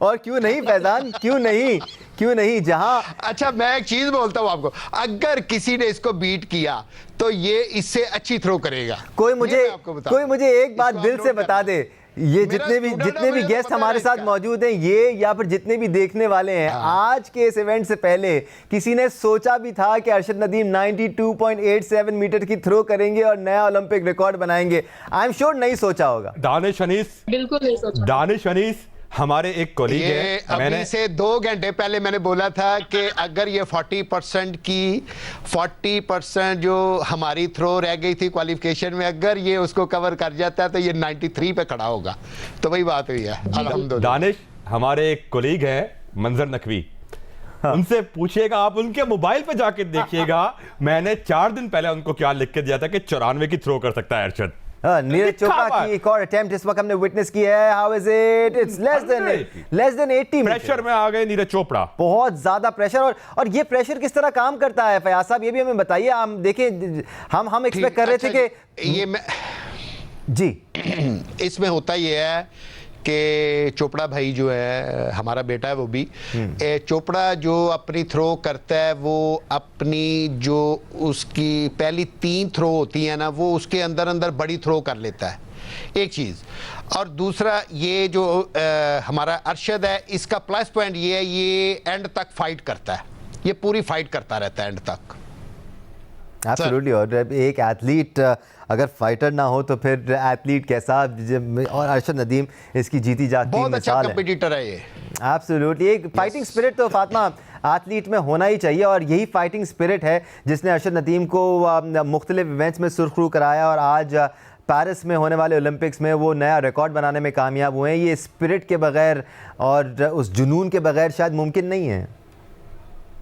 और क्यों नहीं फैजान, क्यों नहीं जहां। अच्छा, मैं एक चीज बोलता हूं आपको, अगर किसी ने इसको बीट किया तो ये इससे अच्छी थ्रो करेगा। कोई मुझे एक बात दिल से बता दे, ये जितने भी गेस्ट हमारे साथ मौजूद हैं, ये या फिर जितने भी देखने वाले हैं, आज के इस इवेंट से पहले किसी ने सोचा भी था कि अरशद नदीम 92.87 मीटर की थ्रो करेंगे और नया ओलंपिक रिकॉर्ड बनाएंगे? आई एम श्योर नहीं सोचा होगा। दानिश अनीस, बिल्कुल नहीं सोचा। दानिश अनीस हमारे एक कोलीग है, अभी से 2 घंटे पहले मैंने बोला था कि अगर ये 40% जो हमारी थ्रो रह गई थी क्वालिफिकेशन में, अगर ये उसको कवर कर जाता है तो ये 93 पे खड़ा होगा। तो वही बात हुई है, अल्हम्दुलिल्लाह। दानिश हमारे एक कोलीग है मंजर नकवी, उनसे पूछिएगा, आप उनके मोबाइल पे जाके देखिएगा, मैंने 4 दिन पहले उनको क्या लिख के दिया था कि 94 की थ्रो कर सकता है अरशद। नीरज चोपड़ा की एक और अटेम्प्ट इस वक्त हमने विटनेस की है। How is it? It's less than 80। Pressure में आ गए नीरज चोपड़ा, बहुत ज्यादा प्रेशर। और ये प्रेशर किस तरह काम करता है फयाज साहब, ये भी हमें बताइए। हम देखें, हम एक्सपेक्ट कर रहे थे कि ये जी इसमें होता ये है कि चोपड़ा भाई जो है, हमारा बेटा है वो भी, चोपड़ा जो अपनी थ्रो करता है, वो अपनी जो उसकी पहली 3 थ्रो होती है ना, वो उसके अंदर बड़ी थ्रो कर लेता है, एक चीज़। और दूसरा, ये जो हमारा अरशद है, इसका प्लस पॉइंट ये है, ये एंड तक फाइट करता है, ये पूरी फाइट करता रहता है एंड तक। एब्सोल्युटली। और एक एथलीट अगर फाइटर ना हो तो फिर एथलीट कैसा? और अरशद नदीम इसकी जीती जागती बहुत अच्छा मिसाल है। कंपीटिटर है ये। एब्सोल्युटली। एक फाइटिंग स्पिरिट तो फातिमा एथलीट में होना ही चाहिए, और यही फाइटिंग स्पिरिट है जिसने अरशद नदीम को मुख्तलिफ इवेंट्स में सुर्खरू कराया और आज पेरिस में होने वाले ओलंपिक्स में वो नया रिकॉर्ड बनाने में कामयाब हुए हैं। ये स्पिरिट के बगैर और उस जुनून के बगैर शायद मुमकिन नहीं है।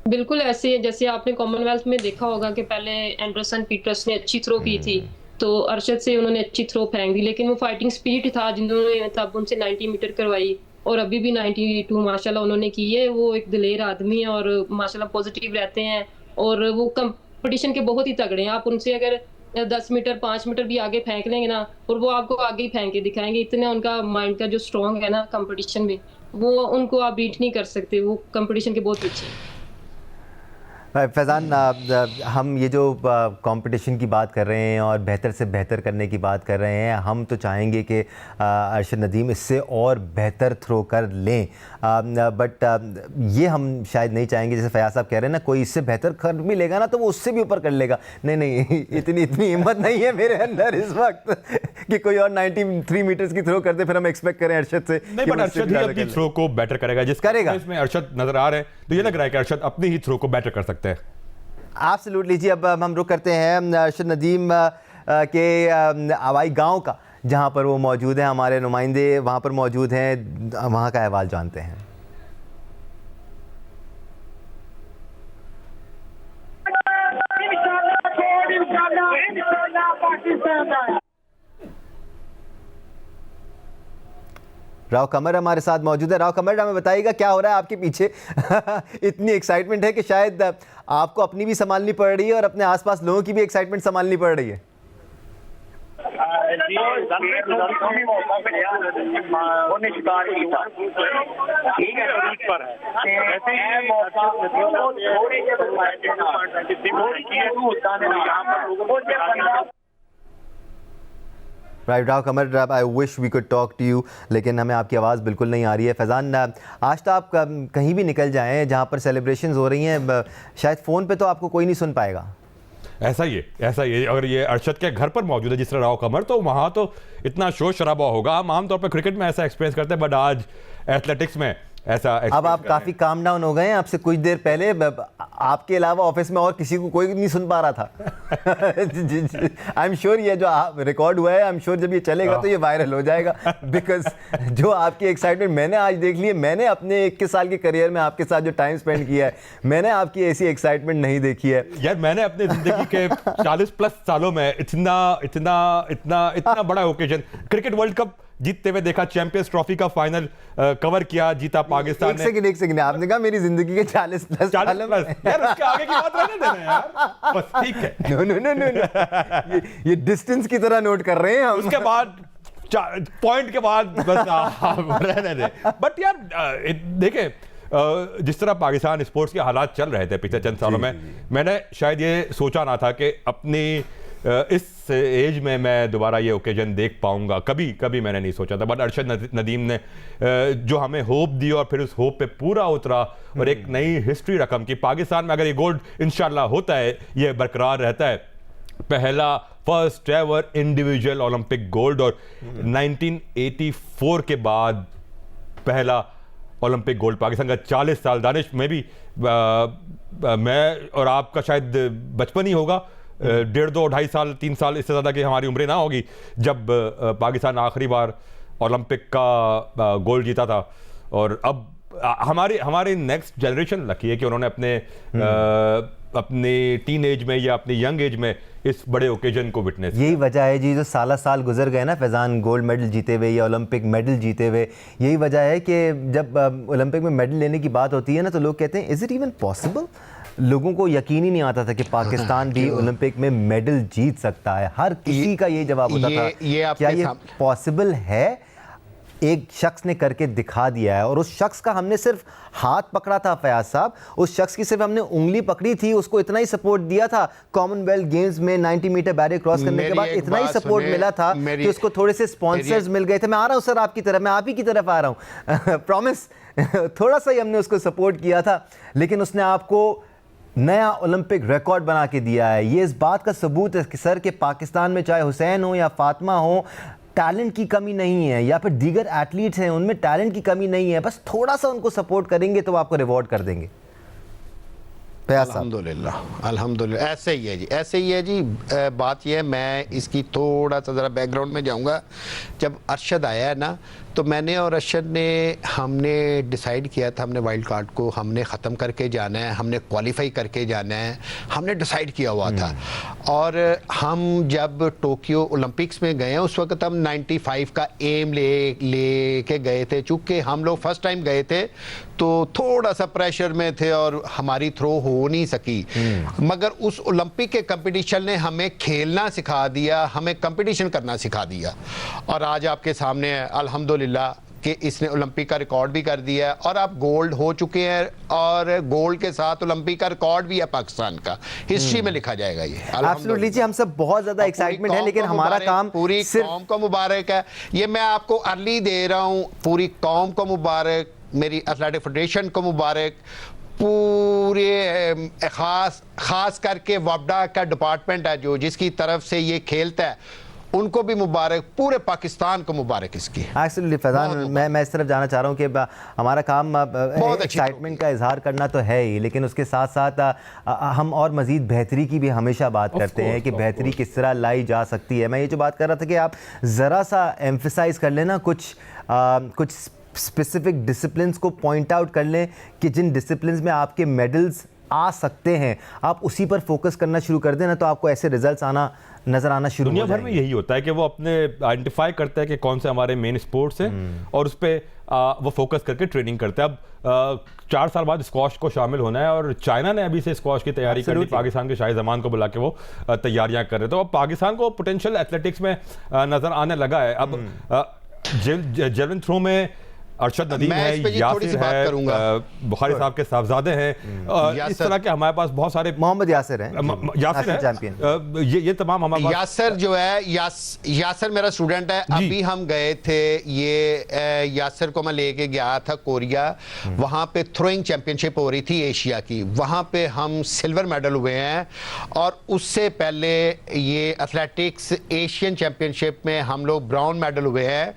बिल्कुल ऐसे है, जैसे आपने कॉमनवेल्थ में देखा होगा कि पहले एंडरसन पीटर्स ने अच्छी थ्रो की थी, तो अरशद से उन्होंने अच्छी थ्रो फेंक दी, लेकिन वो फाइटिंग स्पिरिट था जिन्होंने तब उनसे 90 मीटर करवाई और अभी भी 92 माशाल्लाह उन्होंने की है। वो एक दिलेर आदमी है और माशाल्लाह पॉजिटिव रहते हैं और वो कंपटीशन के बहुत ही तगड़े हैं। आप उनसे अगर 10 मीटर 5 मीटर भी आगे फेंक लेंगे ना, और वो आपको आगे ही फेंक के दिखाएंगे। इतना उनका माइंड का जो स्ट्रॉन्ग है ना कंपटीशन में, वो उनको आप बीट नहीं कर सकते। वो कंपटीशन के बहुत पीछे। फैज़ान, हम ये जो कंपटीशन की बात कर रहे हैं और बेहतर से बेहतर करने की बात कर रहे हैं, हम तो चाहेंगे कि अरशद नदीम इससे और बेहतर थ्रो कर लें, बट ये हम शायद नहीं चाहेंगे, जैसे फयाज साहब कह रहे हैं ना, कोई इससे बेहतर कर भी लेगा ना तो वो उससे भी ऊपर कर लेगा। नहीं, इतनी हिम्मत नहीं है मेरे अंदर इस वक्त कि कोई और 93 मीटर्स की थ्रो कर दे, फिर हम एक्सपेक्ट करें अरशद से। नहीं, बट अरशद ही अपनी थ्रो को बेटर करेगा, जिस करेगा इसमें अरशद नजर आ रहे हैं, तो ये लग रहा है कि अरशद अपनी ही थ्रो को बेटर कर सकते हैं। एब्सोल्युटली जी। अब हम रुक करते हैं अरशद नदीम के आवाई गांव का, जहां पर वो मौजूद हैं, हमारे नुमाइंदे वहां पर मौजूद हैं, वहां का अहवाल जानते हैं। राव कमर हमारे साथ मौजूद है। राव कमर, हमें बताइएगा क्या हो रहा है आपके पीछे? इतनी एक्साइटमेंट है कि शायद आपको अपनी भी संभालनी पड़ रही है और अपने आसपास लोगों की भी एक्साइटमेंट संभालनी पड़ रही है। Right Rao Kamar, I wish we could talk to you, लेकिन हमें आपकी आवाज़ बिल्कुल नहीं आ रही है। फैज़ान, आज तो आप कहीं भी निकल जाएं जहां पर सेलिब्रेशंस हो रही हैं, शायद फ़ोन पे तो आपको कोई नहीं सुन पाएगा। ऐसा ही है। अगर ये अरशद के घर पर मौजूद है जिस तरह राव कमर, तो वहाँ तो इतना शोर शराबा होगा। हम आमतौर पर क्रिकेट में ऐसा एक्सपीरियंस करते हैं, बट आज एथलेटिक्स में ऐसा। अब आप काफ़ी काम डाउन हो गए हैं। आपसे कुछ देर पहले आपके अलावा ऑफिस में और किसी को कोई नहीं सुन पा रहा था। आई एम श्योर ये जो रिकॉर्ड हुआ है, आई एम श्योर जब ये चलेगा तो ये वायरल हो जाएगा, बिकॉज जो आपकी एक्साइटमेंट मैंने आज देख ली है, मैंने अपने 21 साल के करियर में आपके साथ जो टाइम स्पेंड किया है, मैंने आपकी ऐसी एक्साइटमेंट नहीं देखी है यार। मैंने अपने जिंदगी के 40+ सालों में इतना बड़ा ओकेजन क्रिकेट वर्ल्ड कप जीतते हुए देखा, चैंपियंस ट्रॉफी का फाइनल कवर किया, जीता पाकिस्तान ने। एक सेकंड, आपने कहा मेरी जिंदगी के 40+ यार, उसके आगे की बात रहने देना यार, बस ठीक है। नो, ये डिस्टेंस की तरह नोट कर रहे हैं हम। उसके बाद पॉइंट के बाद बस रहने दे। बट यार देखें, जिस तरह पाकिस्तान स्पोर्ट्स के हालात चल रहे थे पिछले चंद सालों में, मैंने शायद ये सोचा ना था कि अपनी इस एज में मैं दोबारा ये ओकेजन देख पाऊंगा। कभी मैंने नहीं सोचा था। बट अरशद नदीम ने जो हमें होप दी और फिर उस होप पे पूरा उतरा और एक नई हिस्ट्री रकम की। पाकिस्तान में अगर ये गोल्ड इंशाल्लाह होता है, ये बरकरार रहता है, पहला first ever individual Olympic gold, और 1984 के बाद पहला ओलंपिक गोल्ड पाकिस्तान का। 40 साल दानिश में भी मैं और आपका शायद बचपन ही होगा, 1.5, 2, 2.5 साल, 3 साल, इससे ज़्यादा की हमारी उम्रें ना होगी, जब पाकिस्तान आखिरी बार ओलंपिक का गोल्ड जीता था। और अब हमारी नेक्स्ट जनरेशन लकी है कि उन्होंने अपने टीन एज में या अपनी यंग एज में इस बड़े ओकेजन को विटनेस। यही वजह है जी, जो साल गुजर गए ना फैज़ान, गोल्ड मेडल जीते हुए या ओलंपिक मेडल जीते हुए, यही वजह है कि जब ओलंपिक में मेडल लेने की बात होती है ना, तो लोग कहते हैं इज़ इट इवन पॉसिबल। लोगों को यकीन ही नहीं आता था कि पाकिस्तान भी ओलंपिक में मेडल जीत सकता है। हर किसी का ये जवाब होता था, क्या ये पॉसिबल है? एक शख्स ने करके दिखा दिया है, और उस शख्स का हमने सिर्फ हाथ पकड़ा था फयाज साहब, उस शख्स की सिर्फ हमने उंगली पकड़ी थी, उसको इतना ही सपोर्ट दिया था। कॉमनवेल्थ गेम्स में 90 मीटर बैरियर क्रॉस करने के बाद इतना ही सपोर्ट मिला था कि उसको थोड़े से स्पॉन्सर्स मिल गए थे। मैं आ रहा हूँ सर आपकी तरफ, मैं आप ही की तरफ आ रहा हूँ, प्रॉमिस। थोड़ा सा ही हमने उसको सपोर्ट किया था, लेकिन उसने आपको नया ओलंपिक रिकॉर्ड बना के दिया है। ये इस बात का सबूत है कि सर के पाकिस्तान में चाहे हुसैन हो या फातिमा हो, टैलेंट की कमी नहीं है, या फिर दीगर एथलीट्स हैं उनमें टैलेंट की कमी नहीं है, बस थोड़ा सा उनको सपोर्ट करेंगे तो वो आपको रिवॉर्ड कर देंगे। अल्हम्दुलिल्लाह ऐसे ही है जी। बात यह है, मैं इसकी थोड़ा सा ज़रा बैकग्राउंड में जाऊंगा। जब अरशद आया है ना, तो मैंने और अरशद ने हमने डिसाइड किया था, हमने वाइल्ड कार्ड को हमने ख़त्म करके जाना है, हमने क्वालिफाई करके जाना है, हमने डिसाइड किया हुआ था। और हम जब टोक्यो ओलंपिक्स में गए, उस वक्त हम 95 का एम ले के गए थे। चूँकि हम लोग फर्स्ट टाइम गए थे तो थोड़ा सा प्रेशर में थे और हमारी थ्रो हो नहीं सकी, मगर उस ओलंपिक के कंपटीशन ने हमें खेलना सिखा दिया, हमें कंपटीशन करना सिखा दिया। और आज आपके सामने अल्हम्दुलिल्लाह कि इसने ओलंपिक का रिकॉर्ड भी कर दिया है और आप गोल्ड हो चुके हैं, और गोल्ड के साथ ओलंपिक का रिकॉर्ड भी है पाकिस्तान का, हिस्ट्री में लिखा जाएगा ये। एब्सोल्युटली जी, हम सब बहुत ज़्यादा एक्साइटमेंट है, लेकिन हमारा काम पूरी कौम को मुबारक है। ये मैं आपको अर्ली दे रहा हूँ, पूरी कौम को मुबारक, मेरी एथलेटिक फेडरेशन को मुबारक, पूरे खास करके वापडा का डिपार्टमेंट है जो जिसकी तरफ से ये खेलता है, उनको भी मुबारक, पूरे पाकिस्तान को मुबारक इसकी। एक्चुअली फैजान, मैं इस तरफ जाना चाह रहा हूँ कि हमारा काम एक्साइटमेंट का इजहार करना तो है ही, लेकिन उसके साथ साथ हम और मज़ीद बेहतरी की भी हमेशा बात करते हैं कि बेहतरी किस तरह लाई जा सकती है। मैं ये जो बात कर रहा था कि आप ज़रा सा एम्फसाइज़ कर लेना कुछ स्पेसिफिक डिसिप्लिन्स को पॉइंट आउट कर लें कि जिन डिसिप्लिन्स में आपके मेडल्स आ सकते हैं, आप उसी पर फोकस करना शुरू कर देना, तो आपको ऐसे रिजल्ट्स नजर आना शुरू हो दुनिया जाएंगे। भर में यही होता है कि वो अपने आइडेंटिफाई करता है कि कौन से हमारे मेन स्पोर्ट्स हैं और उस पर वो फोकस करके ट्रेनिंग करते हैं। अब 4 साल बाद स्क्वाश को शामिल होना है और चाइना ने अभी से स्क्वाश की तैयारी कर ली, पाकिस्तान के शाहिद जमान को बुला के वो तैयारियां कर रहे, तो अब पाकिस्तान को पोटेंशियल एथलेटिक्स में नजर आने लगा है। अब जेवलिन थ्रो में अरशद नदीम है, यासिर है, बुखारी साहब के साहबजादे हैं, इस तरह के हमारे पास बहुत सारे, मोहम्मद यासिर हैं, यासिर है चैंपियन, ये तमाम हमारे पास। यासिर जो है, यासिर मेरा स्टूडेंट है, अभी हम गए थे, ये यासिर को मैं लेके गया था कोरिया, वहाँ पे थ्रोइंग चैंपियनशिप हो रही थी एशिया की, वहाँ पे हम सिल्वर मेडल हुए हैं, और उससे पहले ये एथलेटिक्स एशियन चैंपियनशिप में हम लोग ब्राउन मेडल हुए हैं।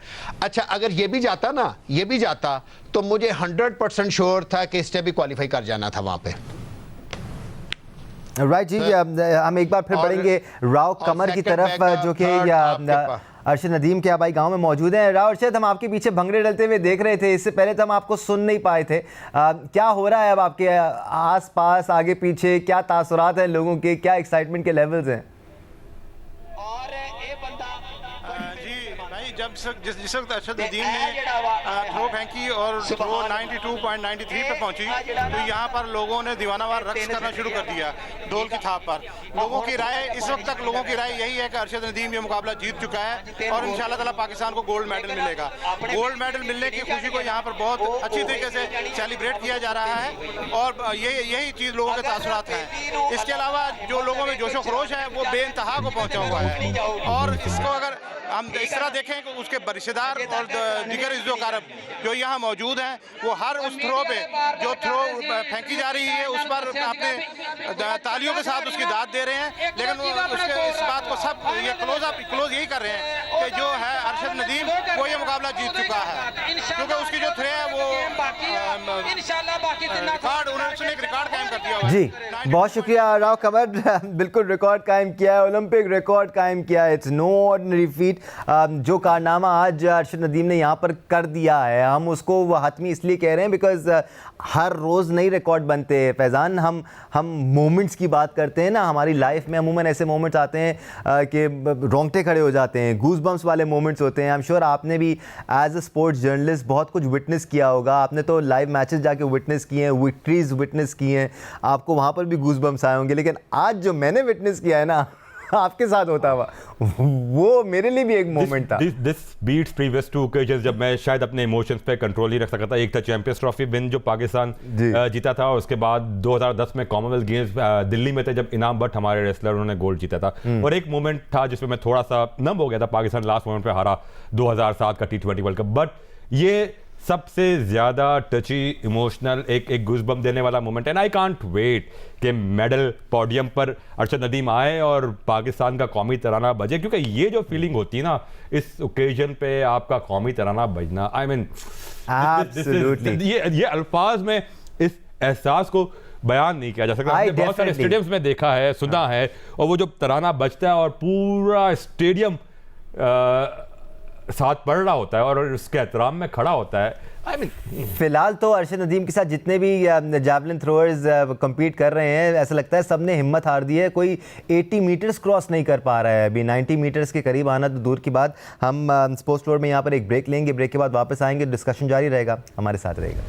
अच्छा, अगर ये भी जाता ना, ये भी जाता तो मुझे 100% श्योर था कि इसने भी क्वालिफाई कर जाना था वहां पे। राइट जी, हम एक बार फिर बढ़ेंगे राव कमर की तरफ, जो कि अरशद नदीम के भाई गांव में मौजूद हैं। राव अरशद, हम आपके पीछे भंगड़े डलते हुए देख रहे थे, इससे पहले तो हम आपको सुन नहीं पाए थे। क्या हो रहा है अब आपके आस पास, आगे पीछे, क्या तासुरात हैं लोगों के, क्या एक्साइटमेंट के लेवल्स हैं? जिस वक्त अरशद नदीम ने थ्रो फेंकी और थ्रो 92.93 पे पहुंची, तो यहाँ पर लोगों ने दीवानावार रक्स करना शुरू कर दिया ढोल की थाप पर। लोगों की राय, इस वक्त तक लोगों की राय यही है कि अरशद नदीम ये मुकाबला जीत चुका है और इंशाल्लाह ताला पाकिस्तान को गोल्ड मेडल मिलेगा। गोल्ड मेडल मिलने की खुशी को यहाँ पर बहुत अच्छी तरीके से सेलिब्रेट किया जा रहा है और यही चीज़ लोगों के तासुरात हैं। इसके अलावा जो लोगों में जोशो खरोश है वो बेइंतहा को पहुँचा हुआ है, और इसको अगर हम इस तरह देखें कि उसके रिश्तेदार और दिगर इज़्ज़ो-कारब जो यहाँ मौजूद हैं, वो हर उस थ्रो पे जो थ्रो फेंकी जा रही है उस पर अपने तालियों के साथ उसकी दाद दे रहे हैं, लेकिन उसके इस बात को सब ये क्लोज यही कर रहे हैं कि जो है अरशद नदीम वो ये मुकाबला जीत चुका है, क्योंकि उसकी जो थ्रो है वो रिकॉर्ड, उसने एक रिकॉर्ड कायम कर दिया हुआ है। जी, बहुत शुक्रिया राव कमर, बिल्कुल रिकॉर्ड कायम किया है, ओलंपिक रिकॉर्ड कायम किया है। It's no ordinary feat. जो कारनामा आज अरशद नदीम ने यहाँ पर कर दिया है, हम उसको हतमी इसलिए कह रहे हैं बिकॉज हर रोज़ नई रिकॉर्ड बनते हैं। फैज़ान, हम मोमेंट्स की बात करते हैं ना, हमारी लाइफ में अमूमन ऐसे मोमेंट्स आते हैं कि रोंगटे खड़े हो जाते हैं, गूज बम्स वाले मोमेंट्स होते हैं। आई एम श्योर आपने भी एज अ स्पोर्ट्स जर्नलिस्ट बहुत कुछ विटनेस किया होगा, आपने तो लाइव मैचेस जाके विटनेस किए हैं, विक्ट्रीज विटनेस की हैं, आपको वहाँ पर भी गूज बम्स आए होंगे, लेकिन आज जो मैंने विटनेस किया है ना आपके साथ होता हुआ, वो मेरे लिए भी एक मोमेंट था। दिस बीट्स प्रीवियस 2 ओकेजन्स जब मैं शायद अपने इमोशंस पे कंट्रोल नहीं रख सका था। एक था चैंपियंस ट्रॉफी विन जो पाकिस्तान जीता था, और उसके बाद 2010 में कॉमनवेल्थ गेम्स दिल्ली में थे जब इनाम भट्ट हमारे रेसलर उन्होंने गोल्ड जीता था, और एक मोमेंट था जिसमें मैं थोड़ा सा नम हो गया था, पाकिस्तान लास्ट मोमेंट पे हारा 2007 का T20 वर्ल्ड कप। बट ये सबसे ज़्यादा टची, इमोशनल, एक गूज़बम्प देने वाला मोमेंट है, एंड आई कांट वेट कि मेडल पोडियम पर अरशद नदीम आए और पाकिस्तान का कौमी तराना बजे, क्योंकि ये जो फीलिंग होती है ना इस ओकेजन पे आपका कौमी तराना बजना, आई मीन ये अल्फाज में इस एहसास को बयान नहीं किया जा सकता। हमने बहुत सारे स्टेडियम्स में देखा है, सुना है, और वो जो तराना बजता है और पूरा स्टेडियम साथ पड़ रहा होता है और उसके एहतराम में खड़ा होता है। फिलहाल तो अरशद नदीम के साथ जितने भी जैवलिन थ्रोअर्स compete कर रहे हैं, ऐसा लगता है सब ने हिम्मत हार दी है, कोई 80 मीटर्स क्रॉस नहीं कर पा रहा है अभी। 90 मीटर्स के करीब आना तो दूर की बात। हम स्पोर्ट्स फ्लोर में यहाँ पर एक ब्रेक लेंगे, ब्रेक के बाद वापस आएंगे, डिस्कशन जारी रहेगा, हमारे साथ रहेगा।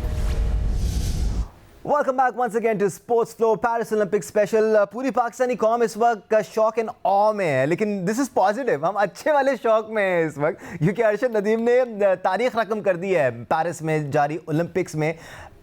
Welcome back once again to Sports Flow Paris Olympic special. पूरी पाकिस्तानी कौम इस वक्त शौक एंड ऑ में है, लेकिन दिस इज पॉजिटिव, हम अच्छे वाले शौक में हैं इस वक्त, क्योंकि अरशद नदीम ने तारीख रकम कर दी है पेरिस में जारी ओलंपिक्स में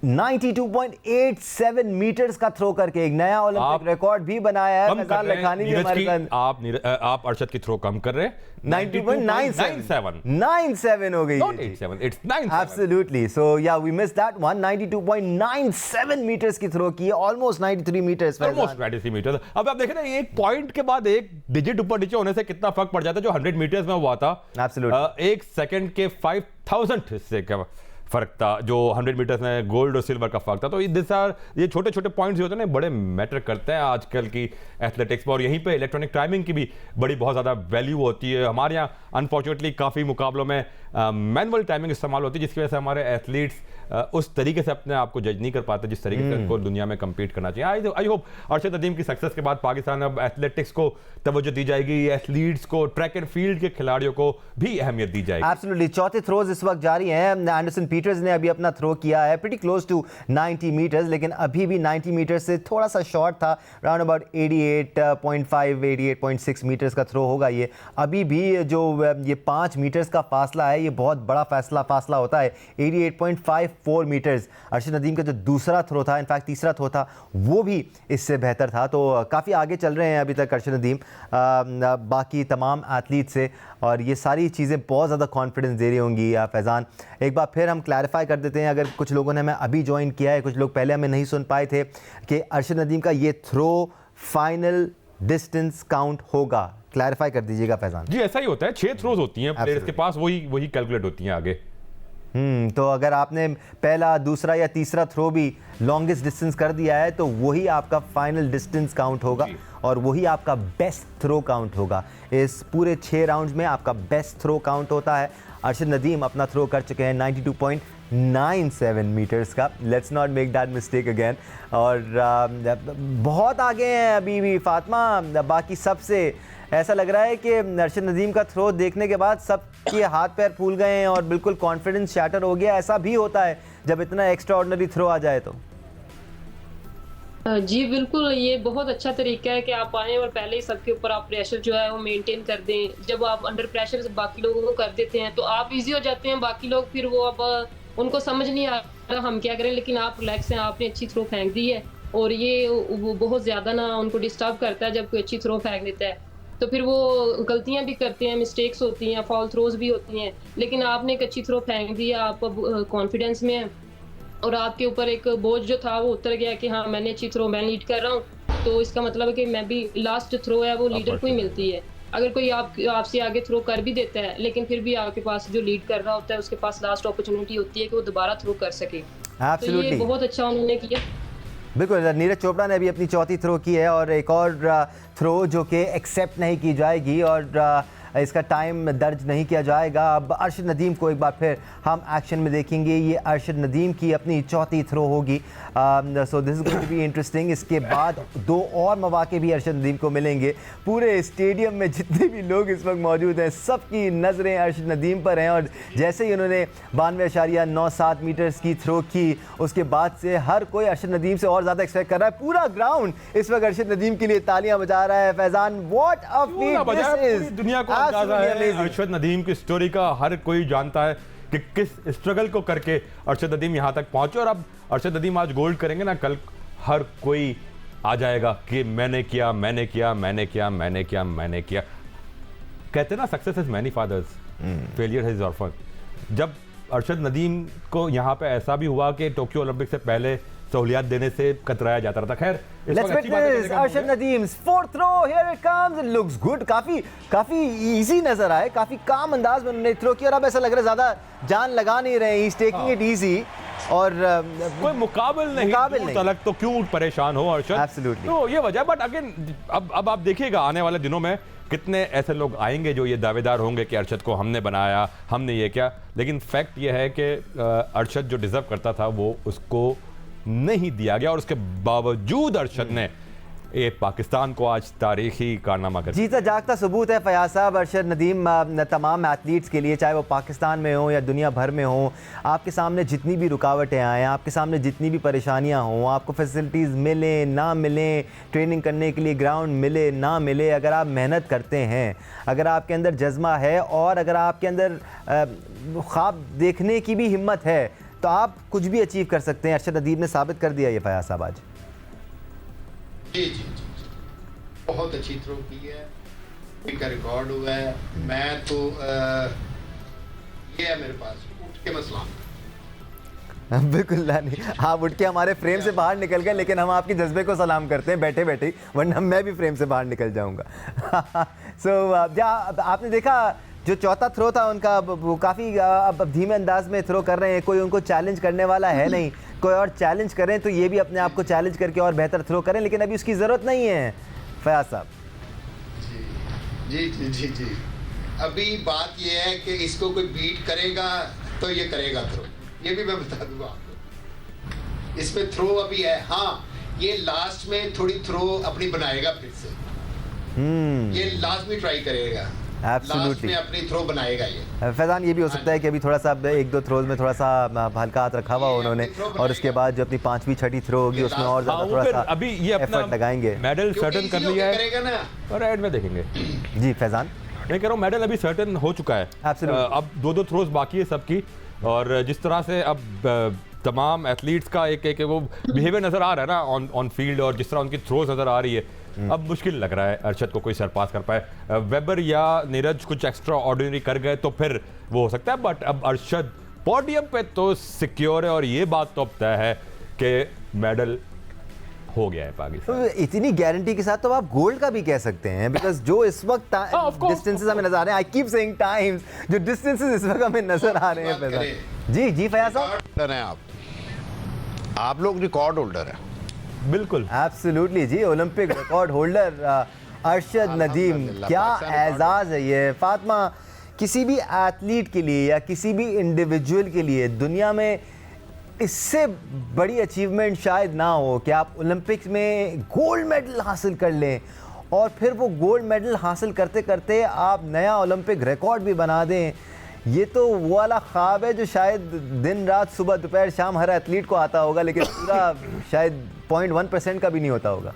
92.87 मीटर्स का थ्रो करके एक नया ओलंपिक रिकॉर्ड भी बनाया है। फैजान लखानी भी हमारे साथ। आप अरशद की थ्रो कम कर रहे हैं, 92.97 हो गई, not 87, it's 97. Absolutely. So yeah, we missed that one. 92.97 metres की थ्रो की है, almost 93 मीटर्स। Almost 93 metres. अब आप देखें ना, एक पॉइंट के बाद एक डिजिट ऊपर नीचे होने से कितना फर्क पड़ जाता है, जो 100 मीटर्स में हुआ था। Absolutely. एक सेकंड के 5000 हिस्से का फर्क था, जो 100 मीटर्स में गोल्ड और सिल्वर का फर्क था। तो ये छोटे छोटे पॉइंट्स होते हैं ना, बड़े मैटर करते हैं आजकल की एथलेटिक्स में। और यहीं पे इलेक्ट्रॉनिक टाइमिंग की भी बड़ी बहुत ज़्यादा वैल्यू होती है। हमारे यहाँ अनफॉर्चुनेटली काफ़ी मुकाबलों में मैनुअल टाइमिंग इस्तेमाल होती है, जिसकी वजह से हमारे एथलीट्स उस तरीके से अपने आप को जज नहीं कर पाते जिस तरीके से उनको दुनिया में कम्पीट करना चाहिए। आई होप अरशद नदीम की सक्सेस के बाद पाकिस्तान अब एथलेटिक्स को तवज्जो दी जाएगी, एथलीट्स को, ट्रैक एंड फील्ड के खिलाड़ियों को भी अहमियत दी जाएगी। एब्सोल्युटली। चौथे थ्रोज इस वक्त जारी हैं। एंडरसन पीटर्स ने अभी अपना थ्रो किया है प्रीटी क्लोज टू 90 मीटर्स, लेकिन अभी भी 90 मीटर्स से थोड़ा सा शॉर्ट था, राउंड अबाउट 88.5 88.6 मीटर्स का थ्रो होगा ये। अभी भी जो ये 5 मीटर्स का फासला है, ये बहुत बड़ा फासला होता है। 88.54 मीटर्स अरशद नदीम का जो दूसरा थ्रो था, इनफैक्ट तीसरा थ्रो था, वो भी इससे बेहतर था। तो काफ़ी आगे चल रहे हैं अभी तक अरशद नदीम बाकी तमाम एथलीट से, और ये सारी चीज़ें बहुत ज़्यादा कॉन्फिडेंस दे रही होंगी। फैज़ान, एक बार फिर हम क्लैरिफाई कर देते हैं, अगर कुछ लोगों ने हमें अभी ज्वाइन किया है, कुछ लोग पहले हमें नहीं सुन पाए थे, कि अरशद नदीम का ये थ्रो फाइनल डिस्टेंस काउंट होगा। क्लैरिफाई कर दीजिएगा फैज़ान जी। ऐसा ही होता है, 6 थ्रोज होती हैं प्लेयर्स के पास, वही कैलकुलेट होती हैं आगे। तो अगर आपने पहला, दूसरा या तीसरा थ्रो भी लॉन्गेस्ट डिस्टेंस कर दिया है, तो वही आपका फाइनल डिस्टेंस काउंट होगा और वही आपका बेस्ट थ्रो काउंट होगा। इस पूरे 6 राउंड्स में आपका बेस्ट थ्रो काउंट होता है। अरशद नदीम अपना थ्रो कर चुके हैं 92.97 मीटर्स का। Let's not make that mistake again. और बहुत आगे हैं अभी भी फातिमा, बाकी सबसे। ऐसा लग रहा है कि अरशद नदीम का थ्रो देखने के बाद सबके हाथ पैर फूल गए हैं और बिल्कुल कॉन्फिडेंस शैटर हो गया। ऐसा भी होता है जब इतना एक्स्ट्रा ऑर्डिनरी थ्रो आ जाए तो। जी बिल्कुल, ये बहुत अच्छा तरीका है कि आप आएँ और पहले ही सबके ऊपर आप प्रेशर जो है वो मेंटेन कर दें। जब आप अंडर प्रेशर बाकी लोगों को कर देते हैं तो आप इजी हो जाते हैं, बाकी लोग फिर वो अब उनको समझ नहीं आ रहा हम क्या करें। लेकिन आप रिलैक्स हैं, आपने अच्छी थ्रो फेंक दी है, और ये वो बहुत ज़्यादा ना उनको डिस्टर्ब करता है जब कोई अच्छी थ्रो फेंक देता है, तो फिर वो गलतियां भी करते हैं, मिस्टेक्स होती हैं, फॉल थ्रोज भी होती हैं। लेकिन आपने एक अच्छी थ्रो फेंक दी, आप अब कॉन्फिडेंस में हैं और आपके ऊपर एक बोझ जो था वो उतर गया कि हाँ मैंने अच्छी थ्रो, मैं लीड कर रहा हूँ। तो इसका मतलब है कि मैं भी, लास्ट थ्रो है वो लीडर को ही मिलती है। अगर कोई आपसे आगे थ्रो कर भी देता है, लेकिन फिर भी आपके पास जो लीड कर रहा होता है उसके पास लास्ट अपॉर्चुनिटी होती है कि वो दोबारा थ्रो कर सके। तो ये बहुत अच्छा उन्होंने किया। बिल्कुल, नीरज चोपड़ा ने भी अपनी चौथी थ्रो की है, और एक और थ्रो जो कि एक्सेप्ट नहीं की जाएगी और इसका टाइम दर्ज नहीं किया जाएगा। अब अरशद नदीम को एक बार फिर हम एक्शन में देखेंगे। ये अरशद नदीम की अपनी चौथी थ्रो होगी। So this is going to be interesting. इसके बाद 2 और मौके भी अरशद नदीम को मिलेंगे। पूरे स्टेडियम में जितने भी लोग इस वक्त मौजूद हैं, सबकी नज़रें अरशद नदीम पर हैं, और जैसे ही उन्होंने 92.97 मीटर्स की थ्रो की, उसके बाद से हर कोई अरशद नदीम से और ज़्यादा एक्सपेक्ट कर रहा है। पूरा ग्राउंड इस वक्त अरशद नदीम के लिए तालियां बजा रहा है। Faizan, what a feet this is. दुनिया को अंदाजा है अरशद नदीम की स्टोरी का, हर कोई जानता है कि किस स्ट्रगल को करके अरशद नदीम यहां तक पहुंचे। और अब अरशद नदीम आज गोल्ड करेंगे ना, कल हर कोई आ जाएगा कि मैंने किया, मैंने किया, मैंने किया, मैंने किया, मैंने किया। कहते ना, success is many fathers, failure is orphan. जब अरशद नदीम को यहाँ पे ऐसा भी हुआ कि टोक्यो ओलंपिक से पहले सहूलियात देने से कतराया जाता रहा था। खैर, Let's witness Arshad Nadeem's fourth throw. Here it comes. It looks good. काफी इजी नजर आए, काफी काम अंदाज में उन्होंने थ्रो किया, और अब ऐसा लग रहा है ज्यादा जान लगा नहीं रहे। He's taking it easy, और कोई मुकाबल नहीं, तलक तो क्यों परेशान हो अरशद। Absolutely. तो ये वजह। बट अगेन अब आप देखिएगा आने वाले दिनों में कितने ऐसे लोग आएंगे जो ये दावेदार होंगे कि अरशद को हमने बनाया, हमने ये क्या। लेकिन फैक्ट ये है कि अरशद जो डिजर्व करता था वो उसको नहीं दिया गया, और उसके बावजूद अरशद ने ये पाकिस्तान को आज तारीखी कारनामा कर जीता जागता सबूत है फयाज साहब। अरशद नदीम तमाम एथलीट्स के लिए, चाहे वो पाकिस्तान में हो या दुनिया भर में हो, आपके सामने जितनी भी रुकावटें आएँ, आपके सामने जितनी भी परेशानियां हों, आपको फैसिलिटीज़ मिलें ना मिलें, ट्रेनिंग करने के लिए ग्राउंड मिले ना मिले, अगर आप मेहनत करते हैं, अगर आपके अंदर जज्बा है और अगर आपके अंदर ख्वाब देखने की भी हिम्मत है, तो आप कुछ भी अचीव कर सकते हैं। अरशद नदीम ने साबित कर दिया ये फयाज साहब आज। जी जी जी, बहुत अच्छी थ्रो की है, इनका रिकॉर्ड हुआ है। मैं तो ये है मेरे पास, उठ के मैं सलाम। बिल्कुल नहीं, आप उठ के हमारे फ्रेम से बाहर निकल गए, लेकिन हम आपके जज्बे को सलाम करते हैं बैठे बैठे, वरना मैं भी फ्रेम से बाहर निकल जाऊंगा। आपने देखा जो चौथा थ्रो था उनका, वो काफ़ी अब धीमे अंदाज में थ्रो कर रहे हैं, कोई उनको चैलेंज करने वाला है नहीं। कोई और चैलेंज करें तो ये भी अपने आप को चैलेंज करके और बेहतर थ्रो करें, लेकिन अभी उसकी ज़रूरत नहीं है फयाज साहब। जी जी जी जी, अभी बात ये है कि इसको कोई बीट करेगा तो ये करेगा थ्रो, ये भी मैं बता दूंगा आपको। इसमें थ्रो अभी है, हाँ ये लास्ट में थोड़ी थ्रो अपनी बनाएगा फिर से, ये लास्ट में ट्राई करेगा, लास्ट में अपनी थ्रो बनाएगा ये। फैजान, ये भी हो सकता है कि अभी थोड़ा सा एक दो थ्रोज में थोड़ा सा हल्का हाथ रखा हुआ उन्होंने, और उसके बाद जो अपनी 5वीं 6ठी थ्रो होगी उसमें और ज़्यादा थोड़ा सा अभी ये अपना एफर्ट लगाएंगे, मेडल सर्टन कर लिया है और एड में देखेंगे। जी फैजान, मैं कह रहा हूँ मेडल अभी सर्टन हो चुका है। अब 2-2 थ्रोज बाकी है सबकी, और जिस तरह से अब तमाम एथलीट्स का एक वो बिहेवियर नज़र आ रहा है ना ऑन फील्ड, और जिस तरह उनकी थ्रोज नज़र आ रही है, अब मुश्किल लग रहा है अरशद को कोई सरपास कर पाए। वेबर या नीरज कुछ एक्स्ट्रा ऑर्डिनरी कर गए तो फिर वो हो सकता है, बट अब अरशद पोडियम पे तो सिक्योर है, और ये बात तो अब तय है कि मेडल हो गया है पाकिस्तान। तो इतनी गारंटी के साथ तो आप गोल्ड का भी कह सकते हैं, बिकॉज जो इस वक्त डिस्टेंसेस हमें नजर आ रहे हैं, आई कीप सेइंग टाइम्स, जो डिस्टेंसेस इस वक्त हमें नजर आ रहे हैं फैजान। जी जी फयाज साहब, आप लोग रिकॉर्ड होल्डर हैं। बिल्कुल, एब्सोल्युटली जी, Olympic record holder Arshad Nadeem, क्या एजाज़ है ये। फातिमा, किसी भी एथलीट के लिए या किसी भी इंडिविजुअल के लिए दुनिया में इससे बड़ी अचीवमेंट शायद ना हो कि आप ओलंपिक्स में गोल्ड मेडल हासिल कर लें, और फिर वो गोल्ड मेडल हासिल करते करते आप नया ओलंपिक रिकॉर्ड भी बना दें। ये तो वो वाला ख्वाब है जो शायद दिन रात सुबह दोपहर शाम हर एथलीट को आता होगा, लेकिन पूरा शायद 0.1% का भी नहीं होता होगा।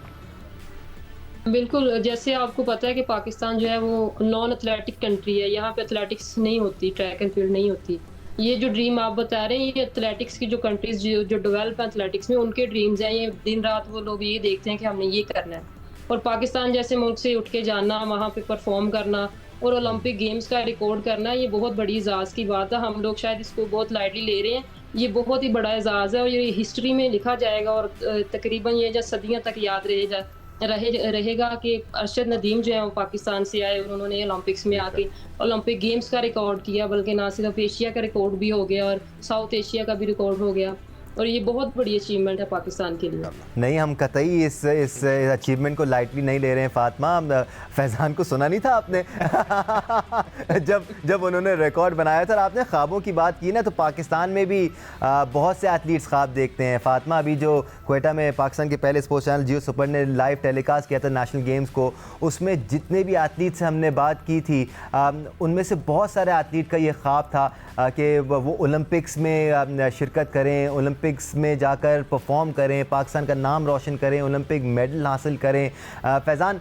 बिल्कुल, जैसे आपको पता है कि पाकिस्तान जो है वो नॉन एथलेटिक कंट्री है, यहाँ पे एथलेटिक्स नहीं होती, ट्रैक एंड फील्ड नहीं होती। ये जो ड्रीम आप बता रहे हैं, ये एथलेटिक्स की जो कंट्रीज जो डेवलप हैं एथलेटिक्स में, उनके ड्रीम्स हैं। ये दिन रात वो लोग ये देखते हैं कि हमने ये करना है, और पाकिस्तान जैसे मुल्क से उठ के जाना, वहाँ पे परफॉर्म करना और ओलंपिक गेम्स का रिकॉर्ड करना, ये बहुत बड़ी एजाज़ की बात है। हम लोग शायद इसको बहुत लाइटली ले रहे हैं, ये बहुत ही बड़ा एजाज़ है और ये हिस्ट्री में लिखा जाएगा, और तकरीबन ये जो सदियों तक याद रहेगा कि अरशद नदीम जो है वो पाकिस्तान से आए और उन्होंने ओलंपिक्स में आके ओलंपिक गेम्स का रिकॉर्ड किया, बल्कि ना सिर्फ एशिया का रिकॉर्ड भी हो गया और साउथ एशिया का भी रिकॉर्ड हो गया, और ये बहुत बड़ी अचीवमेंट है पाकिस्तान के लिए। नहीं, हम कतई इस अचीवमेंट को लाइटली नहीं ले रहे हैं फातिमा। फैज़ान को सुना नहीं था आपने जब उन्होंने रिकॉर्ड बनाया था, और आपने ख्वाबों की बात की ना, तो पाकिस्तान में भी बहुत से एथलीट्स ख्वाब देखते हैं फातिमा। अभी जो क्वेटा में पाकिस्तान के पहले स्पोर्ट्स चैनल जियो सुपर ने लाइव टेलीकास्ट किया था नेशनल गेम्स को, उसमें जितने भी एथलीट से हमने बात की थी, उनमें से बहुत सारे एथलीट का ये ख्वाब था कि वो ओलंपिक्स में शिरकत करें, ओलंपिक्स में जाकर परफॉर्म करें, पाकिस्तान का नाम रोशन करें, ओलंपिक मेडल हासिल करें। फैज़ान,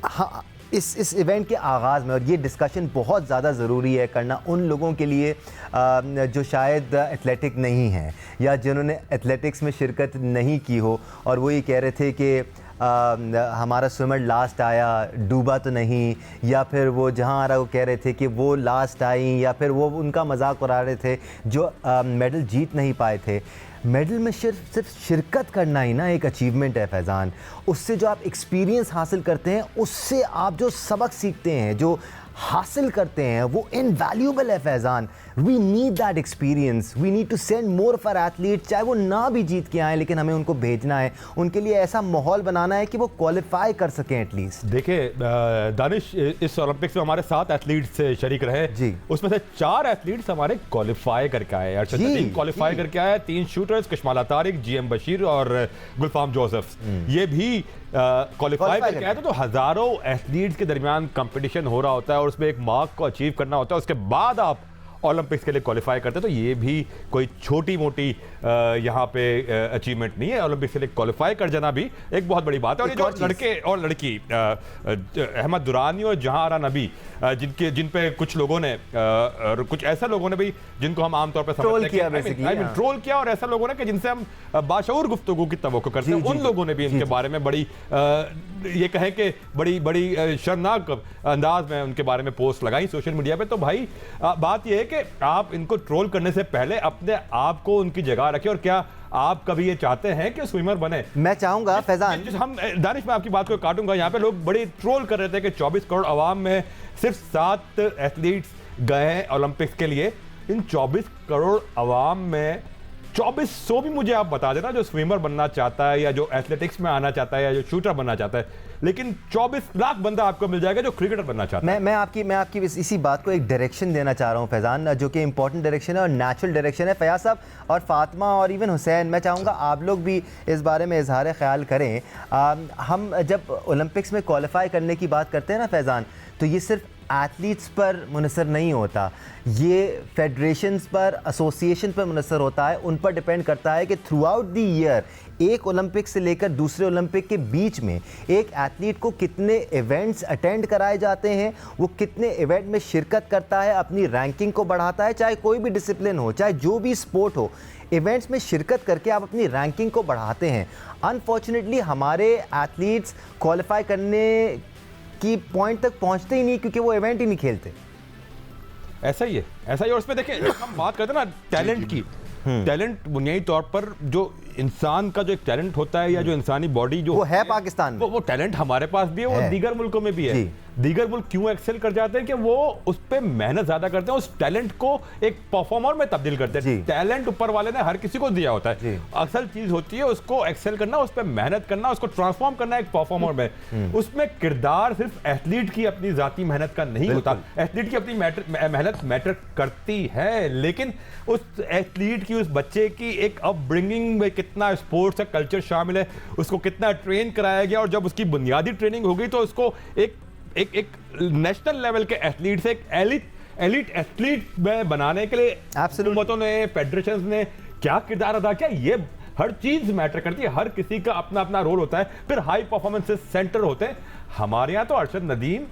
हाँ, इस इवेंट के आगाज़ में, और ये डिस्कशन बहुत ज़्यादा ज़रूरी है करना उन लोगों के लिए जो शायद एथलेटिक नहीं हैं या जिन्होंने एथलेटिक्स में शिरकत नहीं की हो, और वो ये कह रहे थे कि हमारा स्विमर लास्ट आया, डूबा तो नहीं, या फिर वो जहाँ आ रहा वो कह रहे थे कि वो लास्ट आई, या फिर वो उनका मजाक उड़ा रहे थे जो मेडल जीत नहीं पाए थे। मेडल में सिर्फ शिरकत करना ही ना एक अचीवमेंट है फैज़ान। उससे जो आप एक्सपीरियंस हासिल करते हैं, उससे आप जो सबक सीखते हैं, जो हासिल करते हैं वो इनवैल्यूएबल है Faizan. We need that experience, we need to send more for athlete, चाहे वो ना भी जीत के आए लेकिन हमें उनको भेजना है, उनके लिए ऐसा माहौल बनाना है कि वो क्वालिफाई कर सकें एटलीस्ट। देखिए दानिश, इस ओलंपिक्स में हमारे 7 एथलीट्स शरीक रहे जी, उसमें से 4 एथलीट्स हमारे क्वालिफाई करके आए। अरशद नदीम क्वालिफाई करके आया, 3 शूटर्स कशमाला तारिक, GM बशीर और गुलफाम जोसेफ ये भी क्वालिफाई करके आए। तो हजारों एथलीट्स के दरमियान कंपटीशन हो रहा होता है और उसमें एक मार्क को अचीव करना होता है, उसके बाद आप ओलंपिक्स के लिए क्वालिफाई करते हैं। तो ये भी कोई छोटी मोटी यहाँ पे अचीवमेंट नहीं है, ओलंपिक्स के लिए क्वालिफाई कर जाना भी एक बहुत बड़ी बात है। और ये जो लड़के और लड़की अहमद दुरानी और जहां आरा नबी जिन पे कुछ लोगों ने कुछ ऐसे लोगों ने भी जिनको हम आमतौर पर ट्रोल किया, ट्रोल किया और ऐसा लोगों ने कि जिनसे हम बाशऊर गुफ्तगू की तवक्को करते हैं, उन लोगों ने भी इनके बारे में बड़ी ये कहें कि बड़ी शर्मनाक अंदाज में उनके बारे में पोस्ट लगाई सोशल मीडिया पे। तो भाई बात यह है कि आप इनको ट्रोल करने से पहले अपने आप को उनकी जगह रखें। और क्या आप कभी ये चाहते हैं कि स्विमर बने? मैं चाहूंगा फैजान, हम दानिश में आपकी बात को काटूंगा, यहाँ पे लोग बड़ी ट्रोल कर रहे थे कि 24 करोड़ आवाम में सिर्फ 7 एथलीट्स गए हैं ओलंपिक्स के लिए। इन 24 करोड़ आवाम में 2400 भी मुझे आप बता देना जो स्विमर बनना चाहता है या जो एथलेटिक्स में आना चाहता है या जो शूटर बनना चाहता है, लेकिन 24 लाख बंदा आपको मिल जाएगा जो क्रिकेटर बनना चाहता है। मैं आपकी इसी बात को एक डायरेक्शन देना चाह रहा हूं फैजान, जो कि इंपॉर्टेंट डायरेक्शन है और नेचुरल डायरेक्शन है। फयाज साहब और फातिमा और इवन हुसैन, मैं चाहूँगा आप लोग भी इस बारे में इजहार ख्याल करें। हम जब ओलंपिक्स में क्वालिफाई करने की बात करते हैं ना फैजान, तो ये सिर्फ एथलीट्स पर मुनसर नहीं होता, ये फेडरेशंस पर, एसोसिएशन पर मुनसर होता है। उन पर डिपेंड करता है कि थ्रू आउट द ईयर एक ओलंपिक से लेकर दूसरे ओलंपिक के बीच में एक एथलीट को कितने इवेंट्स अटेंड कराए जाते हैं, वो कितने इवेंट में शिरकत करता है, अपनी रैंकिंग को बढ़ाता है। चाहे कोई भी डिसिप्लिन हो, चाहे जो भी स्पोर्ट हो, इवेंट्स में शिरकत करके आप अपनी रैंकिंग को बढ़ाते हैं। अनफॉर्चुनेटली हमारे एथलीट्स क्वालिफाई करने की पॉइंट तक पहुंचते ही नहीं क्योंकि वो इवेंट ही नहीं खेलते। ऐसा ही है। और उसमें देखें, हम बात करते हैं ना टैलेंट की, टैलेंट बुनियादी तौर पर जो इंसान का जो एक टैलेंट होता है या जो इंसानी बॉडी जो वो है पाकिस्तान में, वो टैलेंट हमारे पास भी है, वो दीगर मुल्कों में भी है। दीगर मुल्क क्यों एक्सेल कर जाते हैं कि वो उस पर मेहनत ज्यादा करते हैं, उस टैलेंट को एक परफॉर्मर में तब्दील करते हैं। टैलेंट ऊपर वाले ने हर किसी को दिया होता है, असल चीज होती है उसको एक्सेल करना, उस पर मेहनत करना, उसको ट्रांसफॉर्म करना एक परफॉर्मर में। उसमें किरदार सिर्फ एथलीट की अपनी जाती मेहनत का नहीं होता, एथलीट की अपनी मेहनत मैटर करती है, लेकिन उस एथलीट की, उस बच्चे की एक अपब्रिंगिंग में कितना स्पोर्ट्स का कल्चर शामिल है, उसको कितना ट्रेन कराया गया, और जब उसकी बुनियादी ट्रेनिंग हो गई तो उसको एक नेशनल लेवल के एथलीट से एक एलिट एथलीट में बनाने के लिए हुकूमतों ने, फेडरेशंस ने क्या किरदार अदा किया, ये हर चीज मैटर करती है। हर किसी का अपना अपना रोल होता है। फिर हाई परफॉर्मेंस सेंटर होते हैं। हमारे यहाँ तो अरशद नदीम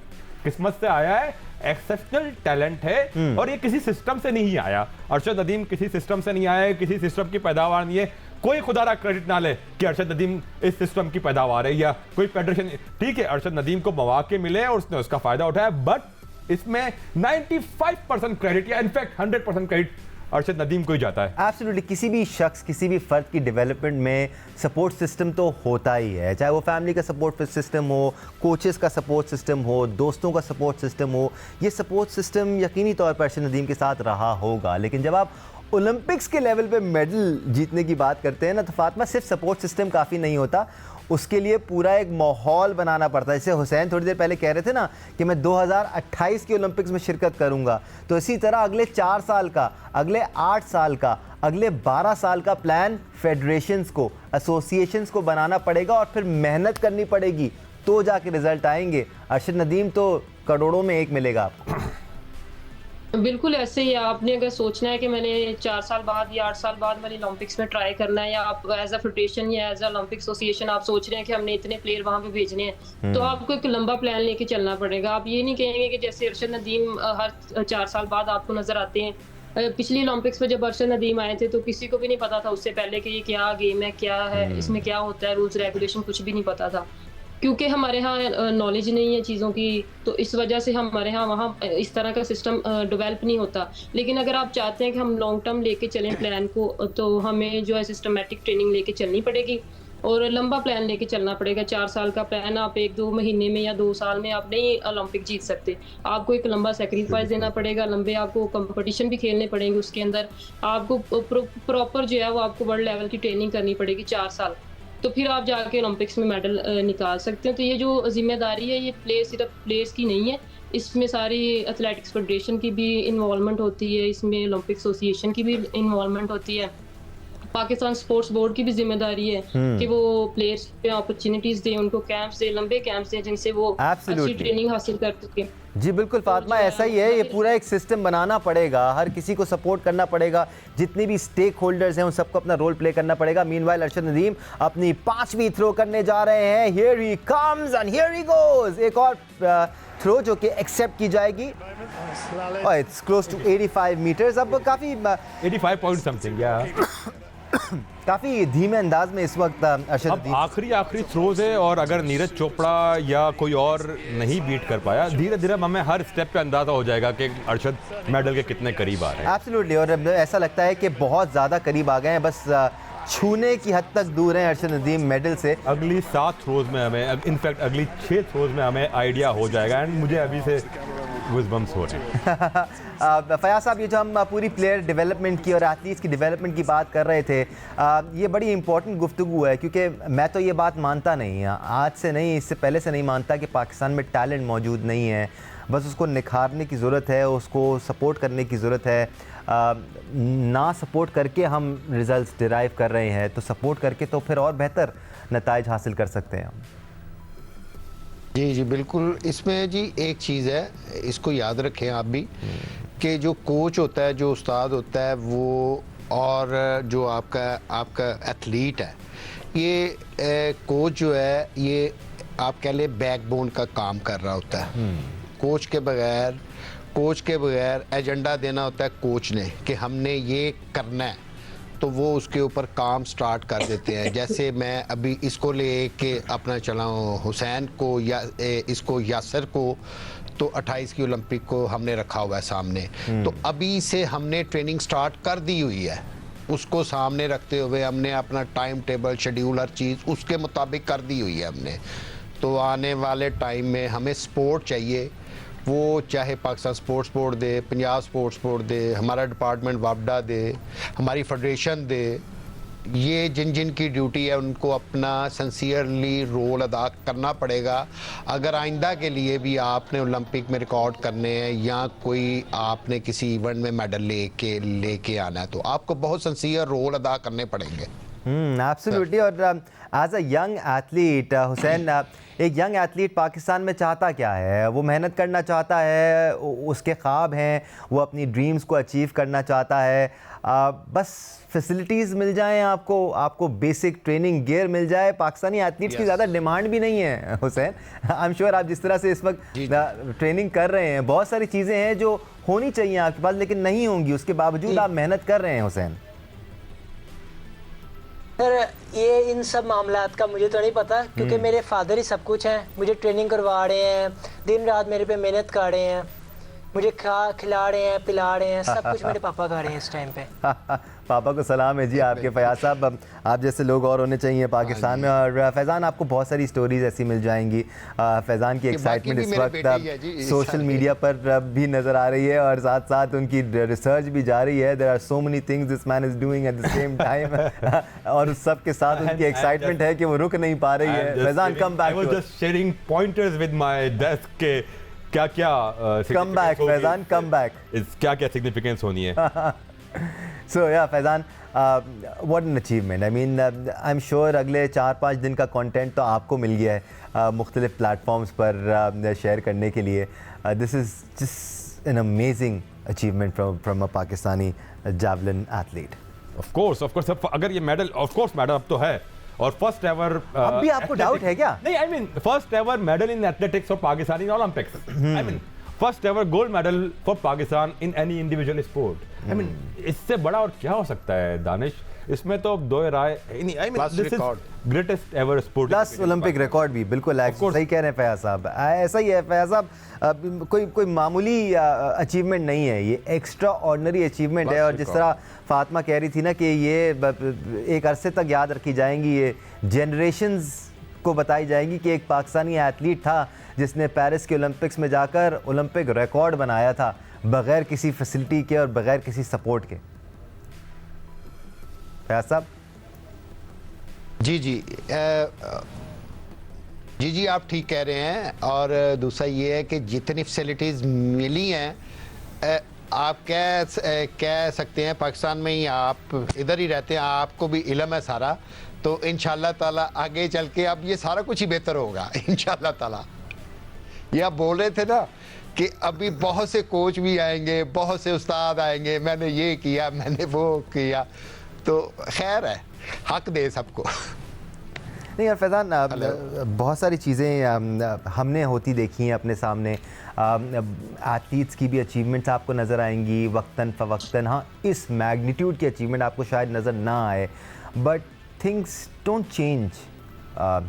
किस्मत से आया है, एक्सेप्शनल टैलेंट है, और ये किसी सिस्टम से नहीं आया। अरशद नदीम किसी सिस्टम से नहीं आया है, किसी सिस्टम की पैदावार नहीं है। कोई खुदारा क्रेडिट ना ले कि अरशद नदीम इस सिस्टम की पैदावार है या कोई फेडरेशन। ठीक है, अरशद नदीम को मौके मिले और उसने उसका फायदा उठाया, बट इसमें 95% क्रेडिट या इनफैक्ट 100% क्रेडिट अरशद नदीम को ही जाता है। एब्सोल्युटली। किसी भी शख्स, किसी भी फर्द की डेवलपमेंट में सपोर्ट सिस्टम तो होता ही है, चाहे वो फैमिली का सपोर्ट सिस्टम हो, कोचेस का सपोर्ट सिस्टम हो, दोस्तों का सपोर्ट सिस्टम हो। ये सपोर्ट सिस्टम यकीनी तौर पर अरशद नदीम के साथ रहा होगा। लेकिन जब आप ओलंपिक्स के लेवल पे मेडल जीतने की बात करते हैं ना, तो फातिमा सिर्फ सपोर्ट सिस्टम काफ़ी नहीं होता, उसके लिए पूरा एक माहौल बनाना पड़ता है। जैसे हुसैन थोड़ी देर पहले कह रहे थे ना कि मैं 2028 के ओलंपिक्स में शिरकत करूंगा, तो इसी तरह अगले 4 साल का, अगले 8 साल का, अगले 12 साल का प्लान फेडरेशंस को, एसोसिएशंस को बनाना पड़ेगा और फिर मेहनत करनी पड़ेगी, तो जाके रिजल्ट आएंगे। अरशद नदीम तो करोड़ों में एक मिलेगा आपको। बिल्कुल ऐसे ही। आपने अगर सोचना है कि मैंने 4 साल बाद या 8 साल बाद मैंने ओलंपिक्स में ट्राई करना है, या आप एज अ फेडरेशन या एज अ ओलंपिक एसोसिएशन आप सोच रहे हैं कि हमने इतने प्लेयर वहां पे भेजने हैं, तो आपको एक लंबा प्लान लेके चलना पड़ेगा। आप ये नहीं कहेंगे कि जैसे अरशद नदीम हर 4 साल बाद आपको नजर आते हैं। पिछली ओलंपिक्स में जब अरशद नदीम आए थे तो किसी को भी नहीं पता था उससे पहले कि ये क्या गेम है, क्या है, इसमें क्या होता है, रूल्स रेगुलेशन कुछ भी नहीं पता था, क्योंकि हमारे यहाँ नॉलेज नहीं है चीज़ों की। तो इस वजह से हमारे यहाँ वहाँ इस तरह का सिस्टम डेवलप नहीं होता। लेकिन अगर आप चाहते हैं कि हम लॉन्ग टर्म लेके चलें प्लान को, तो हमें जो है सिस्टमेटिक ट्रेनिंग लेके चलनी पड़ेगी। और लंबा प्लान लेके चलना पड़ेगा। 4 साल का प्लान आप 1-2 महीने में या 2 साल में आप नहीं ओलंपिक जीत सकते। आपको एक लंबा सेक्रीफाइस देना पड़ेगा, लंबे आपको कंपटीशन भी खेलने पड़ेंगे, उसके अंदर आपको प्रॉपर जो है वो आपको वर्ल्ड लेवल की ट्रेनिंग करनी पड़ेगी 4 साल, तो फिर आप जाके ओलंपिक्स में मेडल निकाल सकते हैं। तो ये जो जिम्मेदारी है ये सिर्फ प्लेयर्स की नहीं है, इसमें सारी एथलेटिक्स फेडरेशन की भी इन्वॉल्वमेंट होती है, इसमें ओलंपिक एसोसिएशन की भी इन्वॉल्वमेंट होती है, पाकिस्तान स्पोर्ट्स बोर्ड की भी जिम्मेदारी है कि वो प्लेयर्स पे अपॉर्चुनिटीज दें, उनको कैंप्स दें, लंबे कैंप्स दें जिनसे वो अच्छी ट्रेनिंग हासिल कर सकें। जी बिल्कुल फातिमा, ऐसा ही है, ये पूरा एक सिस्टम बनाना पड़ेगा, हर किसी को सपोर्ट करना पड़ेगा, जितनी भी स्टेक होल्डर्स हैं उन सबको अपना रोल प्ले करना पड़ेगा। मीनवाइल अरशद नदीम अपनी 5वीं थ्रो करने जा रहे हैं। Here he comes and here he goes. एक और थ्रो जो कि एक्सेप्ट की जाएगी। It's close to 85 metres. अब काफ़ी 85 पॉइंट समथिंग या काफ़ी धीमे अंदाज में इस वक्त अरशद अब आखिरी थ्रोज है, और अगर नीरज चोपड़ा या कोई और नहीं बीट कर पाया, धीरे धीरे हमें हर स्टेप पे अंदाजा हो जाएगा कि अरशद मेडल के कितने करीब आ रहे हैं। एब्सोल्युटली, और ऐसा लगता है कि बहुत ज़्यादा करीब आ गए हैं, बस छूने की हद तक दूर हैं अरशद नदीम मेडल से। अगली 7 थ्रोज में हमें, इनफैक्ट अगली 6 थ्रोज में हमें आइडिया हो जाएगा, एंड मुझे अभी से गूज़बम्प्स हो रहे हैं। फयाज साहब, ये जो हम पूरी प्लेयर डेवलपमेंट की और एथलीट्स की डेवलपमेंट की बात कर रहे थे, ये बड़ी इंपॉर्टेंट गुफ्तगू है, क्योंकि मैं तो ये बात मानता नहीं, आज से नहीं, इससे पहले से नहीं मानता कि पाकिस्तान में टैलेंट मौजूद नहीं है, बस उसको निखारने की ज़रूरत है, उसको सपोर्ट करने की ज़रूरत है। ना सपोर्ट करके हम रिज़ल्ट्स डिराइव कर रहे हैं, तो सपोर्ट करके तो फिर और बेहतर नताइज हासिल कर सकते हैं हम। जी जी बिल्कुल। इसमें जी एक चीज़ है, इसको याद रखें आप भी, कि जो कोच होता है, जो उस्ताद होता है, वो और जो आपका एथलीट है, ये कोच जो है ये आप कह ले बैकबोन का काम कर रहा होता है। कोच के बगैर एजेंडा देना होता है कोच ने कि हमने ये करना है, तो वो उसके ऊपर काम स्टार्ट कर देते हैं। जैसे मैं अभी इसको ले के अपना चला हूँ, हुसैन को या इसको यासर को, तो 28 की ओलंपिक को हमने रखा हुआ है सामने, तो अभी से हमने ट्रेनिंग स्टार्ट कर दी हुई है। उसको सामने रखते हुए हमने अपना टाइम टेबल, शेड्यूल, हर चीज़ उसके मुताबिक कर दी हुई है हमने। तो आने वाले टाइम में हमें सपोर्ट चाहिए, वो चाहे पाकिस्तान स्पोर्ट्स बोर्ड दे, पंजाब स्पोर्ट्स बोर्ड दे, हमारा डिपार्टमेंट वापडा दे, हमारी फेडरेशन दे, ये जिन जिन की ड्यूटी है उनको अपना सिंसियरली रोल अदा करना पड़ेगा। अगर आइंदा के लिए भी आपने ओलंपिक में रिकॉर्ड करने हैं या कोई आपने किसी इवेंट में मेडल लेके आना है, तो आपको बहुत सिंसियर रोल अदा करने पड़ेंगे। एब्सोल्युटली। और as a young athlete Hussain, एक यंग एथलीट पाकिस्तान में चाहता क्या है? वो मेहनत करना चाहता है, उसके ख्वाब हैं, वो अपनी ड्रीम्स को अचीव करना चाहता है, बस फैसिलिटीज़ मिल जाएं, आपको बेसिक ट्रेनिंग गियर मिल जाए। पाकिस्तानी एथलीट्स की ज़्यादा डिमांड भी नहीं है हुसैन। आई एम श्योर आप जिस तरह से इस वक्त ट्रेनिंग कर रहे हैं, बहुत सारी चीज़ें हैं जो होनी चाहिए आपके पास, लेकिन नहीं होंगी, उसके बावजूद आप मेहनत कर रहे हैं हुसैन। सर ये इन सब मामलात का मुझे तो नहीं पता, क्योंकि मेरे फादर ही सब कुछ हैं, मुझे ट्रेनिंग करवा रहे हैं, दिन रात मेरे पे मेहनत कर रहे हैं, मुझे खिला रहे हैं, पिला रहे हैं, सब कुछ मेरे पापा कर रहे हैं इस टाइम पे। पापा को सलाम है जी आपके। फयाज साहब, आप जैसे लोग और होने चाहिए पाकिस्तान में। और फैज़ान, आपको बहुत सारी स्टोरीज ऐसी मिल जाएंगी। फैज़ान की एक्साइटमेंट इस वक्त सोशल मीडिया पर भी नज़र आ रही है, और साथ साथ उनकी रिसर्च भी जारी है। There are so many things this man is doing at the same time, और उस सब के साथ उनकी एक्साइटमेंट है कि वो रुक नहीं पा रही है। Faizan, come back. I was just sharing pointers with my desk के क्या come back Faizan, come back, क्या सिग्निफिकेंस होनी है। सो या Faizan, what an achievement. I mean, I am sure अगले 4-5 दिन का कंटेंट तो आपको मिल गया है मुख्तलिफ प्लेटफॉर्म्स पर शेयर करने के लिए। This is just an amazing achievement from a Pakistani javelin athlete. Of course अगर ये मेडल, ऑफ कोर्स मेडल अब तो है, और फर्स्ट एवर अब भी आपको डाउट है क्या? नहीं, I mean first ever medal in athletics for Pakistan in Olympics. I mean first ever gold medal for Pakistan in any individual sport. I mean इससे बड़ा और क्या हो सकता है दानिश? इसमें तो दो राय नहीं। I mean this is greatest ever sport plus Olympic record भी, बिल्कुल सही कह रहे हैं फयाज साहब, ऐसा ही है फयाज साहब। कोई मामूली अचीवमेंट नहीं है, ये एक्स्ट्रा ऑर्डिनरी अचीवमेंट है। और जिस तरह फातिमा कह रही थी ना कि ये एक अरसे तक याद रखी जाएंगी, ये जनरेशंस को बताई जाएंगी कि एक पाकिस्तानी एथलीट था जिसने पेरिस के ओलंपिक्स में जाकर ओलंपिक रिकॉर्ड बनाया था बगैर किसी फैसिलिटी के और बगैर किसी सपोर्ट के। फयाज साहब। जी आप ठीक कह रहे हैं। और दूसरा ये है कि जितनी फैसिलिटीज़ मिली हैं, आप कह सकते हैं पाकिस्तान में ही, आप इधर ही रहते हैं, आपको भी इल्म है सारा, तो इंशाल्लाह ताला आगे चल के अब ये सारा कुछ ही बेहतर होगा इंशाल्लाह ताला। ये आप बोल रहे थे ना कि अभी बहुत से कोच भी आएंगे, बहुत से उस्ताद आएंगे, मैंने ये किया, मैंने वो किया, तो खैर है, हक दे सबको। नहीं यार फैज़ान, बहुत सारी चीज़ें हमने होती देखी हैं अपने सामने। एथलीट्स की भी अचीवमेंट्स आपको नज़र आएंगी वक्तन फ़वक्तन। हाँ, इस मैग्नीट्यूड की अचीवमेंट आपको शायद नज़र ना आए, but things don't change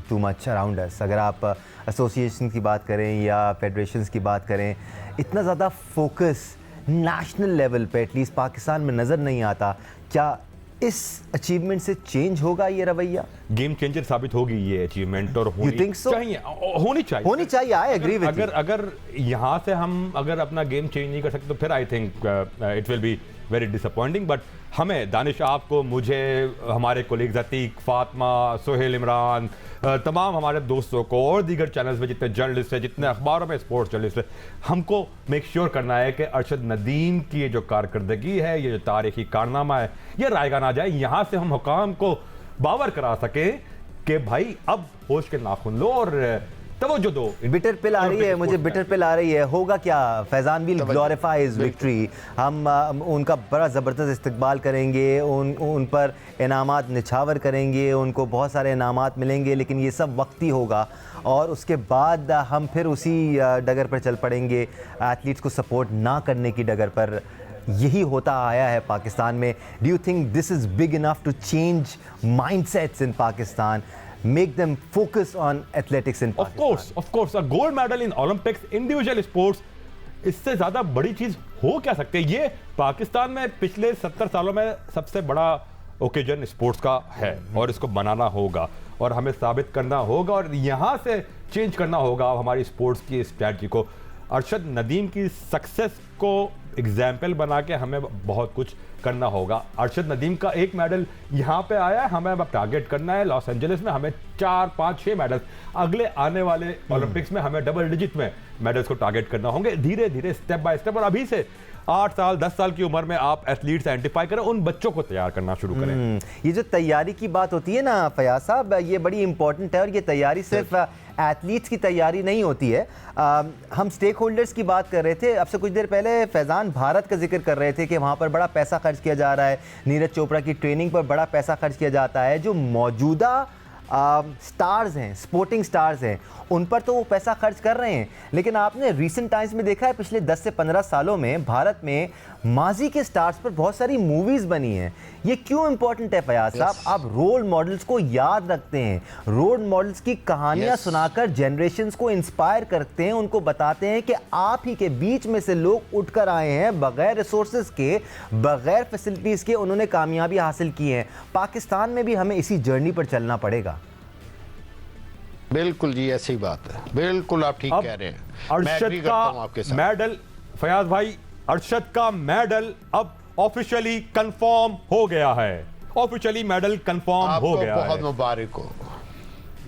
too much around us. अगर आप एसोसिएशन की बात करें या फेडरेशंस की बात करें, इतना ज़्यादा फोकस नेशनल लेवल पे एटलीस्ट पाकिस्तान में नज़र नहीं आता। क्या इस अचीवमेंट से चेंज होगा ये रवैया? गेम चेंजर साबित होगी ये अचीवमेंट, और होनी चाहिए। I agree with you. अगर यहाँ से हम अगर अपना गेम चेंज नहीं कर सकते तो फिर I think it will be very disappointing. But हमें, दानिश, आपको, मुझे, हमारे कोलीग्स अतीक, फातिमा, सोहेल, इमरान, तमाम हमारे दोस्तों को और दीगर चैनल्स में जितने जर्नलिस्ट हैं, जितने अखबारों में स्पोर्ट्स जर्नलिस्ट हैं, हमको मेक श्योर करना है कि अरशद नदीम की ये जो कारकर्दगी है, ये जो तारीखी कारनामा है, ये रायगा ना जाए। यहाँ से हम हुकाम को बावर करा सकें कि भाई अब होश के नाखून लो और तवज्जो दो। बिटर पिल आ रही है, मुझे बिटर पिल आ रही है। होगा क्या? Faizan will glorify his victory. हम उनका बड़ा ज़बरदस्त इस्तकबाल करेंगे, उन पर इनामात निछावर करेंगे, उनको बहुत सारे इनामात मिलेंगे, लेकिन ये सब वक्ती होगा। और उसके बाद हम फिर उसी डगर पर चल पड़ेंगे, एथलीट्स को सपोर्ट ना करने की डगर पर। यही होता आया है पाकिस्तान में। Do you think this is big enough to change mindsets in Pakistan? Make them focus on athletics in Pakistan. Of course, a gold medal in Olympics, individual sports, इससे ज़्यादा बड़ी चीज़ हो क्या सकती है? ये पाकिस्तान में पिछले 70 सालों में सबसे बड़ा ओकेजन स्पोर्ट्स का है और इसको बनाना होगा और हमें साबित करना होगा और यहाँ से चेंज करना होगा हमारी स्पोर्ट्स की स्ट्रैटेजी को। अरशद नदीम की सक्सेस को एग्जाम्पल बना के हमें बहुत कुछ करना होगा। अरशद नदीम का एक मेडल यहाँ पे आया है, हमें अब टारगेट करना है लॉस एंजलिस में, हमें 4, 5, 6 मेडल अगले आने वाले ओलंपिक्स में हमें डबल डिजिट में मेडल्स को टारगेट करना होंगे, धीरे धीरे स्टेप बाय स्टेप। और अभी से 8 साल 10 साल की उम्र में आप एथलीट्स आइडेंटिफाई करें, उन बच्चों को तैयार करना शुरू करें। ये जो तैयारी की बात होती है ना फयाज साहब, ये बड़ी इंपॉर्टेंट है। और ये तैयारी सिर्फ एथलीट्स की तैयारी नहीं होती है। हम स्टेक होल्डर्स की बात कर रहे थे अब से कुछ देर पहले, फैज़ान भारत का जिक्र कर रहे थे कि वहाँ पर बड़ा पैसा खर्च किया जा रहा है, नीरज चोपड़ा की ट्रेनिंग पर बड़ा पैसा खर्च किया जाता है। जो मौजूदा स्टार्स हैं, स्पोर्टिंग स्टार्स हैं, उन पर तो वो पैसा खर्च कर रहे हैं, लेकिन आपने रीसेंट टाइम्स में देखा है पिछले 10 से 15 सालों में भारत में माजी के स्टार्स पर बहुत सारी मूवीज़ बनी हैं। ये क्यों इंपॉर्टेंट है फयाज साहब? आप रोल मॉडल्स को याद रखते हैं, रोल मॉडल्स की कहानियां सुनाकर जनरेशन्स को इंस्पायर करते हैं, उनको बताते हैं कि आप ही के बीच में से लोग उठकर आए हैं, बगैर रिसोर्सेज के, बगैर फैसिलिटीज़ के उन्होंने कामयाबी हासिल की है। पाकिस्तान में भी हमें इसी जर्नी पर चलना पड़ेगा। बिल्कुल जी, ऐसी बात है, बिल्कुल आप ठीक कह रहे हैं। अरशद का मेडल, फयाज भाई, अरशद का मेडल अब ऑफिशियली कंफर्म हो गया है। ऑफिशियली मेडल कंफर्म हो गया है। बहुत मुबारक हो,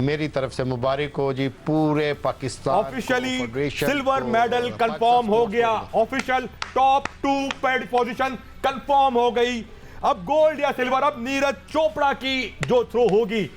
मेरी तरफ से मुबारक हो जी पूरे Pakistan. Officially silver medal confirm हो गया, ऑफिशियल टॉप 2 पोजीशन कंफर्म हो गई। अब गोल्ड या सिल्वर अब नीरज चोपड़ा की जो थ्रो होगी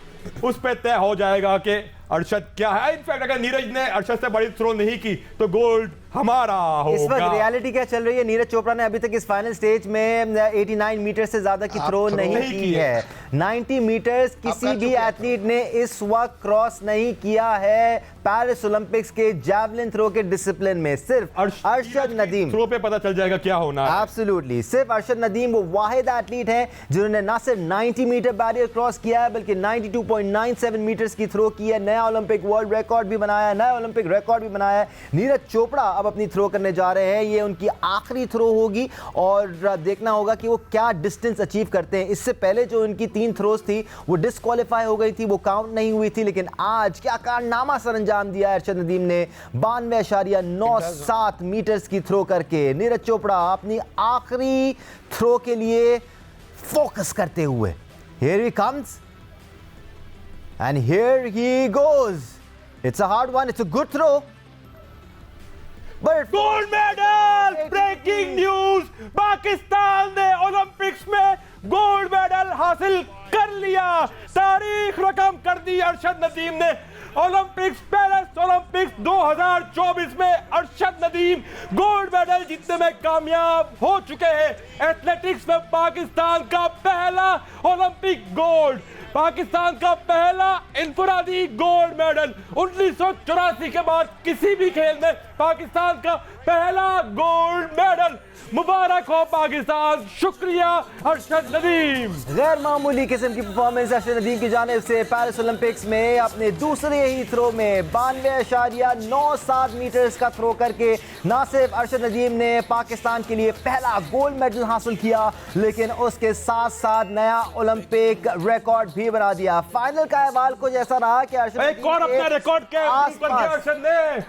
उस पर तय हो जाएगा कि अरशद क्या है। इनफैक्ट अगर नीरज ने अरशद से बड़ी थ्रो नहीं की तो गोल्ड हमारा इस वक्त होगा। रियलिटी क्या चल रही है, नीरज चोपड़ा ने अभी तक इस फाइनल स्टेज में 89 मीटर से ज्यादा की थ्रो नहीं की है। 90 मीटर्स किसी भी एथलीट ने इस वक्त क्रॉस नहीं किया है पेरिस ओलंपिक्स के जैवलिन थ्रो के डिसिप्लिन में। सिर्फ अरशद नदीम, थ्रो पे पता चल जाएगा क्या होना है। एब्सोल्युटली, सिर्फ अरशद नदीम वो वाहिद एथलीट है जिन्होंने ना सिर्फ 90 मीटर बैरियर क्रॉस किया है बल्कि 92.97 मीटर्स की थ्रो की है। नया ओलंपिक वर्ल्ड रिकॉर्ड भी बनाया है, नया ओलंपिक रिकॉर्ड भी बनाया है। नीरज चोपड़ा अब अपनी थ्रो करने जा रहे हैं, ये उनकी आखिरी थ्रो होगी और देखना होगा कि वो क्या डिस्टेंस अचीव करते हैं। इससे पहले जो उनकी 3 थ्रोज थी वो डिस्क्वालीफाई हो गई थी, वो काउंट नहीं हुई थी, लेकिन आज क्या कारनामा सर अंजाम दिया अरशद नदीम ने 92.97 मीटर्स की थ्रो करके। नीरज चोपड़ा अपनी आखिरी थ्रो के लिए फोकस करते हुए, here he comes and here he goes. It's a hard one, it's a good throw. But gold medal, breaking news, Pakistan ने ओलंपिक्स में गोल्ड मेडल हासिल कर लिया। तारीख रकम कर दी अरशद नदीम ने। ओलंपिक्स, पेरिस ओलंपिक्स 2024 में अरशद नदीम गोल्ड मेडल जीतने में कामयाब हो चुके हैं। एथलेटिक्स में पाकिस्तान का पहला ओलंपिक गोल्ड, पाकिस्तान का पहला इनफरादी गोल्ड मेडल। 1984 के बाद किसी भी खेल में पाकिस्तान का पहला गोल्ड मेडल। मुबारक हो पाकिस्तान, शुक्रिया अरशद नदीम। गैर मामूली किस्म की परफॉर्मेंस अरशद नदीम की जानिब से पेरिस ओलंपिक्स में अपने दूसरे ही थ्रो में 92.97 मीटर्स का थ्रो करके ना सिर्फ अरशद नदीम ने पाकिस्तान के लिए पहला गोल्ड मेडल हासिल किया लेकिन उसके साथ साथ नया ओलंपिक रिकॉर्ड भी बना दिया। फाइनल का अहवाल कुछ ऐसा रहा कि अरशद एक और अपना रिकॉर्ड के ऊपर किया अरशद ने।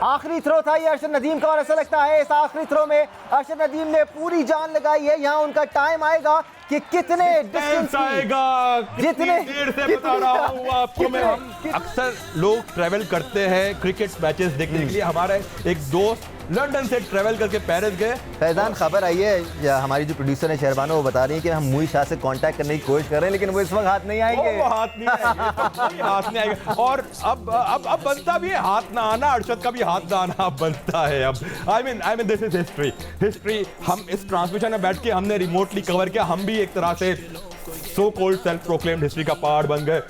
आखिरी थ्रो था ये अरशद नदीम का और ऐसा लगता है इस आखिरी थ्रो में अरशद नदीम ने पूरी जान लगाई है। यहाँ उनका टाइम आएगा कि कितने डिस्टेंस आएगा, जितने देर से बता रहा हूँ आपको मैं। हम अक्सर लोग ट्रैवल करते हैं क्रिकेट मैचेस देखने के लिए। हमारे एक दोस्त लंदन से ट्रैवल करके पेरिस गए। फैजान, खबर आई है हमारी जो प्रोड्यूसर है शहरबानो, वो बता रही है कि हम मुई शाह से कांटेक्ट करने की कोशिश कर रहे हैं लेकिन वो इस वक्त हाथ नहीं आएंगे। वो हाथ नहीं आएंगे, हाथ नहीं आएगा। और अब बनता भी है हाथ ना आना, अरशद का भी हाथ ना आना बनता है अब। I mean this is history. हम इस ट्रांसमिशन में बैठ के हमने रिमोटली कवर किया, हम भी एक तरह से so called self proclaimed history का पार्ट बन गए।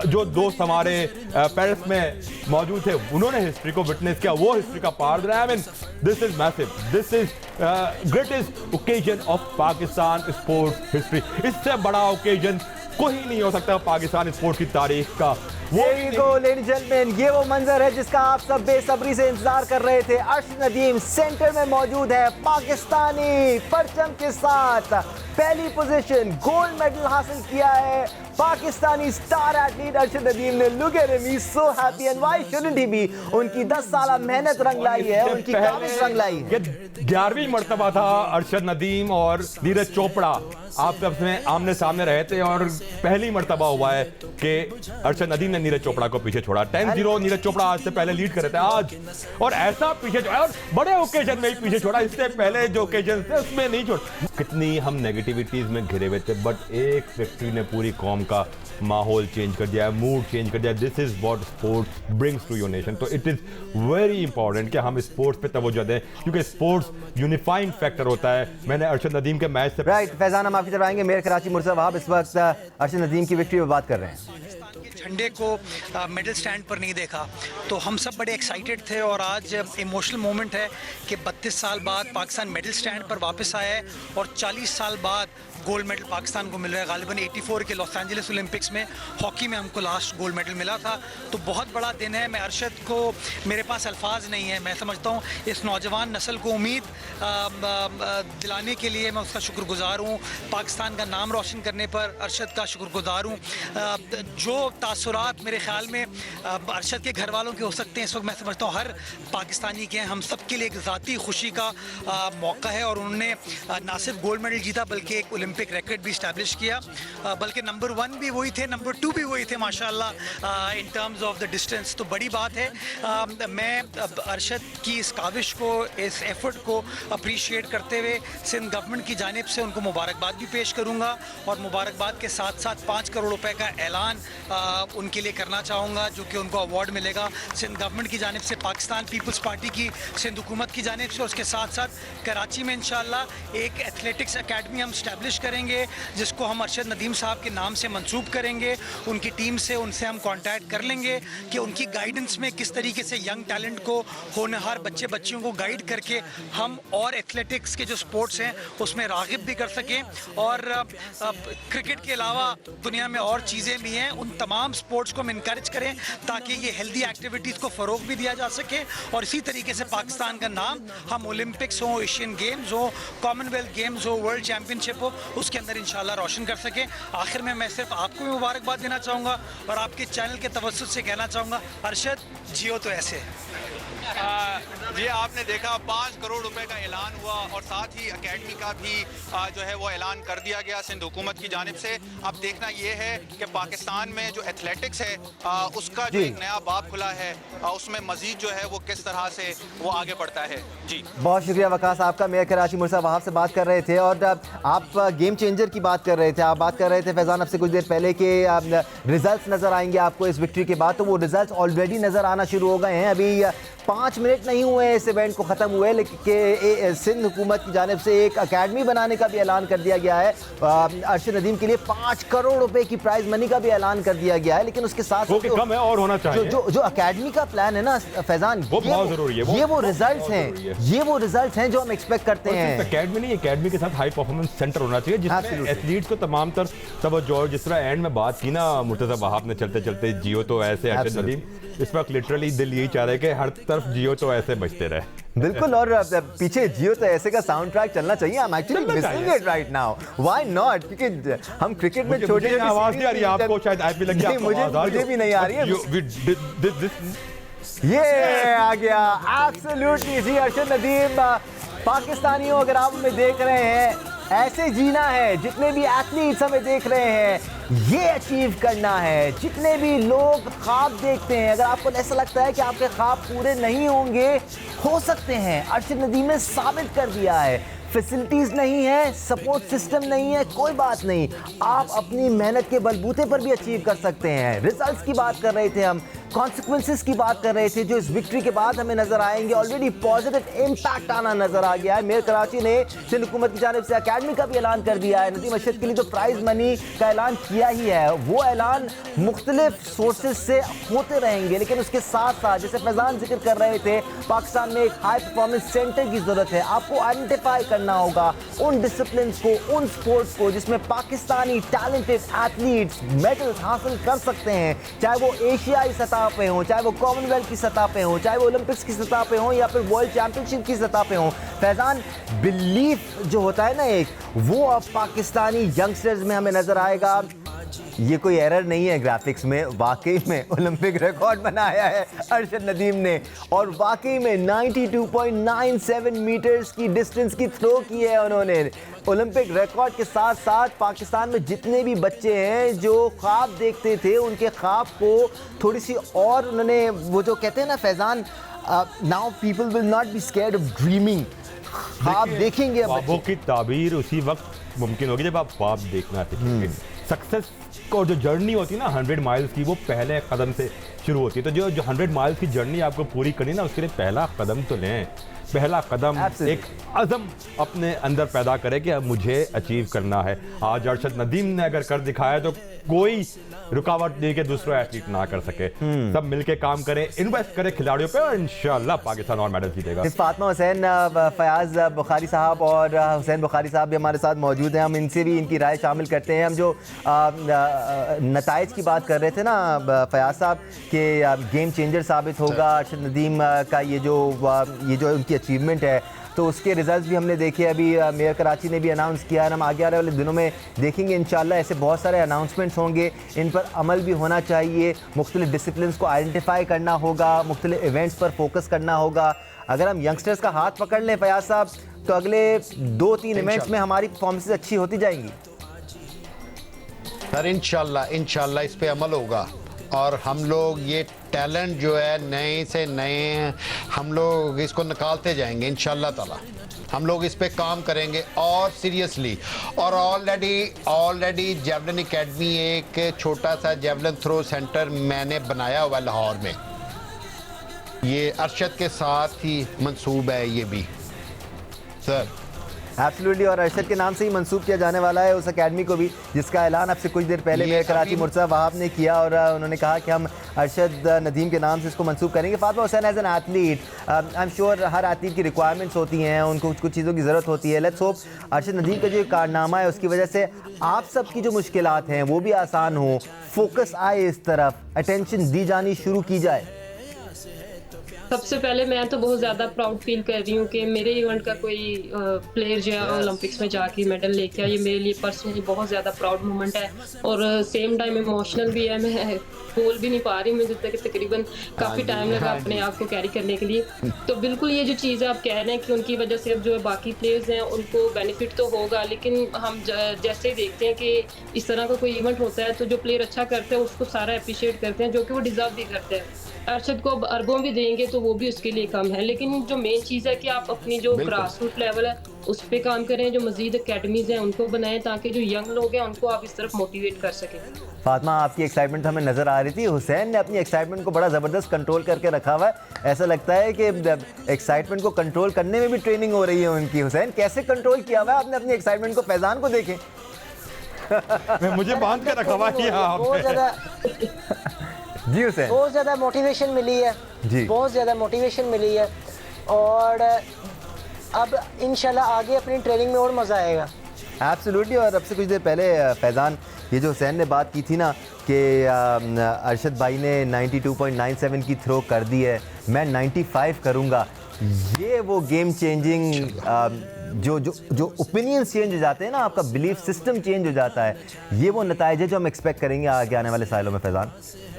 जो दोस्त हमारे पेरिस में मौजूद थे उन्होंने हिस्ट्री को विटनेस किया, वो हिस्ट्री का पार्ट बना। I mean this is massive, this is greatest occasion of Pakistan sports history. इससे बड़ा ओकेजन कोई नहीं हो सकता पाकिस्तान स्पोर्ट्स की तारीख का। ये वो मंजर है जिसका आप सब बेसब्री से इंतजार कर रहे थे। अरशद नदीम सेंटर में मौजूद है, पाकिस्तानी परचम के साथ पहली पोजीशन, गोल्ड मेडल हासिल किया है पाकिस्तानी स्टार एथलीट अरशद नदीम ने। Look at him, he is so happy and why shouldn't he be. उनकी 10 साल मेहनत रंग लाई है, उनकी काबिज रंग लाई है। 11वीं मर्तबा था अरशद नदीम और नीरज चोपड़ा आप सबसे आमने सामने रहे थे और पहली मर्तबा हुआ है कि अरशद नदीम ने नीरज चोपड़ा को पीछे छोड़ा। 10-0 नीरज चोपड़ा आज से पहले लीड कर रहे थे आज, और ऐसा पीछे छोड़ा और बड़े ओकेजन में ही पीछे छोड़ा। इससे पहले जो ओकेजन थे उसमें नहीं छोड़ा। कितनी हम नेगेटिविटीज में घिरे हुए थे बट एक व्यक्ति ने पूरी कौम का माहौल चेंज कर दिया, मूड चेंज कर दिया। This is what sports brings to your nation. तो इट इज वेरी इंपॉर्टेंट कि हम स्पोर्ट्स पे तवज्जो दें क्योंकि स्पोर्ट्स यूनिफाइंग फैक्टर होता है। मैंने अरशद नदीम के मैच से राइट फैजान, हम आपकी तरफ आएंगे। मेयर कराची मुर्तज़ा वहाब इस वक्त अरशद नदीम की विक्ट्री पर बात कर रहे हैं। झंडे को मेडल स्टैंड पर नहीं देखा तो हम सब बड़े एक्साइटेड थे और आज इमोशनल मोमेंट है कि 32 साल बाद पाकिस्तान मेडल स्टैंड पर वापस आया है और 40 साल बाद गोल्ड मेडल पाकिस्तान को मिल रहा है। गालिबन 84 के लॉस एंजलिस ओलंपिक्स में हॉकी में हमको लास्ट गोल्ड मेडल मिला था, तो बहुत बड़ा दिन है। मैं अरशद को, मेरे पास अल्फाज नहीं है, मैं समझता हूँ इस नौजवान नस्ल को उम्मीद दिलाने के लिए मैं उसका शुक्रगुजार हूँ। पाकिस्तान का नाम रोशन करने पर अरशद का शुक्रगुजार हूँ। जो तासुरात मेरे ख्याल में अरशद के घर वालों के हो सकते हैं इस वक्त मैं समझता हूँ हर पाकिस्तानी के हैं। हम सब के लिए एक ज़ाती खुशी का मौका है और उन्होंने ना सिर्फ गोल्ड मेडल जीता बल्कि एक ओलंपिक ओलंपिक रिकॉर्ड भी इस्टेब्लिश किया, बल्कि नंबर 1 भी वही थे, नंबर 2 भी वही थे माशाल्लाह in terms of the distance. तो बड़ी बात है। मैं अरशद की इस काविश को, इस एफर्ट को अप्रिशिएट करते हुए सिंध गवर्नमेंट की जानिब से उनको मुबारकबाद भी पेश करूँगा, और मुबारकबाद के साथ साथ 5 करोड़ रुपए का ऐलान उनके लिए करना चाहूँगा, जो कि उनको अवार्ड मिलेगा सिंध गवर्नमेंट की जानिब से, पाकिस्तान पीपल्स पार्टी की सिंध हुकूमत की जानिब से। उसके साथ साथ कराची में इंशाल्लाह एक एथलेटिक्स अकेडमी हम स्टैब्लिश करेंगे, जिसको हम अरशद नदीम साहब के नाम से मंसूब करेंगे। उनकी टीम से, उनसे हम कांटेक्ट कर लेंगे कि उनकी गाइडेंस में किस तरीके से यंग टैलेंट को, होनहार बच्चियों को गाइड करके हम और एथलेटिक्स के जो स्पोर्ट्स हैं उसमें राग़िब भी कर सकें। और क्रिकेट के अलावा दुनिया में और चीज़ें भी हैं, उन तमाम स्पोर्ट्स को हम इनकरेज करें ताकि ये हेल्दी एक्टिविटीज़ को फ़रोग़ भी दिया जा सके, और इसी तरीके से पाकिस्तान का नाम हम ओलंपिक्स हो, एशियन गेम्स हो, कॉमनवेल्थ गेम्स हो, वर्ल्ड चैम्पियनशिप हो, उसके अंदर इंशाल्लाह रोशन कर सकें। आखिर में मैं सिर्फ आपको भी मुबारकबाद देना चाहूँगा और आपके चैनल के तवज्जुह से कहना चाहूँगा, अरशद जियो तो ऐसे। जी, आपने देखा 5 करोड़ रुपए का ऐलान हुआ, और साथ ही एकेडमी का भी जो है वो ऐलान कर दिया गया सिंध हुकूमत की जानिब से। अब देखना ये है कि पाकिस्तान में जो एथलेटिक्स है उसका जो एक नया बाब खुला है, उसमें मजीद जो है वो किस तरह से वो आगे बढ़ता है। जी, बहुत शुक्रिया वकास आपका। मेयर कराची मुर्सा वहाब से बात कर रहे थे, और आप गेम चेंजर की बात कर रहे थे। आप बात कर रहे थे फैज़ान आपसे कुछ देर पहले कि रिजल्ट्स नज़र आएंगे आपको इस विक्ट्री के बाद, तो वो रिजल्ट्स ऑलरेडी नज़र आना शुरू हो गए हैं। अभी 5 मिनट नहीं हुए इस इवेंट को ख़त्म हुए, लेकिन सिंध हुकूमत की जानिब से एक अकेडमी बनाने का भी ऐलान कर दिया गया है। अरशद नदीम के लिए 5 करोड़ रुपए की प्राइज मनी का भी ऐलान कर दिया गया है, लेकिन उसके साथ कम है और होना चाहिए। जो अकेडमी का प्लान है ना फैजान, वो बहुत जरूरी है। ये वो रिजल्ट्स हैं, ये वो रिजल्ट्स हैं जो हम एक्सपेक्ट करते हैं। अकेडमी नहीं, अकेडमी के साथ हाई परफॉर्मेंस सेंटर होना चाहिए, जिसमें एथलीट्स को तमाम तर तवज्जो, जिस तरह एंड में बात की ना मुर्तज़ा वहाब ने, चलते चलते जियो तो ऐसे, अरशद नदीम, इस वक्त लिटरली दिल यही चाह रहा है कि हर तरफ जियो तो ऐसे बजते रहे। बिल्कुल, और पीछे जियो तो ऐसे का साउंड ट्रैक चलना चाहिए। I am actually missing it right now, why not? क्योंकि हम क्रिकेट में छोटे आवाज नहीं आ रही आपको, शायद आईपी लग गया, मुझे भी नहीं आ रही है। ये आ गया एब्सोल्युटली जी। अरशद नदीम, पाकिस्तानियों अगर आप हमें देख रहे हैं, ऐसे जीना है। जितने भी एथलीट्स हमें देख रहे हैं, ये अचीव करना है। जितने भी लोग ख्वाब देखते हैं, अगर आपको ऐसा लगता है कि आपके ख्वाब पूरे नहीं होंगे, हो सकते हैं। अरशद नदीम ने साबित कर दिया है। फैसिलिटीज़ नहीं है, सपोर्ट सिस्टम नहीं है, कोई बात नहीं, आप अपनी मेहनत के बलबूते पर भी अचीव कर सकते हैं। रिजल्ट्स की बात कर रहे थे हम, कॉन्सिक्वेंसेस की बात कर रहे थे, जो इस विक्ट्री के बाद हमें नजर आएंगे। ऑलरेडी पॉजिटिव इम्पैक्ट आना नजर आ गया है। मेयर कराची ने सिंध हुकूमत की जानिब से अकेडमी का भी ऐलान कर दिया है। नदीम अरशद के लिए तो प्राइज मनी का ऐलान किया ही है, वो ऐलान मुख्तलिफ सोर्सेज से होते रहेंगे। लेकिन उसके साथ साथ, जैसे फैजान जिक्र कर रहे थे, पाकिस्तान में एक हाई परफॉर्मेंस सेंटर की जरूरत है। आपको आइडेंटिफाई करना होगा उन डिसिप्लिन को, उन स्पोर्ट्स को जिसमें पाकिस्तानी टैलेंटेड एथलीट्स मेडल्स हासिल कर सकते हैं, चाहे वो एशियाई सतह पे हो, चाहे वो कॉमनवेल्थ की सतह पे हो, चाहे वो ओलंपिक्स की सतह पे हो, या फिर वर्ल्ड चैंपियनशिप की सतह पे हो। फैजान, बिलीफ जो होता है ना एक, वो अब पाकिस्तानी यंगस्टर्स में हमें नजर आएगा। ये कोई एरर नहीं है ग्राफिक्स में, वाकई में ओलंपिक रिकॉर्ड बनाया है अरशद नदीम ने, और वाकई में 92.97 मीटर्स की डिस्टेंस की थ्रो की है उन्होंने। ओलंपिक रिकॉर्ड के साथ साथ पाकिस्तान में जितने भी बच्चे हैं जो ख्वाब देखते थे, उनके ख्वाब को थोड़ी सी और उन्होंने, वो जो कहते हैं ना Faizan, now people will not be scared of dreaming. ख्वाब देखेंगे। ख्वाबों की ताबीर उसी वक्त मुमकिन होगी जब आप ख्वाब देखना सीखेंगे। सक्सेस को जो जर्नी होती है ना 100 माइल्स की, वो पहले कदम से शुरू होती है। तो जो 100 माइल्स की जर्नी आपको पूरी करनी ना, उसके लिए पहला कदम तो लें। पहला कदम एक अज़म अपने अंदर पैदा करे कि अब मुझे अचीव करना है। आज अरशद नदीम ने अगर कर दिखाया तो कोई रुकावट नहीं कि दूसरा एथलीट ना कर सके। सब मिलके काम करें, इन्वेस्ट करें खिलाड़ियों पे, और इंशाल्लाह पाकिस्तान और मेडल जीतेगा। फातिमा हुसैन, फयाज बुखारी साहब और हुसैन बुखारी साहब भी हमारे साथ मौजूद हैं। हम इनसे भी इनकी राय शामिल करते हैं। हम जो नताइज की बात कर रहे थे ना फयाज साहब, कि गेम चेंजर साबित होगा अरशद नदीम का ये जो उनकी अचीवमेंट है, तो उसके रिजल्ट्स भी हमने देखे। अभी मेयर कराची ने भी अनाउंस किया है। हम आगे आने वाले दिनों में देखेंगे इंशाल्लाह। ऐसे बहुत सारे अनाउंसमेंट्स होंगे, इन पर अमल भी होना चाहिए। मुख्तलिफ डिसिप्लिन्स को आइडेंटिफाई करना होगा, मुख्तलिफ इवेंट्स पर फोकस करना होगा। अगर हम यंगस्टर्स का हाथ पकड़ लें फयाज साहब, तो अगले 2-3 इवेंट्स में हमारी परफॉर्मेंसेस अच्छी होती जाएंगी। सर इंशाल्लाह इस पे अमल होगा और हम लोग ये टैलेंट जो है नए से नए हम लोग इसको निकालते जाएंगे इंशाल्लाह ताला। हम लोग इस पे काम करेंगे और सीरियसली। और ऑलरेडी जेवलिन एकेडमी एक छोटा सा जेवलिन थ्रो सेंटर मैंने बनाया हुआ लाहौर में, ये अरशद के साथ ही मंसूब है ये भी सर। एब्सोल्युटली, और अरशद के नाम से ही मंसूब किया जाने वाला है उस एकेडमी को भी, जिसका ऐलान आपसे कुछ देर पहले मेरे कराची मुर्तज़ा वहाब ने किया और उन्होंने कहा कि हम अरशद नदीम के नाम से इसको मंसूब करेंगे। Fatima Hussain as an athlete, I am sure हर एथलीट की रिक्वायरमेंट्स होती हैं, उनको कुछ चीज़ों की ज़रूरत होती है। लेट्स होप अरशद नदीम का जो कारनामा है उसकी वजह से आप सबकी जो मुश्किलात हैं वो भी आसान हो, फोकस आए इस तरफ, अटेंशन दी जानी शुरू की जाए। सबसे पहले मैं तो बहुत ज़्यादा प्राउड फील कर रही हूँ कि मेरे इवेंट का कोई प्लेयर जो है ओलंपिक्स में जाके मेडल लेके आया। ये मेरे लिए पर्सनली बहुत ज़्यादा प्राउड मोमेंट है और सेम टाइम इमोशनल भी है। मैं बोल भी नहीं पा रही, मुझे तकरीबन काफ़ी टाइम लगा अपने आप को कैरी करने के लिए। तो बिल्कुल ये जो चीज़ आप कह रहे हैं कि उनकी वजह से अब जो बाकी प्लेयर्स हैं उनको बेनिफिट तो होगा, लेकिन हम जैसे ही देखते हैं कि इस तरह का कोई इवेंट होता है तो जो प्लेयर अच्छा करते हैं उसको सारा अप्रिशिएट करते हैं, जो कि वो डिजर्व भी करते हैं। अरशद को अरबों भी देंगे तो वो भी उसके लिए कम है, लेकिन जो मेन चीज़ है कि आप अपनी जो ग्रास रूट लेवल है उस पर काम करें, जो मजीद अकेडमीज हैं उनको बनाएं ताकि जो यंग लोग हैं उनको आप इस तरफ मोटिवेट कर सकें। फातिमा, आपकी एक्साइटमेंट हमें नज़र आ रही थी। हुसैन ने अपनी एक्साइटमेंट को बड़ा ज़बरदस्त कंट्रोल करके रखा हुआ है। ऐसा लगता है कि एक्साइटमेंट को कंट्रोल करने में भी ट्रेनिंग हो रही है उनकी। हुसैन, कैसे कंट्रोल किया हुआ है आपने अपनी एक्साइटमेंट को? फैजान को देखें मुझे बांध के रखा हुआ है जी हुसैन। बहुत ज़्यादा मोटिवेशन मिली है जी, बहुत ज़्यादा मोटिवेशन मिली है और अब इंशाल्लाह आगे अपनी ट्रेनिंग में और मज़ा आएगा। एब्सोल्युटली। और अब से कुछ देर पहले फैज़ान, ये जो हुसैन ने बात की थी ना कि अरशद भाई ने 92.97 की थ्रो कर दी है, मैं 95 करूँगा, ये वो गेम चेंजिंग जो ओपिनियंस चेंज हो जाते हैं ना, आपका बिलीफ सिस्टम चेंज हो जाता है, ये वो नतीजे जो हम एक्सपेक्ट करेंगे आगे आने वाले सालों में। फैज़ान,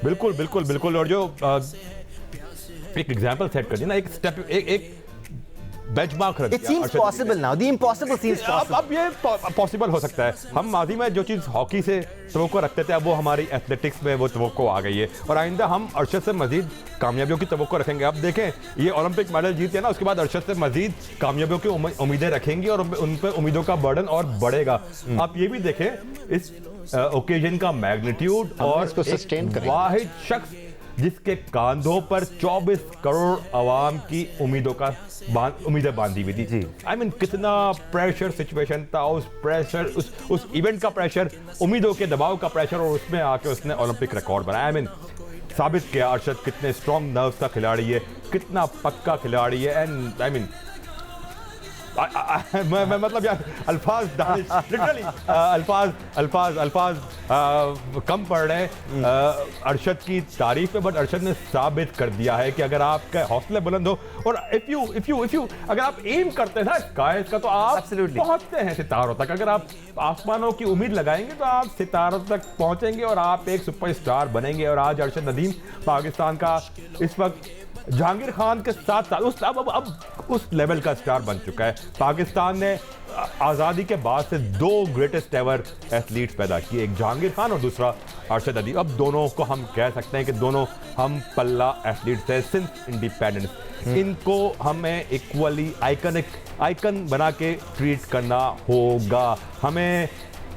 बिल्कुल बिल्कुल बिल्कुल। और जो एक एग्जांपल सेट कर दिया ना, एक स्टेप, एक बेंचमार्क रख दिया। It seems possible now, the impossible seems possible. अब ये पॉसिबल हो सकता है। हम माजी में जो चीज़ हॉकी से तवक्को रखते थे, अब वो हमारी एथलेटिक्स में वो तवक्को आ गई है और आइंदा हम अरशद से मजीद कामयाबियों की तवक्को रखेंगे। अब देखें, ये ओलंपिक मेडल जीते ना, उसके बाद अरशद से मजीद कामयाबियों की उम्मीदें रखेंगे और उन पर उम्मीदों का बर्डन और बढ़ेगा। आप ये भी देखें इस ओकेजन का मैग्नीट्यूड और वाहिद शख्स जिसके कांधों पर 24 करोड़ अवाम की उम्मीदें बांधी हुई थी। आई मीन कितना प्रेशर सिचुएशन था, उस प्रेशर, उस इवेंट का प्रेशर, उम्मीदों के दबाव का प्रेशर, और उसमें आके उसने ओलंपिक रिकॉर्ड बनाया। आई मीन साबित किया अरशद कितने स्ट्रॉन्ग नर्व्स का खिलाड़ी है, कितना पक्का खिलाड़ी है। एंड आई मीन मैं मतलब यार अल्फाज लिटरली अल्फाज कम पड़ रहे हैं अरशद की तारीफ में। बट अरशद ने साबित कर दिया है कि अगर आपका हौसले बुलंद हो और इफ यू अगर आप एम करते हैं ना स्काई का, तो आप पहुंचते हैं सितारों तक। अगर आप आसमानों की उम्मीद लगाएंगे तो आप सितारों तक पहुंचेंगे और आप एक सुपरस्टार बनेंगे। और आज अरशद नदीम पाकिस्तान का इस वक्त जहांगीर खान के साथ साथ अब उस लेवल का स्टार बन चुका है। पाकिस्तान ने आज़ादी के बाद से 2 ग्रेटेस्ट एवर एथलीट पैदा किए, एक जहांगीर खान और दूसरा अरशद नदीम। अब दोनों को हम कह सकते हैं कि दोनों हम पल्ला एथलीट्स हैं सिंस इंडिपेंडेंस। इनको हमें इक्वली आइकन बना के ट्रीट करना होगा। हमें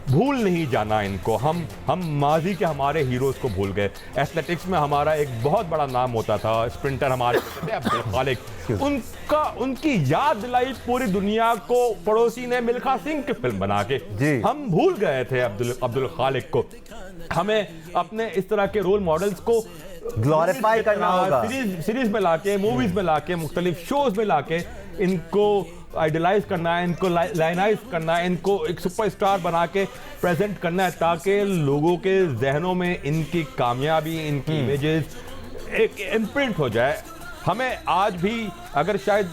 भूल नहीं जाना इनको। हम माजी के हमारे हीरोज़ को भूल गए। एथलेटिक्स में हमारा एक बहुत बड़ा नाम होता था, स्प्रिंटर हमारे अब्दुल खालिक, उनकी याद दिलाई पूरी दुनिया को पड़ोसी ने मिल्खा सिंह की फिल्म बना के। हम भूल गए थे अब्दुल खालिक को। हमें अपने इस तरह के रोल मॉडल्स को ग्लोरीफाई करना होगा, सीरीज में लाके, मूवीज में लाके, मुख्तलिफ शोज में लाके इनको आइडलाइज करना है, इनको लाइनाइज करना है, इनको एक सुपरस्टार बना के प्रेजेंट करना है, ताकि लोगों के जहनों में इनकी कामयाबी, इनकी इमेजेस एक इम्प्रिंट हो जाए। हमें आज भी अगर शायद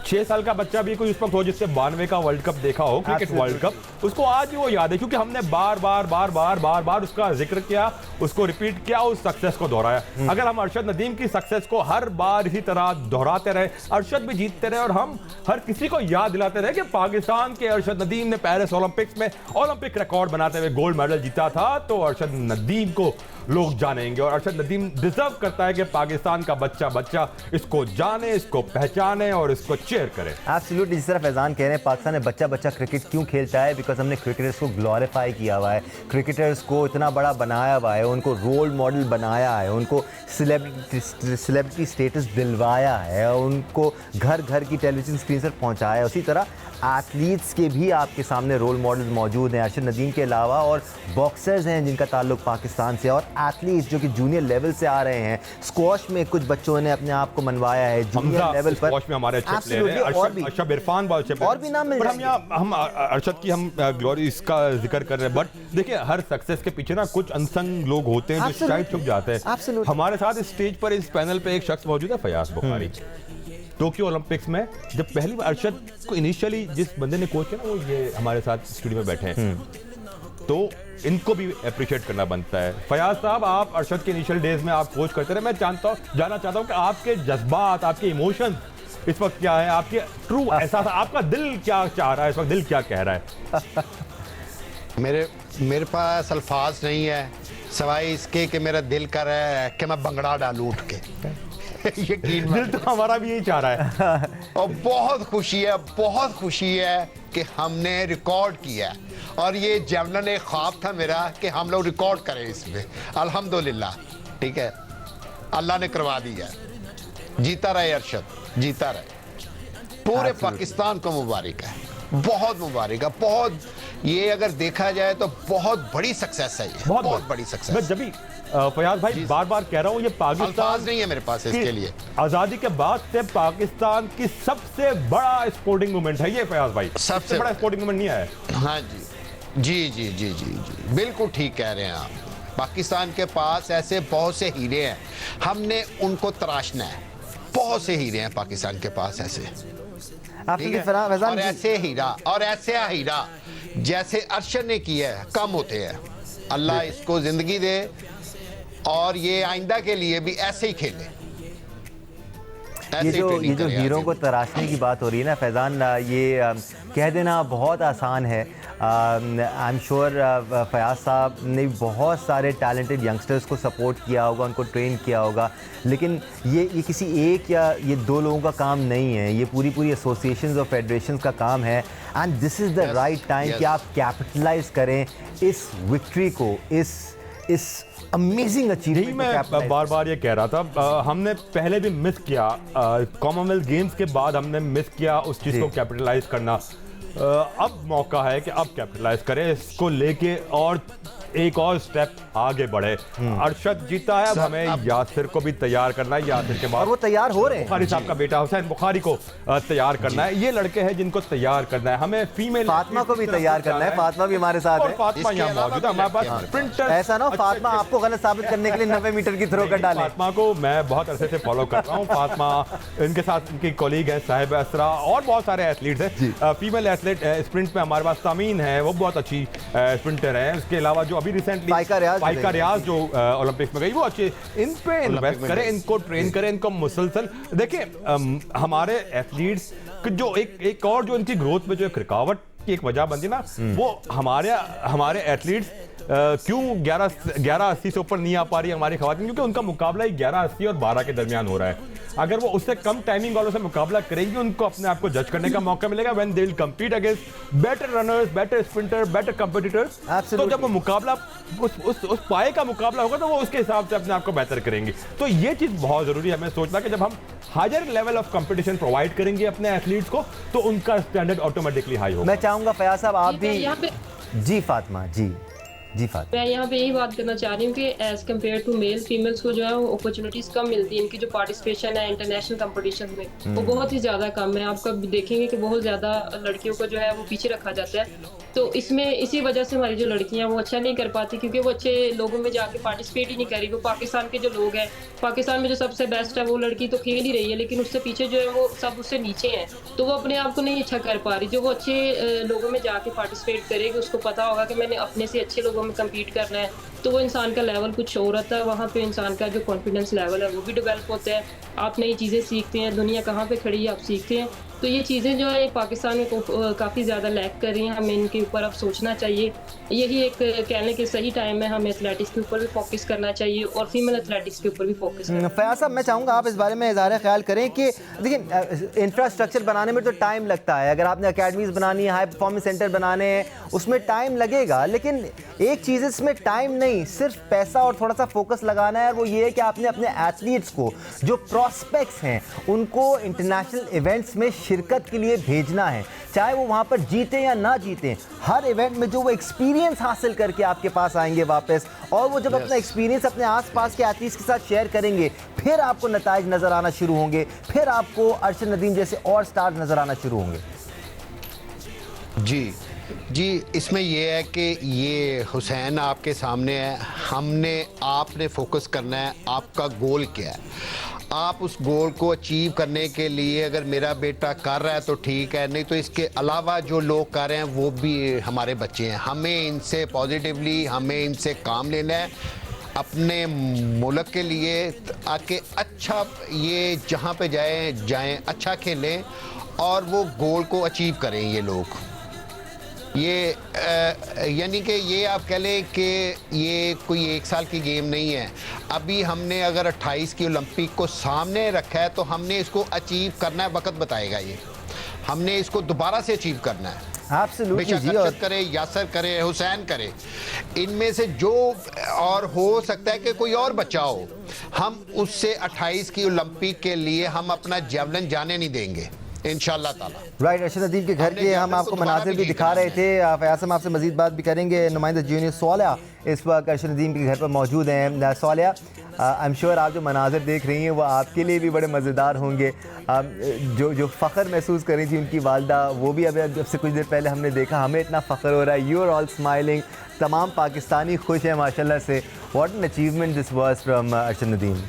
6 साल का बच्चा भी कोई उस वक्त हो जिससे 92 का वर्ल्ड कप देखा हो, क्रिकेट वर्ल्ड कप, उसको आज भी वो याद है, क्योंकि हमने बार बार उसका जिक्र किया, उसको रिपीट किया, उस सक्सेस को दोहराया। अगर हम अरशद नदीम की सक्सेस को हर बार इसी तरह दोहराते रहे, अरशद भी जीतते रहे और हम हर किसी को याद दिलाते रहे कि पाकिस्तान के अरशद नदीम ने पेरिस ओलंपिक्स में ओलंपिक रिकॉर्ड बनाते हुए गोल्ड मेडल जीता था, तो अरशद नदीम को लोग जानेंगे। और अरशद नदीम डिजर्व करता है कि पाकिस्तान का बच्चा इसको जाने, इसको पहचाने और इसको चेयर करे। एब्सोल्युटली, जिस तरह फैजान कह रहे हैं, पाकिस्तान में बच्चा क्रिकेट क्यों खेलता है? बिकॉज हमने क्रिकेटर्स को ग्लोरीफाई किया हुआ है, क्रिकेटर्स को इतना बड़ा बनाया हुआ है, उनको रोल मॉडल बनाया है, उनको सेलिब्रिटी स्टेटस दिलवाया है, उनको घर घर की टेलीविजन स्क्रीन पर पहुंचाया है। उसी तरह एथलीट्स के भी आपके सामने रोल मॉडल मौजूद हैं अरशद नदीम के अलावा, और बॉक्सर्स हैं जिनका ताल्लुक पाकिस्तान से, और एथलीट्स जो कि जूनियर लेवल से आ रहे हैं। स्क्वॉश में कुछ बच्चों ने अपने आप को मनवाया है जूनियर लेवल पर, स्क्वॉश में हमारे अच्छे प्लेयर हैं, अरशद इरफान बहुत अच्छे, और भी नाम मिल जाएंगे। हम अरशद की हम ग्लोरी इसका जिक्र कर रहे हैं, बट देखिए हर सक्सेस के पीछे ना कुछ अनसंग लोग होते हैं जो शायद छुप जाते हैं। हमारे साथ इस स्टेज पर, इस पैनल पे एक शख्स मौजूद है, फयाज बुखारी। टोक्यो ओलंपिक्स में जब पहली बार अरशद को इनिशियली जिस बंदे ने कोच किया ना, वो ये हमारे साथ स्टूडियो में बैठे हैं, तो इनको भी अप्रिशिएट करना बनता है। फयाज साहब, आप अरशद के इनिशियल डेज में आप कोच करते रहे, मैं जानना चाहता हूं कि आपके जज्बात, आपके इमोशंस इस वक्त क्या है, आपके ट्रू एहसास, आपका दिल क्या चाह रहा है इस वक्त, दिल क्या कह रहा है? मेरे पास अल्फाज नहीं है सवाई इसके कि मेरा दिल कर रहा है कि मैं भंगड़ा डालूं उठ के। यकीन, दिल तो हमारा भी यही चाह रहा है। और बहुत खुशी है कि हमने रिकॉर्ड किया है, और ये जेवलिन एक ख्वाब था मेरा कि हम लोग रिकॉर्ड करें इसमें। अल्हम्दुलिल्लाह, ठीक है, अल्लाह ने करवा दिया। जीता रहे अरशद, जीता रहे। पूरे पाकिस्तान को मुबारक है, बहुत मुबारक है, बहुत। ये अगर देखा जाए तो बहुत बड़ी सक्सेस है, ये बहुत बड़ी सक्सेस। मैं जब भी फयाज भाई बार कह रहा हूँ, ये पाकिस्तान नहीं है मेरे पास इसके लिए, आजादी के बाद से पाकिस्तान की सबसे बड़ा स्पोर्टिंग मूवमेंट है ये फयाज भाई, सबसे बड़ा स्पोर्टिंग मूवमेंट नहीं है। हाँ जी, बिल्कुल ठीक कह रहे हैं आप। पाकिस्तान के पास ऐसे बहुत से हीरे हैं, हमने उनको तराशना है। बहुत से हीरे हैं पाकिस्तान के पास ऐसे, और ऐसे हीरा जैसे अरशद ने किया है कम होते हैं। अल्लाह इसको जिंदगी दे और ये आइंदा के लिए भी ऐसे ही खेले। ये जो हीरों को तराशने की बात हो रही है ना फैज़ान, ये कह देना बहुत आसान है। आई एम श्योर फयाज साहब ने बहुत सारे टैलेंटेड यंगस्टर्स को सपोर्ट किया होगा, उनको ट्रेन किया होगा, लेकिन ये किसी एक या ये दो लोगों का काम नहीं है, ये पूरी एसोसिएशंस और फेडरेशंस का काम है। And this is the right time कि आप कैपिटलाइज करें इस विक्ट्री को, इस अमेजिंग अचीवमेंट। मैं बार ये कह रहा था, हमने पहले भी मिस किया, कॉमनवेल्थ गेम्स के बाद हमने मिस किया उस चीज़ को कैपिटलाइज करना। अब मौका है कि अब कैपिटलाइज करें इसको लेके और एक और स्टेप आगे बढ़े। अरशद जीता है, अब हमें यासिर को भी तैयार करना है। यासिर के बाद और वो तैयार हो रहे हैं, बुखारी साहब का बेटा हुसैन बुखारी को तैयार करना है। ये लड़के हैं जिनको तैयार करना है। हमें फीमेल फातिमा को भी तैयार करना है। फातिमा भी हमारे साथ है, फातिमा यहाँ मौजूद है हमारे पास स्प्रिंटर। ऐसा ना फातिमा आपको गलत साबित करने के लिए 90 मीटर की थ्रो कर डाले। फातिमा को मैं बहुत अरसे से फॉलो कर रहा हूँ। फातिमा, इनके साथ इनकी कॉलीग है साहिब असरा और बहुत सारे एथलीट्स हैं। फीमेल एथलीट स्प्रिंट में हमारे पास तामीन है, वो बहुत अच्छी स्प्रिंटर है। उसके अलावा जो अभी रिसेंटली पाइका रियाज जो ओलंपिक्स में गई, वो अच्छे, इन पे इन्वेस्ट करें, इनको ट्रेन करें, इनको मुसलसल देखिए। हमारे एथलीट्स जो एक और जो इनकी ग्रोथ में जो एक रुकावट की एक वजह बनती ना, वो हमारे एथलीट्स क्यों 1180 से ऊपर नहीं आ पा रही है हमारी खवातीन, क्योंकि उनका मुकाबला 1180 और 12 के दरमियान हो रहा है। अगर वो उससे कम टाइमिंग वालों से मुकाबला करेंगी, उनको अपने आप को जज करने का मौका मिलेगा when they will compete against better runners, better sprinter, better competitors. तो जब वो मुकाबला उस पाए का मुकाबला होगा, तो वो उसके हिसाब से अपने आप को बेहतर करेंगे। तो ये चीज़ बहुत ज़रूरी है हमें सोचना कि जब हम higher level of competition provide करेंगे अपने एथलीट्स को, तो उनका स्टैंडर्ड ऑटोमेटिकली हाई होगा। मैं चाहूँगा फयाज साहब आप भी। जी फातिमा, जी फातिमा, मैं यहाँ पे यही बात करना चाह रही हूँ कि as compare to male, females को जो है वो अपॉर्चुनिटीज कम मिलती है। इनकी जो पार्टिसिपेशन है इंटरनेशनल कंपटीशन में वो बहुत ही ज़्यादा कम है। आप कब देखेंगे कि बहुत ज़्यादा लड़कियों को जो है वो पीछे रखा जाता है। तो इसमें इसी वजह से हमारी जो लड़कियां वो अच्छा नहीं कर पाती, क्योंकि वो अच्छे लोगों में जाके पार्टिसिपेट ही नहीं कर रही। वो पाकिस्तान के जो लोग हैं, पाकिस्तान में जो सबसे बेस्ट है वो लड़की तो खेल ही रही है, लेकिन उससे पीछे जो है वो सब उससे नीचे हैं, तो वो अपने आप को नहीं अच्छा कर पा रही। जो वो अच्छे लोगों में जाके पार्टिसिपेट करेगी, उसको पता होगा कि मैंने अपने से अच्छे लोगों में कम्पीट करना है, तो वो इंसान का लेवल कुछ और होता है। वहाँ पे इंसान का जो कॉन्फिडेंस लेवल है वो भी डेवलप होता है, आप नई चीज़ें सीखते हैं, दुनिया कहाँ पे खड़ी है आप सीखते हैं। तो ये चीज़ें जो है पाकिस्तान में काफ़ी ज़्यादा लैक कर रही हैं, हमें इनके ऊपर अब सोचना चाहिए। यही एक कहने के सही टाइम है, हमें एथलेटिक्स के ऊपर भी फोकस करना चाहिए और फीमेल एथलेटिक्स के ऊपर भी फोकस करना। फयाज साहब, मैं चाहूँगा आप इस बारे में इज़हार ख्याल करें कि देखिए इंफ्रास्ट्रक्चर बनाने में तो टाइम लगता है, अगर आपने अकेडमीज़ बनानी है, हाई परफॉर्मेंस सेंटर बनाने हैं, उसमें टाइम लगेगा, लेकिन एक चीज़ इसमें टाइम नहीं, सिर्फ पैसा और थोड़ा सा फोकस लगाना है। और वो ये है कि आपने अपने एथलीट्स को, जो प्रॉस्पेक्ट्स हैं, उनको इंटरनेशनल इवेंट्स में शिरकत के लिए भेजना है, चाहे वो वहाँ पर जीते या ना जीते। हर इवेंट में जो वो एक्सपीरियंस हासिल करके आपके पास आएंगे वापस, और वो जब अपना एक्सपीरियंस अपने आसपास के एथलीट्स के साथ शेयर करेंगे, फिर आपको नताइज नज़र आना शुरू होंगे, फिर आपको अरशद नदीम जैसे और स्टार नज़र आना शुरू होंगे। जी, इसमें यह है कि ये हुसैन आपके सामने है, आपने फोकस करना है, आपका गोल क्या है। आप उस गोल को अचीव करने के लिए अगर मेरा बेटा कर रहा है तो ठीक है, नहीं तो इसके अलावा जो लोग कर रहे हैं वो भी हमारे बच्चे हैं। हमें इनसे पॉजिटिवली, हमें इनसे काम लेना है अपने मुल्क के लिए, आके अच्छा ये जहाँ पे जाएं अच्छा खेलें और वो गोल को अचीव करें ये लोग। ये यानी कि ये आप कह लें कि ये कोई एक साल की गेम नहीं है। अभी हमने अगर 28 की ओलंपिक को सामने रखा है तो हमने इसको अचीव करना है, वक्त बताएगा ये, हमने इसको दोबारा से अचीव करना है। बेशक अरशद करे, यासर करे, हुसैन करे, इनमें से जो और हो सकता है कि कोई और बच्चा हो, हम उससे 28 की ओलंपिक के लिए हम अपना जेवलिन जाने नहीं देंगे इंशाअल्लाह ताला। राइट, अरशद नदीम के घर के हम आपको मनाजिर भी दिखा रहे थे। फयाज साहब आपसे मजीद बात भी करेंगे। नुमाइंदा जूनियर सोलिया इस वक्त अरशद नदीम के घर पर मौजूद हैं। सोलिया, आई एम श्योर आप जो मनाजिर देख रही हैं वो आपके लिए भी बड़े मज़ेदार होंगे। जो फ़ख्र महसूस कर रही थी उनकी वालदा, वो भी अब से कुछ देर पहले हमने देखा, हमें इतना फ़ख्र हो रहा है। यू आर ऑल स्माइलिंग, तमाम पाकिस्तानी खुश हैं माशाल्लाह से। What an achievement this was from Arshad Nadeem.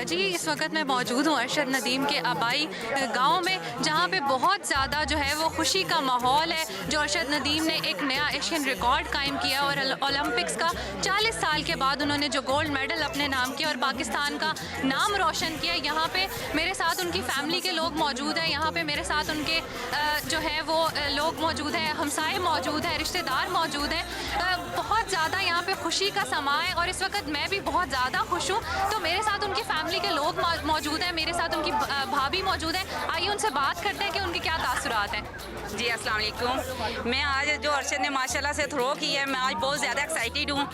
जी, इस वक्त मैं मौजूद हूँ अरशद नदीम के आबाई गांव में, जहाँ पे बहुत ज़्यादा जो है वो खुशी का माहौल है। जो अरशद नदीम ने एक नया एशियन रिकॉर्ड कायम किया और ओलंपिक्स का 40 साल के बाद उन्होंने जो गोल्ड मेडल अपने नाम किया और पाकिस्तान का नाम रोशन किया। यहाँ पे मेरे साथ उनकी फैमिली के लोग मौजूद हैं, यहाँ पे मेरे साथ उनके जो है वो लोग मौजूद हैं, हमसाए मौजूद हैं, रिश्तेदार मौजूद हैं। बहुत ज़्यादा यहाँ पे खुशी का समा है और इस वक्त मैं भी बहुत ज़्यादा खुश हूँ। तो मेरे साथ उनकी फैमिली के लोग मौजूद हैं, मेरे साथ उनकी भाभी मौजूद है। आइए उनसे बात करते हैं कि उनके क्या तासुरात हैं। जी अस्सलाम वालेकुम। मैं आज जो अरशद ने माशाल्लाह से थ्रो की है, मैं आज बहुत ज़्यादा एक्साइटेड हूँ,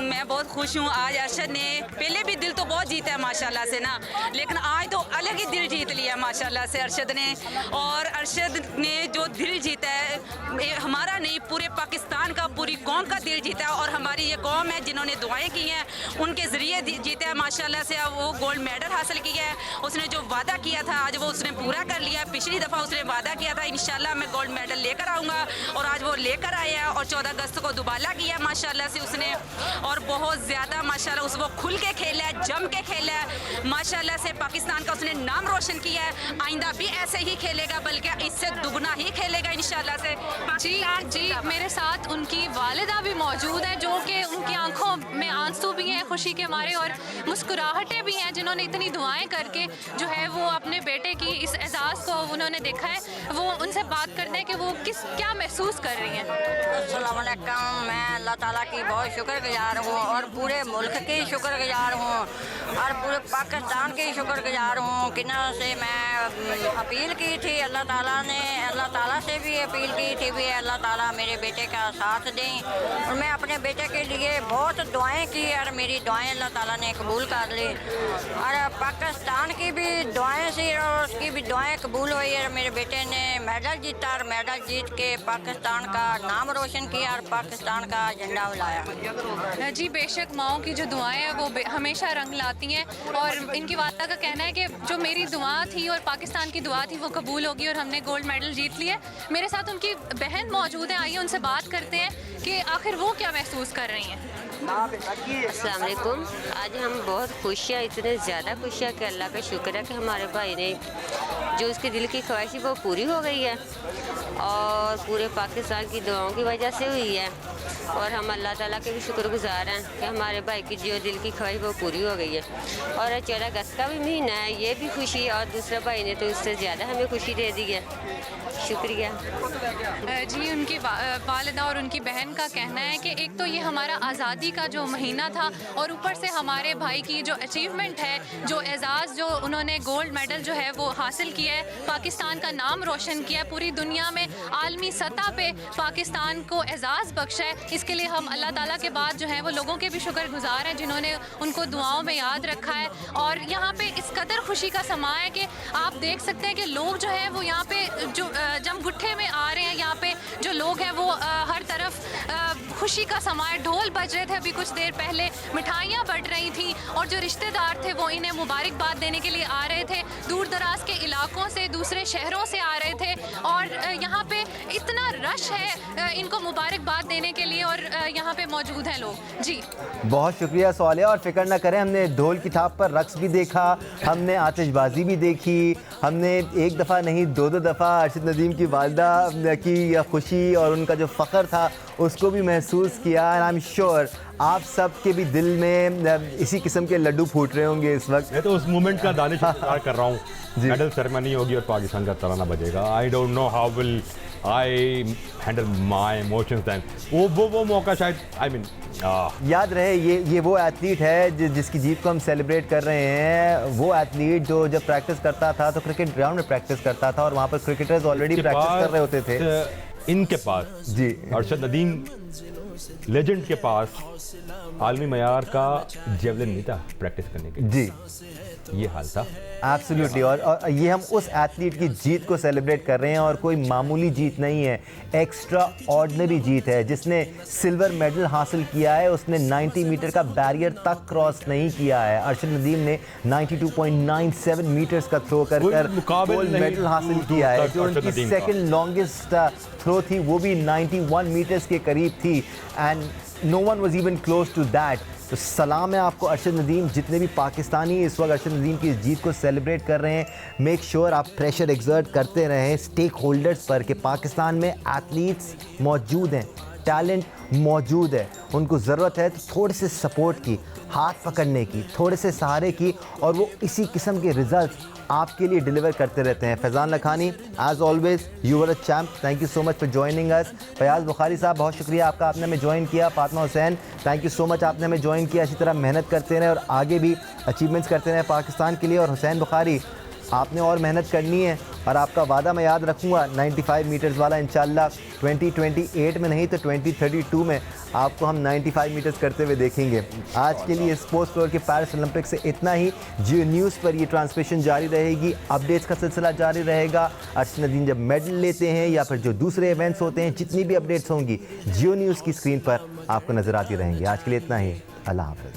मैं बहुत खुश हूँ। आज अरशद ने पहले भी दिल तो बहुत जीता है माशाल्लाह से ना, लेकिन आज तो अलग ही दिल जीत लिया माशाल्लाह से अरशद ने। और अरशद ने जो दिल जीता है, हमारा नहीं पूरे पाकिस्तान का, पूरी कौम का दिल जीता है। और हमारी ये कौम है जिन्होंने दुआएं की हैं, उनके ज़रिए जीता है माशाल्लाह से। वो गोल्ड मेडल हासिल किया है, उसने जो वादा किया था आज वो उसने पूरा कर लिया। पिछली दफ़ा उसने वादा किया था इंशाल्लाह मैं गोल्ड मेडल लेकर आऊँगा, और आज वो लेकर आया। और 14 अगस्त को दुबाला किया माशाल्लाह से उसने, और बहुत ज़्यादा माशाल्लाह उस वो खुल के खेला है, जम के खेला है माशाल्लाह से। पाकिस्तान का उसने नाम रोशन किया है, आइंदा भी ऐसे ही खेलेगा, बल्कि इससे दुगना ही खेलेगा इंशाल्लाह से। जी, मेरे साथ उनकी वालिदा भी मौजूद है, जो कि उनकी आंखों में आंसू भी हैं खुशी के मारे और मुस्कुराहटें भी हैं, जिन्होंने इतनी दुआएं करके जो है वो अपने बेटे की इस एजाज़ को उन्होंने देखा है। वो उनसे बात करते हैं कि वो क्या महसूस कर रही हैं। अस्सलाम वालेकुम। मैं अल्लाह ताला की बहुत शुक्रगुजार हूँ और पूरे मुल्क की शुक्रगुजार हूँ और पूरे पाकिस्तान की शुक्रगुजार हूँ। किना से मैं अपील की थी, अल्लाह ताला से भी अपील की थी भी अल्लाह ताला मेरे बेटे का साथ दें, और मैं अपने बेटे के लिए बहुत दुआएं की और मेरी दुआएं अल्लाह ताला ने कबूल कर ली और पाकिस्तान की भी दुआएं सी और उसकी भी दुआएं कबूल हुई और मेरे बेटे ने मेडल जीता और मेडल जीत के पाकिस्तान का नाम रोशन किया और पाकिस्तान का झंडा उलाया। जी बेशक माओं की जो दुआएं हैं वो हमेशा रंग लाती हैं और इनकी वालदा का कहना है कि जो मेरी दुआ थी और पाकिस्तान की दुआ थी वो कबूल होगी और हमने गोल्ड मेडल जीत लिया। मेरे साथ उनकी बहन मौजूद है, आइए उनसे बात करते हैं कि आखिर वो क्या महसूस कर रही हैं। अस्सलाम वालेकुम। आज हम बहुत खुश हैं, इतने ज़्यादा खुश हैं कि अल्लाह का शुक्र है कि हमारे भाई ने जो उसके दिल की ख्वाहिश वो पूरी हो गई है और पूरे पाकिस्तान की दुआओं की वजह से हुई है और हम अल्लाह ताला के भी शुक्रगुजार हैं कि हमारे भाई की जो दिल की ख्वाहिश वो पूरी हो गई है। और 14 अगस्त का भी महीना है, ये भी खुशी है और दूसरा भाई ने तो उससे ज़्यादा हमें खुशी दे दी है। शुक्रिया। जी उनकी वालिदा और उनकी बहन का कहना है कि एक तो ये हमारा आज़ादी का जो महीना था और ऊपर से हमारे भाई की जो अचीवमेंट है, जो एजाज़ जो उन्होंने गोल्ड मेडल जो है वो हासिल किया है, पाकिस्तान का नाम रोशन किया है, पूरी दुनिया में आलमी सतह पे पाकिस्तान को एजाज़ बख्शा है। इसके लिए हम अल्लाह ताला के बाद जो है वो लोगों के भी शुक्रगुजार हैं जिन्होंने उनको दुआओं में याद रखा है। और यहाँ पे इस कदर खुशी का समा है कि आप देख सकते हैं कि लोग जो है वो यहाँ पे जो जमगुट्ठे में आ रहे हैं, यहाँ पे जो लोग हैं वो हर तरफ खुशी का समा है। ढोल बज रहे थे अभी कुछ देर पहले, मिठाइयाँ बट रही थी और जो रिश्तेदार थे वो इन्हें मुबारकबाद देने के लिए आ रहे थे, दूर दराज के इलाकों से, दूसरे शहरों से आ रहे थे और यहाँ पे इतना रश है इनको मुबारकबाद देने के लिए और यहाँ पे मौजूद हैं लोग। जी बहुत शुक्रिया सोलिया, और फिक्र ना करें, हमने ढोल की थाप पर रक्स भी देखा, हमने आतिशबाजी भी देखी, हमने एक दफ़ा नहीं दो दफ़ा अरशद नदीम की वालदा की खुशी और उनका जो फ़ख्र था उसको भी महसूस किया। एंड आई एम श्योर आप सब के भी दिल में इसी किस्म के लड्डू फूट रहे होंगे इस वक्त। मैं तो उस मोमेंट का दानिश इंतजार कर रहा हूँ। मेडल सेरेमनी होगी और पाकिस्तान का तराना बजेगा। I don't know how will I handle my emotions then. वो मौका शायद याद रहे, ये वो एथलीट है जिसकी जीत को हम सेलिब्रेट कर रहे हैं। वो एथलीट जो जब प्रैक्टिस करता था तो क्रिकेट ग्राउंड में प्रैक्टिस करता था और वहाँ पर क्रिकेटर्स ऑलरेडी प्रैक्टिस कर रहे होते थे। इनके पास जी अरशद नदीम लेजेंड के पास आलमी मयार का जेवलिन नहीं था प्रैक्टिस करने के जी, ये हाल था। एब्सोल्युटली। और ये हम उस एथलीट की जीत को सेलिब्रेट कर रहे हैं और कोई मामूली जीत नहीं है, एक्स्ट्रा ऑर्डिनरी जीत है। जिसने सिल्वर मेडल हासिल किया है उसने 90 मीटर का बैरियर तक क्रॉस नहीं किया है। अरशद नदीम ने 92.97 मीटर्स का थ्रो कर गोल्ड मेडल हासिल किया है। जो उनकी सेकंड लॉन्गेस्ट थ्रो थी वो भी 91 मीटर्स के करीब थी and no one was even close to that. तो सलाम है आपको अरशद नदीम। जितने भी पाकिस्तानी इस वक्त अरशद नदीम की जीत को सेलिब्रेट कर रहे हैं, मेक श्योर आप प्रेशर एक्सर्ट करते रहें स्टेक होल्डर्स पर कि पाकिस्तान में एथलीट्स मौजूद हैं, टैलेंट मौजूद है, उनको ज़रूरत है तो थोड़े से सपोर्ट की, हाथ पकड़ने की, थोड़े से सहारे की, और वो इसी किस्म के रिजल्ट आपके लिए डिलीवर करते रहते हैं। Faizan Lakhani, as always you were a champ, thank you so much for joining us. Fayaz Bukhari साहब, बहुत शुक्रिया आपका, आपने हमें ज्वाइन किया। Fatima Hussain, thank you so much, आपने हमें ज्वाइन किया। इसी तरह मेहनत करते रहें और आगे भी अचीवमेंट्स करते रहें पाकिस्तान के लिए। और हुसैन बुखारी, आपने और मेहनत करनी है और आपका वादा मैं याद रखूँगा 95 मीटर्स वाला। इंशाल्लाह 2028 में नहीं तो 2032 में आपको हम 95 मीटर्स करते हुए देखेंगे। आज के लिए स्पोर्ट्स फ्लोर के पेरिस ओलंपिक से इतना ही। जियो न्यूज़ पर ये ट्रांसमिशन जारी रहेगी, अपडेट्स का सिलसिला जारी रहेगा। अरशद नदीम जब मेडल लेते हैं या फिर जो दूसरे इवेंट्स होते हैं, जितनी भी अपडेट्स होंगी जियो न्यूज़ की स्क्रीन पर आपको नज़र आती रहेंगी। आज के लिए इतना ही, अल्लाह हाफ़िज़।